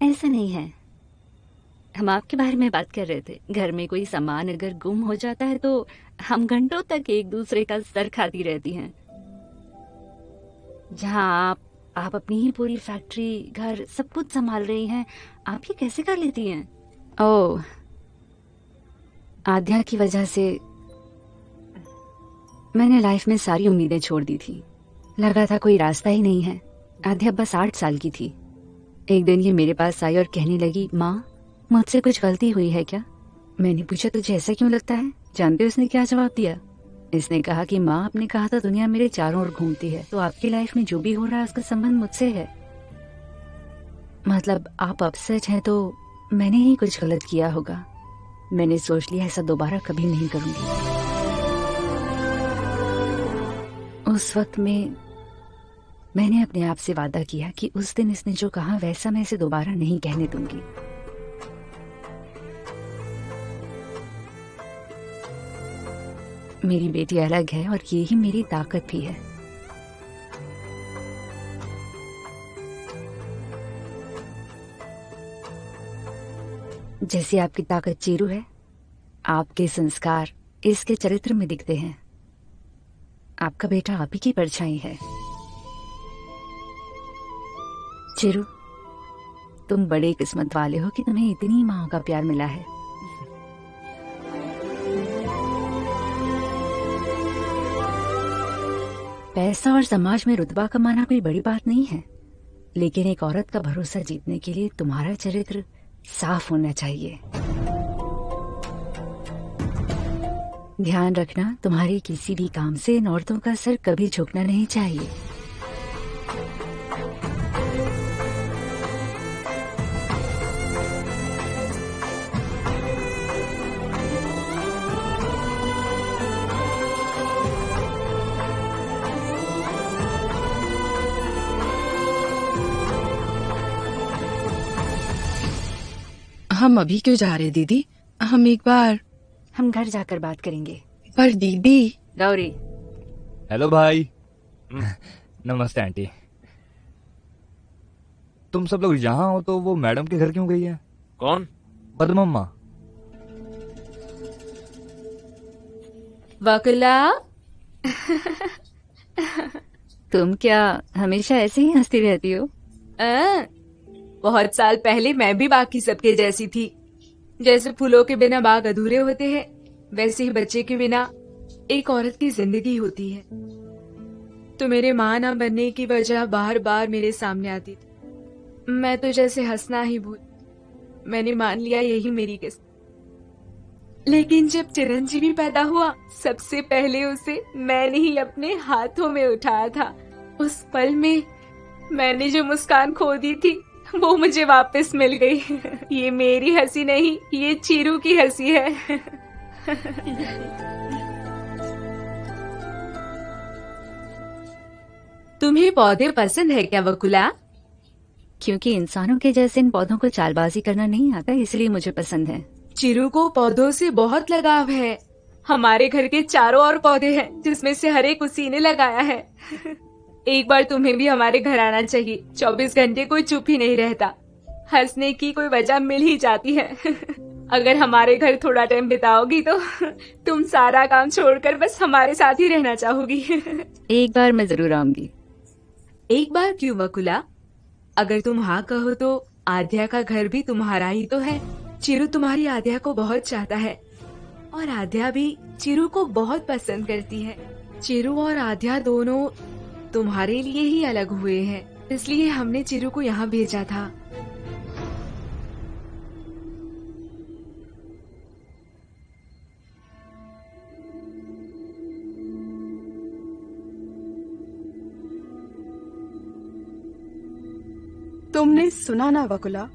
ऐसा नहीं है, हम आपके बारे में बात कर रहे थे। घर में कोई सामान अगर गुम हो जाता है तो हम घंटों तक एक दूसरे का सर खाती रहती हैं। जहाँ आप अपनी ही पूरी फैक्ट्री, घर, सब कुछ संभाल रही हैं, आप ये कैसे कर लेती हैं? ओह, आद्या की वजह से मैंने लाइफ में सारी उम्मीदें छोड़ दी थी। लगा था कोई रास्ता ही नहीं है। आद्या बस 8 साल की थी। एक दिन ये मेरे पास आई और कहने लगी, माँ मुझसे कुछ गलती हुई है क्या? मैंने पूछा तुझे ऐसा क्यों लगता है? जानते हो उसने क्या जवाब दिया? इसने कहा कि माँ, आपने कहा था दुनिया मेरे चारों ओर घूमती है, तो आपकी लाइफ में जो भी हो रहा है उसका संबंध मुझसे है। मतलब आप अपसेट हैं तो मैंने ही कुछ गलत किया होगा। मैंने सोच लिया ऐसा दोबारा कभी नहीं करूंगी। उस वक्त में मैंने अपने आप से वादा किया कि उस दिन इसने जो कहा वैसा मैं इसे दोबारा नहीं कहने दूंगी। मेरी बेटी अलग है और ये ही मेरी ताकत भी है। जैसी आपकी ताकत चीरू है, आपके संस्कार इसके चरित्र में दिखते हैं। आपका बेटा आप ही की परछाई है। चिरू, तुम बड़े किस्मत वाले हो कि तुम्हें इतनी माँ का प्यार मिला है। पैसा और समाज में रुतबा कमाना कोई बड़ी बात नहीं है, लेकिन एक औरत का भरोसा जीतने के लिए तुम्हारा चरित्र साफ होना चाहिए। ध्यान रखना, तुम्हारे किसी भी काम से इन औरतों का सर कभी झुकना नहीं चाहिए। हम अभी क्यों जा रहे दीदी? हम एक बार हम घर जाकर बात करेंगे। पर दीदी। गौरी। हेलो भाई। नमस्ते आंटी। तुम सब लोग यहाँ हो तो वो मैडम के घर क्यों गई है? कौन? पद्मम्मा। वकुला। तुम क्या हमेशा ऐसे ही हंसती रहती हो? बहुत साल पहले मैं भी बाकी सबके जैसी थी। जैसे फूलों के बिना बाग अधूरे होते हैं, वैसे ही बच्चे के बिना एक औरत की जिंदगी होती है। तो मेरे माँ न बनने की वजह बार बार मेरे सामने आती थी। मैं तो जैसे हंसना ही भूल, मैंने मान लिया यही मेरी किस्मत। लेकिन जब चिरंजीवी पैदा हुआ, सबसे पहले उसे मैंने ही अपने हाथों में उठाया था। उस पल में मैंने जो मुस्कान खो दी थी, वो मुझे वापस मिल गई। ये मेरी हंसी नहीं, ये चीरू की हंसी है। तुम्हें पौधे पसंद है क्या वकुला? क्योंकि इंसानों के जैसे इन पौधों को चालबाजी करना नहीं आता, इसलिए मुझे पसंद है। चिरू को पौधों से बहुत लगाव है। हमारे घर के चारों ओर पौधे हैं, जिसमें से हर एक उसी ने लगाया है। एक बार तुम्हें भी हमारे घर आना चाहिए। 24 घंटे कोई चुप ही नहीं रहता। हंसने की कोई वजह मिल ही जाती है। अगर हमारे घर थोड़ा टाइम बिताओगी तो तुम सारा काम छोड़कर बस हमारे साथ ही रहना चाहोगी। एक बार मैं जरूर आऊंगी। एक बार क्यों वकुला? अगर तुम हाँ कहो तो आद्या का घर भी तुम्हारा ही तो है। चिरू तुम्हारी आद्या को बहुत चाहता है और आद्या भी चिरू को बहुत पसंद करती है। चिरू और आद्या दोनों तुम्हारे लिए ही अलग हुए हैं, इसलिए हमने चिरू को यहाँ भेजा था। तुमने सुना ना वकुला,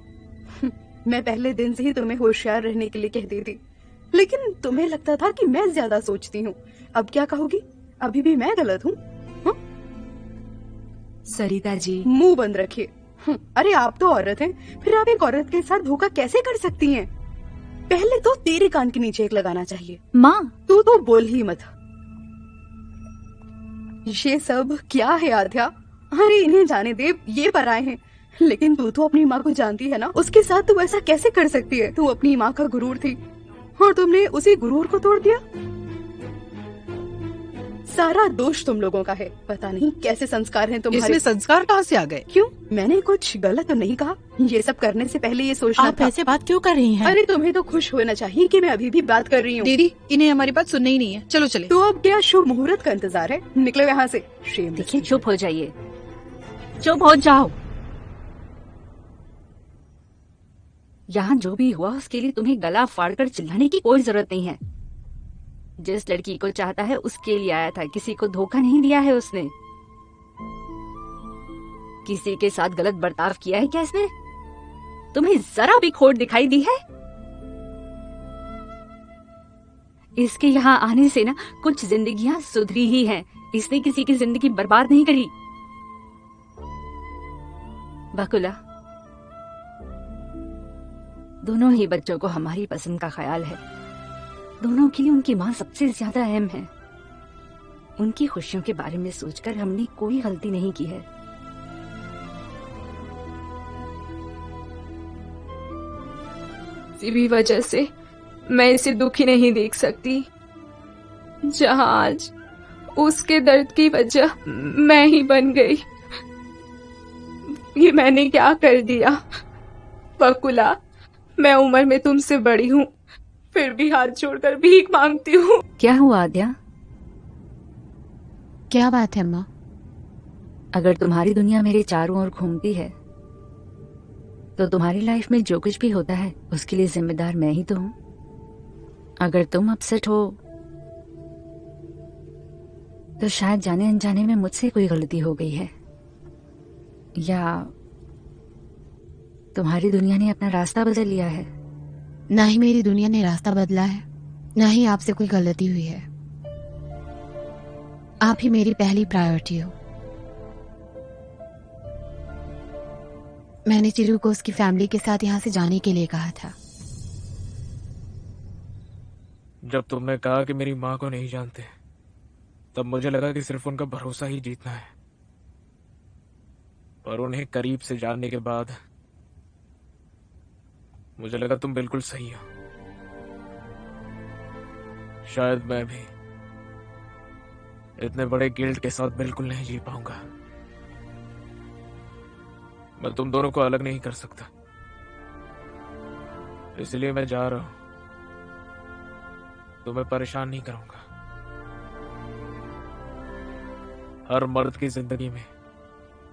मैं पहले दिन से ही तुम्हें होशियार रहने के लिए कहती थी, लेकिन तुम्हें लगता था कि मैं ज्यादा सोचती हूँ। अब क्या कहोगी? अभी भी मैं गलत हूँ? सरिता जी, मुंह बंद रखिए। अरे आप तो औरत हैं, फिर आप एक औरत के साथ धोखा कैसे कर सकती हैं? पहले तो तेरे कान के नीचे एक लगाना चाहिए। माँ, तू तो बोल ही मत। ये सब क्या है आद्या? अरे इन्हें जाने दे, ये पराए हैं। लेकिन तू तो अपनी माँ को जानती है ना, उसके साथ तू ऐसा कैसे कर सकती है? तू अपनी माँ का गुरूर थी और तुमने उसी गुरूर को तोड़ दिया। सारा दोष तुम लोगों का है। पता नहीं कैसे संस्कार हैं तुम्हारे। इसमें संस्कार कहाँ से आ गए? क्यों? मैंने कुछ गलत तो नहीं कहा। ये सब करने से पहले ये सोचना आप था। ऐसे बात क्यों कर रही हैं? अरे तुम्हें तो खुश होना चाहिए कि मैं अभी भी बात कर रही हूँ। दीदी, इन्हें हमारी बात सुननी ही नहीं है। चलो चले। तो अब क्या शुभ मुहूर्त का इंतजार है? निकलो यहाँ से। देखिए, चुप हो जाइए, चुप हो जाओ। यहाँ जो भी हुआ उसके लिए तुम्हें गला फाड़कर चिल्लाने की कोई जरूरत नहीं है। जिस लड़की को चाहता है उसके लिए आया था, किसी को धोखा नहीं दिया है उसने। किसी के साथ गलत बर्ताव किया है क्या इसने? तुम्हें जरा भी खोट दिखाई दी है? इसके यहाँ आने से ना कुछ जिंदगियां सुधरी ही हैं। इसने किसी की जिंदगी बर्बाद नहीं करी। बकुला, दोनों ही बच्चों को हमारी पसंद का ख्याल है। दोनों के लिए उनकी माँ सबसे ज्यादा अहम है। उनकी खुशियों के बारे में सोचकर हमने कोई गलती नहीं की है। किसी भी वजह से मैं इसे दुखी नहीं देख सकती। जहाँ आज उसके दर्द की वजह मैं ही बन गई। ये मैंने क्या कर दिया? बकुला, मैं उम्र में तुमसे बड़ी हूँ, फिर भी हाथ जोड़कर भीख मांगती हूँ। क्या हुआ आद्या? क्या बात है माँ? अगर तुम्हारी दुनिया मेरे चारों ओर घूमती है तो तुम्हारी लाइफ में जो कुछ भी होता है उसके लिए जिम्मेदार मैं ही तो हूँ। अगर तुम अपसेट हो तो शायद जाने अनजाने में मुझसे कोई गलती हो गई है, या तुम्हारी दुनिया ने अपना रास्ता बदल लिया है। ना ही मेरी दुनिया ने रास्ता बदला है, ना ही आपसे कोई गलती हुई है। आप ही मेरी पहली प्रायोरिटी हो। मैंने चिरू को उसकी फैमिली के साथ यहाँ से जाने के लिए कहा था। जब तुमने कहा कि मेरी माँ को नहीं जानते, तब मुझे लगा कि सिर्फ उनका भरोसा ही जीतना है। पर उन्हें करीब से जानने के बाद मुझे लगा तुम बिल्कुल सही हो। शायद मैं भी इतने बड़े गिल्ट के साथ बिल्कुल नहीं जी पाऊंगा। मैं तुम दोनों को अलग नहीं कर सकता, इसलिए मैं जा रहा हूं। तुम्हें परेशान नहीं करूंगा। हर मर्द की जिंदगी में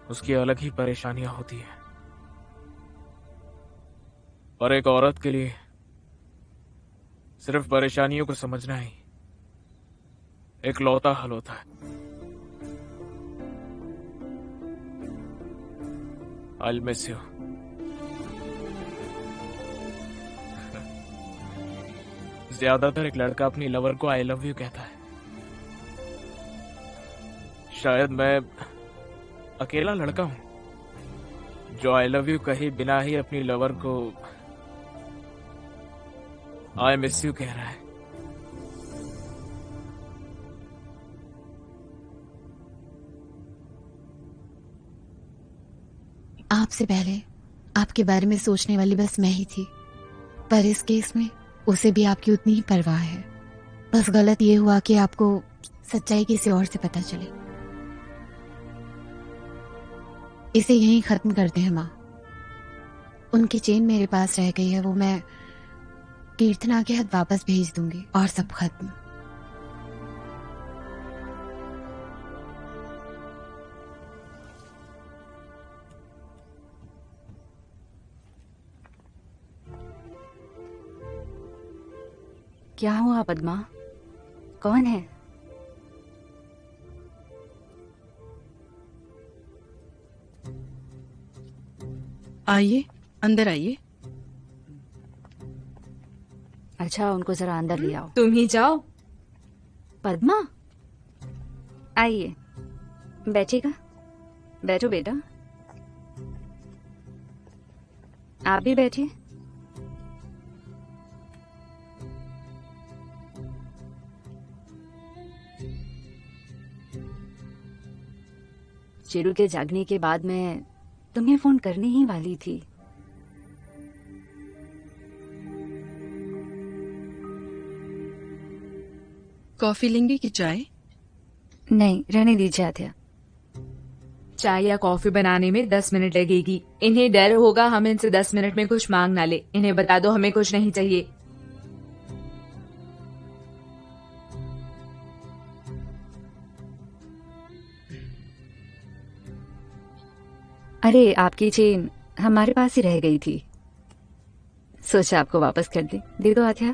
उसकी अलग ही परेशानियां होती हैं, और एक औरत के लिए सिर्फ परेशानियों को समझना ही एक लौता हल होता है। I'll miss you. ज्यादातर एक लड़का अपनी लवर को आई लव यू कहता है। शायद मैं अकेला लड़का हूं जो आई लव यू कहे बिना ही अपनी लवर को आई मिस यू कह रहा है। आपसे पहले आपके बारे में सोचने वाली बस मैं ही थी, पर इस केस में उसे भी आपकी उतनी ही परवाह है। बस गलत ये हुआ कि आपको सच्चाई किसी और से पता चले। इसे यहीं खत्म करते हैं माँ। उनकी चेन मेरे पास रह गई है, वो मैं कीर्तना के हाथ वापस भेज दूंगी और सब खत्म। क्या हुआ पद्मा? कौन है? आइए, अंदर आइए। अच्छा, उनको जरा अंदर ले आओ। तुम ही जाओ। पद्मा, आइए, बैठिएगा। बैठो बेटा। आप भी बैठिए। चिरू के जागने के बाद मैं तुम्हें फोन करने ही वाली थी। कॉफी लेंगे कि चाय? नहीं, रहने दीजिए आध्या। चाय या कॉफी बनाने में 10 मिनट लगेगी। इन्हें डर होगा हम इनसे 10 मिनट में कुछ मांग ना ले। इन्हें बता दो हमें कुछ नहीं चाहिए। अरे, आपकी चेन हमारे पास ही रह गई थी, सोचा आपको वापस कर दे दो आध्या।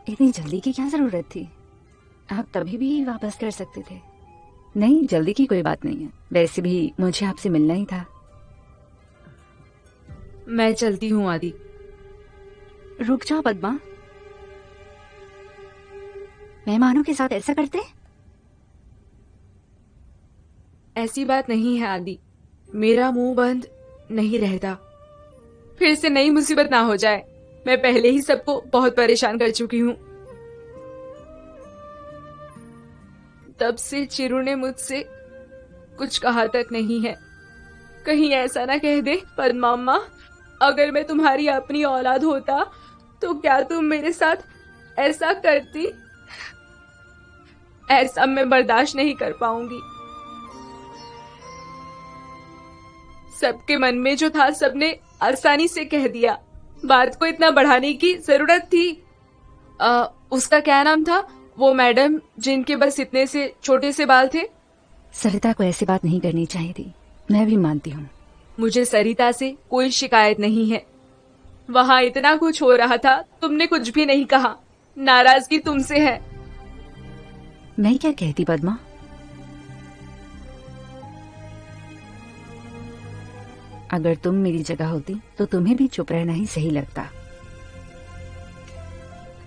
इतनी जल्दी की क्या जरूरत थी? आप कभी भी वापस कर सकते थे। नहीं, जल्दी की कोई बात नहीं है। वैसे भी मुझे आपसे मिलना ही था। मैं चलती हूँ आदि। रुक जाओ पद्मा, मेहमानों के साथ ऐसा करते? ऐसी बात नहीं है आदि, मेरा मुंह बंद नहीं रहता। फिर से नई मुसीबत ना हो जाए। मैं पहले ही सबको बहुत परेशान कर चुकी हूँ। तब से चिरू ने मुझसे कुछ कहा तक नहीं है। कहीं ऐसा ना कह दे पद्मा, अगर मैं तुम्हारी अपनी औलाद होता तो क्या तुम मेरे साथ ऐसा करती? ऐसा मैं बर्दाश्त नहीं कर पाऊंगी। सबके मन में जो था सबने आसानी से कह दिया। बात को इतना बढ़ाने की जरूरत थी? उसका क्या नाम था, वो मैडम जिनके बस इतने से छोटे से बाल थे? सरिता को ऐसी बात नहीं करनी चाहिए थी, मैं भी मानती हूँ। मुझे सरिता से कोई शिकायत नहीं है। वहाँ इतना कुछ हो रहा था, तुमने कुछ भी नहीं कहा। नाराजगी तुमसे है। मैं क्या कहती पद्मा? अगर तुम मेरी जगह होती तो तुम्हें भी चुप रहना ही सही लगता।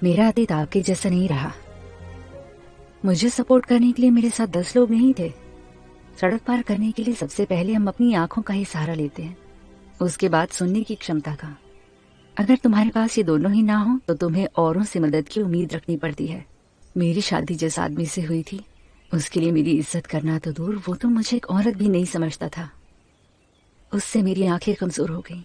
मेरा अतीत आपके जैसा नहीं रहा। मुझे सपोर्ट करने के लिए मेरे साथ 10 लोग नहीं थे। सड़क पार करने के लिए सबसे पहले हम अपनी आंखों का ही सहारा लेते हैं, उसके बाद सुनने की क्षमता का। अगर तुम्हारे पास ये दोनों ही ना हो तो तुम्हें औरों से मदद की उम्मीद रखनी पड़ती है। मेरी शादी जिस आदमी से हुई थी उसके लिए मेरी इज्जत करना तो दूर, वो तो मुझे एक औरत भी नहीं समझता था। उससे मेरी आंखें कमजोर हो गई।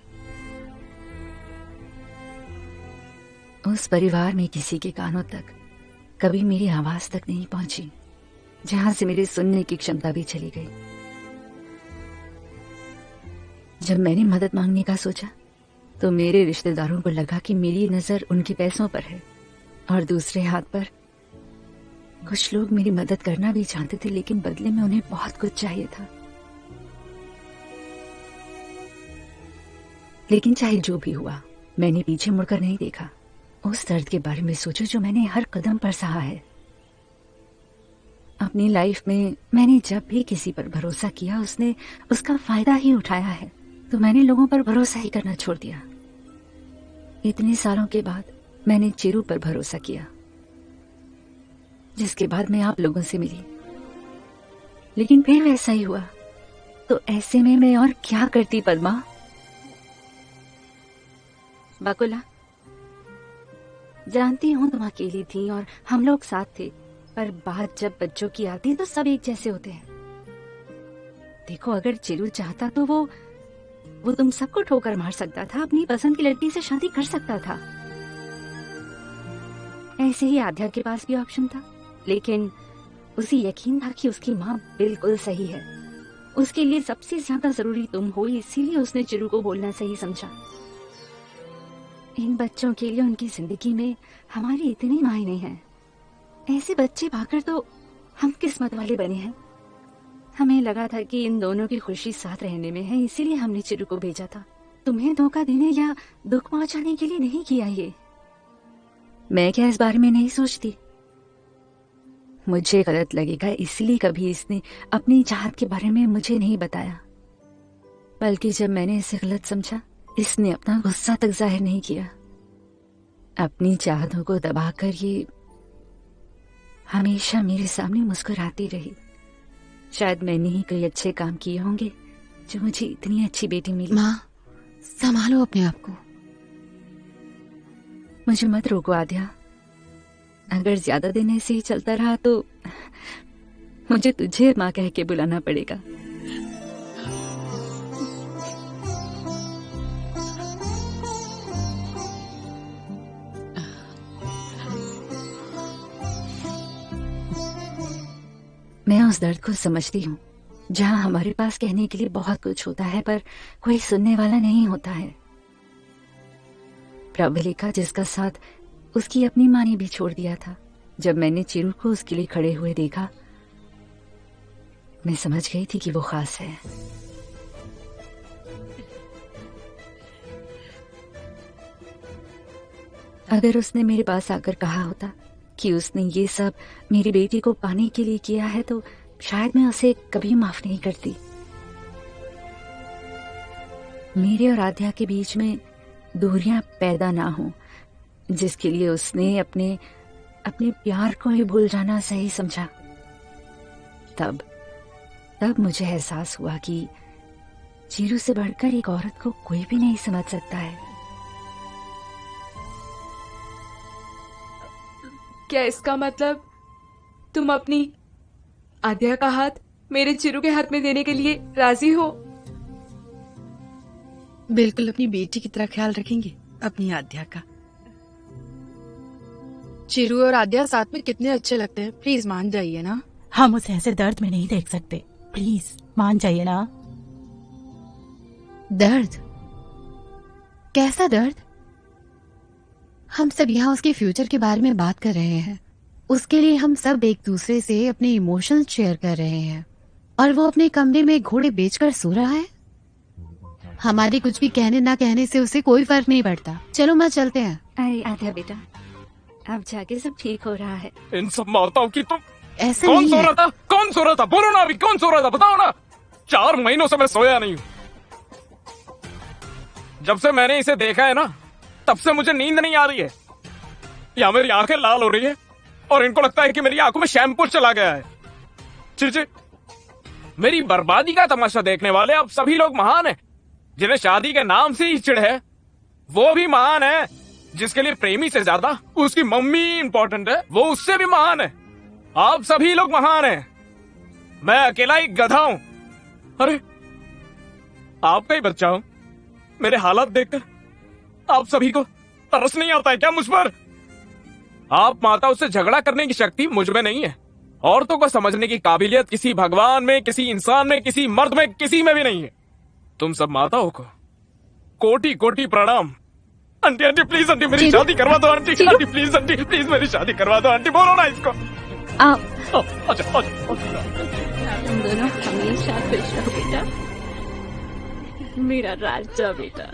उस परिवार में किसी के कानों तक कभी मेरी आवाज तक नहीं पहुंची, जहां से मेरे सुनने की क्षमता भी चली गई। जब मैंने मदद मांगने का सोचा तो मेरे रिश्तेदारों को लगा कि मेरी नजर उनके पैसों पर है, और दूसरे हाथ पर कुछ लोग मेरी मदद करना भी चाहते थे, लेकिन बदले में उन्हें बहुत कुछ चाहिए था। लेकिन चाहे जो भी हुआ, मैंने पीछे मुड़कर नहीं देखा। उस दर्द के बारे में सोचो जो मैंने हर कदम पर सहा है। अपनी लाइफ में मैंने जब भी किसी पर भरोसा किया, उसने उसका फायदा ही उठाया है, तो मैंने लोगों पर भरोसा ही करना छोड़ दिया। इतने सालों के बाद मैंने चिरू पर भरोसा किया, जिसके बाद मैं आप लोगों से मिली, लेकिन फिर वैसा ही हुआ। तो ऐसे में मैं और क्या करती पद्मा? बकुला, जानती हूँ तुम अकेली थी और हम लोग साथ थे, पर बात जब बच्चों की आती है तो सब एक जैसे होते हैं। देखो, अगर चिरू चाहता तो वो तुम सबको ठोकर मार सकता था, अपनी पसंद की लड़की से शादी कर सकता था। ऐसे ही आध्या के पास भी ऑप्शन था, लेकिन उसे यकीन था कि उसकी माँ बिल्कुल सही है। उसके लिए सबसे ज्यादा जरूरी तुम हो, इसीलिए उसने चिरू को बोलना सही समझा। इन बच्चों के लिए उनकी जिंदगी में हमारी इतनी मायने हैं। ऐसे बच्चे पाकर तो हम किस्मत वाले बने हैं। हमें लगा था कि इन दोनों की खुशी साथ रहने में है, इसीलिए हमने चिरू को भेजा था। तुम्हें धोखा देने या दुख पहुंचाने के लिए नहीं किया ये। मैं क्या इस बारे में नहीं सोचती? मुझे गलत लगेगा, इसलिए कभी इसने अपनी चाहत के बारे में मुझे नहीं बताया, बल्कि जब मैंने इसे गलत समझा, इसने अपना गुस्सा तक जाहिर नहीं किया। अपनी चाहतों को दबाकर ये हमेशा मेरे सामने मुस्कुराती रही। शायद मैंने ही कई अच्छे काम किए होंगे जो मुझे इतनी अच्छी बेटी मिली। माँ, संभालो अपने आप को। मुझे मत रोको आध्या। अगर ज्यादा दिन ऐसे ही चलता रहा तो मुझे तुझे माँ कह के बुलाना पड़ेगा। मैं उस दर्द को समझती हूँ जहाँ हमारे पास कहने के लिए बहुत कुछ होता है, पर कोई सुनने वाला नहीं होता है। प्रबलिका, जिसका साथ उसकी अपनी माँ ने भी छोड़ दिया था, जब मैंने चिरू को उसके लिए खड़े हुए देखा, मैं समझ गई थी कि वो खास है। अगर उसने मेरे पास आकर कहा होता कि उसने ये सब मेरी बेटी को पाने के लिए किया है, तो शायद मैं उसे कभी माफ नहीं करती। मेरे और आध्या के बीच में दूरियां पैदा ना हो, जिसके लिए उसने अपने प्यार को ही भूल जाना सही समझा। तब मुझे एहसास हुआ कि चिरू से बढ़कर एक औरत को कोई भी नहीं समझ सकता है। क्या इसका मतलब तुम अपनी आध्या का हाथ मेरे चिरू के हाथ में देने के लिए राजी हो? बिल्कुल अपनी बेटी की तरह ख्याल रखेंगे अपनी आध्या का। चिरू और आध्या साथ में कितने अच्छे लगते हैं। प्लीज मान जाइए ना। हम उसे ऐसे दर्द में नहीं देख सकते। प्लीज मान जाइए ना। दर्द? कैसा दर्द? हम सब यहाँ उसके फ्यूचर के बारे में बात कर रहे हैं। उसके लिए हम सब एक दूसरे से अपने इमोशंस शेयर कर रहे हैं, और वो अपने कमरे में घोड़े बेचकर सो रहा है। हमारे कुछ भी कहने ना कहने से उसे कोई फर्क नहीं पड़ता। चलो माँ, चलते हैं। अरे आध्या बेटा, अब जाके सब ठीक हो रहा है। इन सब माताओं की तुम ऐसा कौन नहीं सो है। रहा था? कौन सो रहा था? बोलो ना, अभी कौन सो रहा था? बताओ ना। 4 महीनों से मैं सोया नहीं हूँ। जब से मैंने इसे देखा है ना, तब से मुझे नींद नहीं आ रही है। या मेरी आंखें लाल हो रही है और इनको लगता है कि मेरी आंखों में शैम्पू चला गया है। चिरचिर, मेरी बर्बादी का तमाशा देखने वाले अब सभी लोग महान हैं। जिन्हें शादी के नाम से ही चिढ़ है, वो भी महान है। जिसके लिए प्रेमी से ज्यादा उसकी मम्मी इंपॉर्टेंट है, वो उससे भी महान है। आप सभी लोग महान हैं। मैं अकेला ही गधा हूं। अरे, आपका ही बच्चा हूं। मेरे हालात देखकर आप सभी को तरस नहीं आता है क्या मुझ पर? आप माताओं से झगड़ा करने की शक्ति मुझ में नहीं है। औरतों को समझने की काबिलियत किसी भगवान में, किसी इंसान में, किसी मर्द में, किसी में भी नहीं है। तुम सब माताओं को कोटि कोटि प्रणाम। आंटी आंटी प्लीज आंटी मेरी शादी करवा दो आंटी। आंटी प्लीज मेरी शादी करवा दो आंटी। बोलो ना इसको। अच्छा तुम दोनों हमेशा खुश रहो बेटा, मेरा राजा बेटा।